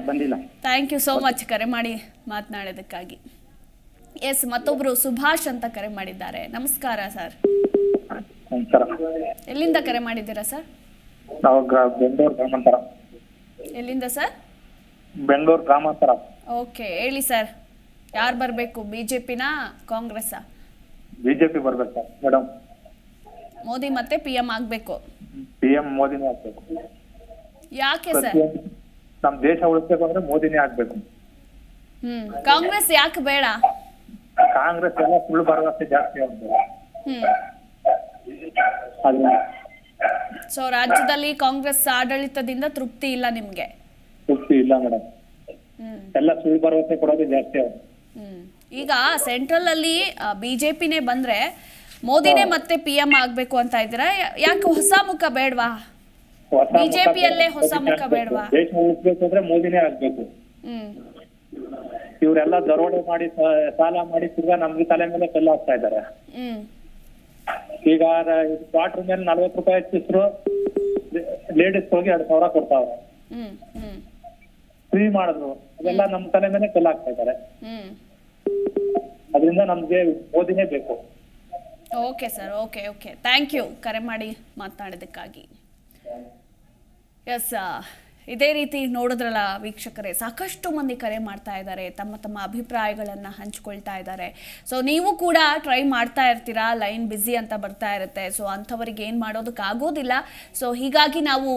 thank you so much ಕರೆ ಮಾಡಿ ಮಾತನಾಡೋದಕ್ಕಾಗಿ. ಎಸ್, ಮತ್ತೊಬ್ರು ಸುಭಾಷ್ ಅಂತ ಕರೆ ಮಾಡಿದ್ದಾರೆ. ನಮಸ್ಕಾರ ಸರ್, ಎಲ್ಲಿಂದ ಕರೆ ಮಾಡಿದ್ದೀರಾ ಸರ್? ನಾವು ಬೆಂಗಳೂರು ಗ್ರಾಮಾಂತರ. ಎಲ್ಲಿಂದ ಸರ್? ಬೆಂಗಳೂರು ಗ್ರಾಮಾಂತರ. ಓಕೆ, ಹೇಳಿ ಸರ್, ಯಾರು ಬರಬೇಕು, ಬಿಜೆಪಿನ ಕಾಂಗ್ರೆಸ್? ಬಿಜೆಪಿ ಬರ್ಬೇಕು ಮೇಡಮ್. ಮೋದಿ ಮತ್ತೆ PM ಆಗ್ಬೇಕು. PM ಮೋದಿನೇ ಆಗ್ಬೇಕು. ಯಾಕೆ ಸರ್? ನಮ್ ದೇಶ ಉಳಿಸ್ಬೇಕು ಅಂದ್ರೆ ಮೋದಿನೇ ಆಗ್ಬೇಕು. ಕಾಂಗ್ರೆಸ್ ಯಾಕೆ ಬೇಡ? ಕಾಂಗ್ರೆಸ್ ಎಲ್ಲ ಸುಳ್ಳು ಭರವಸೆ ಜಾಸ್ತಿ ಆಗ್ತದೆ. ಸೊ ರಾಜ್ಯದಲ್ಲಿ ಕಾಂಗ್ರೆಸ್ ಆಡಳಿತದಿಂದ ತೃಪ್ತಿ ಇಲ್ಲ ನಿಮ್ಗೆ? ತೃಪ್ತಿ ಇಲ್ಲ ಮೇಡಮ್, ಎಲ್ಲ ಸುಳ್ಳು ಭರವಸೆ ಕೊಡೋದು ಜಾಸ್ತಿ ಆಗುತ್ತೆ. ಈಗ ಸೆಂಟ್ರಲ್ ಅಲ್ಲಿ ಬಿಜೆಪಿನೇ ಬಂದ್ರೆ ಮೋದಿನೇ ಮತ್ತೆ PM ಆಗ್ಬೇಕು ಅಂತ ಇದ್ದೀರಾ? ಯಾಕೆ ಹೊಸ ಮುಖ ಬೇಡವಾ? ಬಿಜೆಪಿಯಲ್ಲೇ ಹೊಸ ಮುಖ ಬೇಡವಾ? ದೇಶ ಉಳಿಸ್ಬೇಕು ಅಂದ್ರೆ ಮೋದಿನೇ ಆಗ್ಬೇಕು. ಇವರೆಲ್ಲ ದರೋಡೆ ಮಾಡಿ ಸಾಲ ಮಾಡಿ ತಿರ್ಗಾ ನಮ್ಗೆ ತಲೆ ಮೇಲೆ ಕಲ್ಲು ಹಾಕ್ತಾ ಇದ್ದಾರೆ. ಈಗ ಕ್ವಾರ್ಟರ್ ಮೇಲೆ ₹40 ಹೆಚ್ಚಿಸ್ರು, ಲೇಡೀಸ್ ಹೋಗಿ 2,000 ಕೊಡ್ತಾವ್ರೆ. ಫ್ರೀ ಮಾಡಿದ್ರು, ಅದೆಲ್ಲ ನಮ್ ತಲೆ ಮೇಲೆ ಕಲ್ಲು ಹಾಕ್ತಾ ಇದ್ದಾರೆ. ಅದರಿಂದ ನಮ್ಗೆ ಮೋದಿನೇ ಬೇಕು. Okay sir, okay thank you ಕರೆ ಮಾಡಿ ಮಾತನಾಡೋದಕ್ಕಾಗಿ. ಎಸ್, ಇದೇ ರೀತಿ ನೋಡಿದ್ರಲ್ಲ ವೀಕ್ಷಕರೇ, ಸಾಕಷ್ಟು ಮಂದಿ ಕರೆ ಮಾಡ್ತಾ ಇದ್ದಾರೆ, ತಮ್ಮ ಅಭಿಪ್ರಾಯಗಳನ್ನು ಹಂಚ್ಕೊಳ್ತಾ ಇದ್ದಾರೆ. ಸೊ ನೀವು ಕೂಡ ಟ್ರೈ ಮಾಡ್ತಾ ಇರ್ತೀರಾ, ಲೈನ್ ಬ್ಯುಸಿ ಅಂತ ಬರ್ತಾ ಇರುತ್ತೆ. ಸೊ ಅಂಥವ್ರಿಗೆ ಏನು ಮಾಡೋದಕ್ಕಾಗೋದಿಲ್ಲ. ಸೊ ಹೀಗಾಗಿ ನಾವು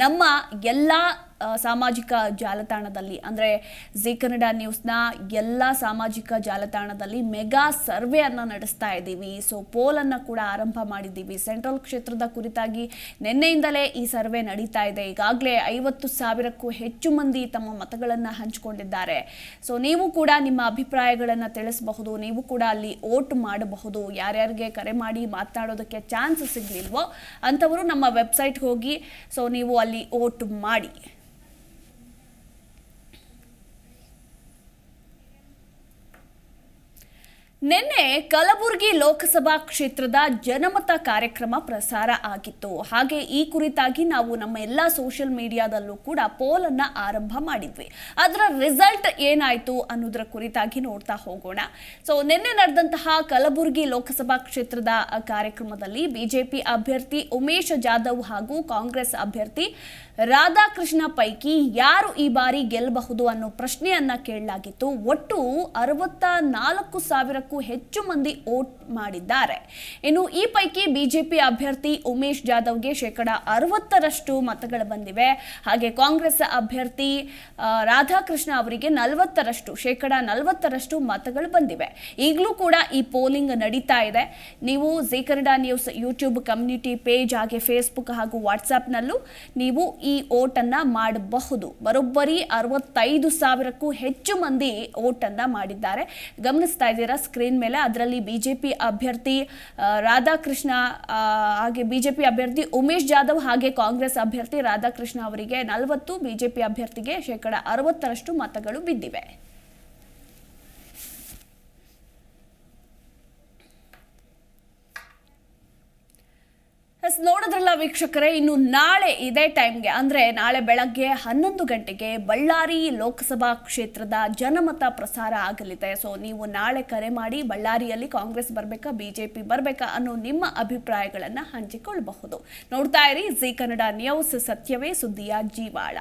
ನಮ್ಮ ಎಲ್ಲ ಸಾಮಾಜಿಕ ಜಾಲತಾಣದಲ್ಲಿ ಅಂದರೆ ಜಿ ಕನ್ನಡ ನ್ಯೂಸ್ನ ಎಲ್ಲ ಸಾಮಾಜಿಕ ಜಾಲತಾಣದಲ್ಲಿ ಮೆಗಾ ಸರ್ವೆಯನ್ನು ನಡೆಸ್ತಾ ಇದ್ದೀವಿ. ಸೊ ಪೋಲನ್ನು ಕೂಡ ಆರಂಭ ಮಾಡಿದ್ದೀವಿ. ಸೆಂಟ್ರಲ್ ಕ್ಷೇತ್ರದ ಕುರಿತಾಗಿ ನಿನ್ನೆಯಿಂದಲೇ ಈ ಸರ್ವೆ ನಡೀತಾ ಇದೆ. ಈಗಾಗಲೇ 50,000ಕ್ಕೂ ಹೆಚ್ಚು ಮಂದಿ ತಮ್ಮ ಮತಗಳನ್ನು ಹಂಚಿಕೊಂಡಿದ್ದಾರೆ. ಸೊ ನೀವು ಕೂಡ ನಿಮ್ಮ ಅಭಿಪ್ರಾಯಗಳನ್ನು ತಿಳಿಸಬಹುದು, ನೀವು ಕೂಡ ಅಲ್ಲಿ ವೋಟ್ ಮಾಡಬಹುದು. ಯಾರ್ಯಾರಿಗೆ ಕರೆ ಮಾಡಿ ಮಾತನಾಡೋದಕ್ಕೆ ಚಾನ್ಸ್ ಸಿಗಲಿಲ್ವೋ ಅಂಥವರು ನಮ್ಮ ವೆಬ್ಸೈಟ್ಗೆ ಹೋಗಿ ಸೊ ನೀವು ಅಲ್ಲಿ ವೋಟ್ ಮಾಡಿ. ನಿನ್ನೆ ಕಲಬುರಗಿ ಲೋಕಸಭಾ ಕ್ಷೇತ್ರದ ಜನಮತ ಕಾರ್ಯಕ್ರಮ ಪ್ರಸಾರ ಆಗಿತ್ತು. ಹಾಗೆ ಈ ಕುರಿತಾಗಿ ನಾವು ನಮ್ಮ ಎಲ್ಲ ಸೋಷಿಯಲ್ ಮೀಡಿಯಾದಲ್ಲೂ ಕೂಡ ಪೋಲನ್ನು ಆರಂಭ ಮಾಡಿದ್ವಿ. ಅದರ ರಿಸಲ್ಟ್ ಏನಾಯಿತು ಅನ್ನೋದರ ಕುರಿತಾಗಿ ನೋಡ್ತಾ ಹೋಗೋಣ. ಸೊ ನಿನ್ನೆ ನಡೆದಂತಹ ಕಲಬುರಗಿ ಲೋಕಸಭಾ ಕ್ಷೇತ್ರದ ಕಾರ್ಯಕ್ರಮದಲ್ಲಿ ಬಿಜೆಪಿ ಅಭ್ಯರ್ಥಿ ಉಮೇಶ್ ಜಾಧವ್ ಹಾಗೂ ಕಾಂಗ್ರೆಸ್ ಅಭ್ಯರ್ಥಿ ರಾಧಾಕೃಷ್ಣ ಪೈಕಿ ಯಾರು ಈ ಬಾರಿ ಗೆಲ್ಲಬಹುದು ಅನ್ನೋ ಪ್ರಶ್ನೆಯನ್ನ ಕೇಳಲಾಗಿತ್ತು. ಒಟ್ಟು 64,000ಕ್ಕೂ ಹೆಚ್ಚು ಮಂದಿ ವೋಟ್ ಮಾಡಿದ್ದಾರೆ. ಇನ್ನು ಈ ಪೈಕಿ ಬಿಜೆಪಿ ಅಭ್ಯರ್ಥಿ ಉಮೇಶ್ ಜಾಧವ್ಗೆ 60% ಮತಗಳು ಬಂದಿವೆ. ಹಾಗೆ ಕಾಂಗ್ರೆಸ್ ಅಭ್ಯರ್ಥಿ ರಾಧಾಕೃಷ್ಣ ಅವರಿಗೆ 40% ಮತಗಳು ಬಂದಿವೆ. ಈಗಲೂ ಕೂಡ ಈ ಪೋಲಿಂಗ್ ನಡೀತಾ ಇದೆ. ನೀವು G Kannada news YouTube community page ಹಾಗೆ ಫೇಸ್ಬುಕ್ ಹಾಗೂ ವಾಟ್ಸ್ಆ್ಯಪ್ನಲ್ಲೂ ನೀವು ಈ ವೋಟನ್ನು ಮಾಡಬಹುದು. ಬರೋಬ್ಬರಿ 65,000ಕ್ಕೂ ಹೆಚ್ಚು ಮಂದಿ ವೋಟನ್ನು ಮಾಡಿದ್ದಾರೆ. ಗಮನಿಸ್ತಾ ಇದ್ದೀರಾ ಸ್ಕ್ರೀನ್ ಮೇಲೆ. ಅದರಲ್ಲಿ ಬಿಜೆಪಿ ಅಭ್ಯರ್ಥಿ ರಾಧಾಕೃಷ್ಣ ಹಾಗೆ ಬಿಜೆಪಿ ಅಭ್ಯರ್ಥಿ ಉಮೇಶ್ ಜಾಧವ್ ಹಾಗೆ ಕಾಂಗ್ರೆಸ್ ಅಭ್ಯರ್ಥಿ ರಾಧಾಕೃಷ್ಣ ಅವರಿಗೆ 40, ಬಿಜೆಪಿ ಅಭ್ಯರ್ಥಿಗೆ 60% ಮತಗಳು ಬಿದ್ದಿವೆ. ನೋಡಿದ್ರಲ್ಲ ವೀಕ್ಷಕರೇ, ಇನ್ನು ನಾಳೆ ಇದೇ ಟೈಮ್ಗೆ ಅಂದರೆ ನಾಳೆ ಬೆಳಗ್ಗೆ 11 ಗಂಟೆಗೆ ಬಳ್ಳಾರಿ ಲೋಕಸಭಾ ಕ್ಷೇತ್ರದ ಜನಮತ ಪ್ರಸಾರ ಆಗಲಿದೆ. ಸೊ ನೀವು ನಾಳೆ ಕರೆ ಮಾಡಿ ಬಳ್ಳಾರಿಯಲ್ಲಿ ಕಾಂಗ್ರೆಸ್ ಬರಬೇಕಾ ಬಿಜೆಪಿ ಬರಬೇಕಾ ಅನ್ನೋ ನಿಮ್ಮ ಅಭಿಪ್ರಾಯಗಳನ್ನು ಹಂಚಿಕೊಳ್ಳಬಹುದು. ನೋಡ್ತಾ ಇರಿ ಜಿ ಕನ್ನಡ ನ್ಯೂಸ್, ಸತ್ಯವೇ ಸುದ್ದಿಯ ಜೀವಾಳ.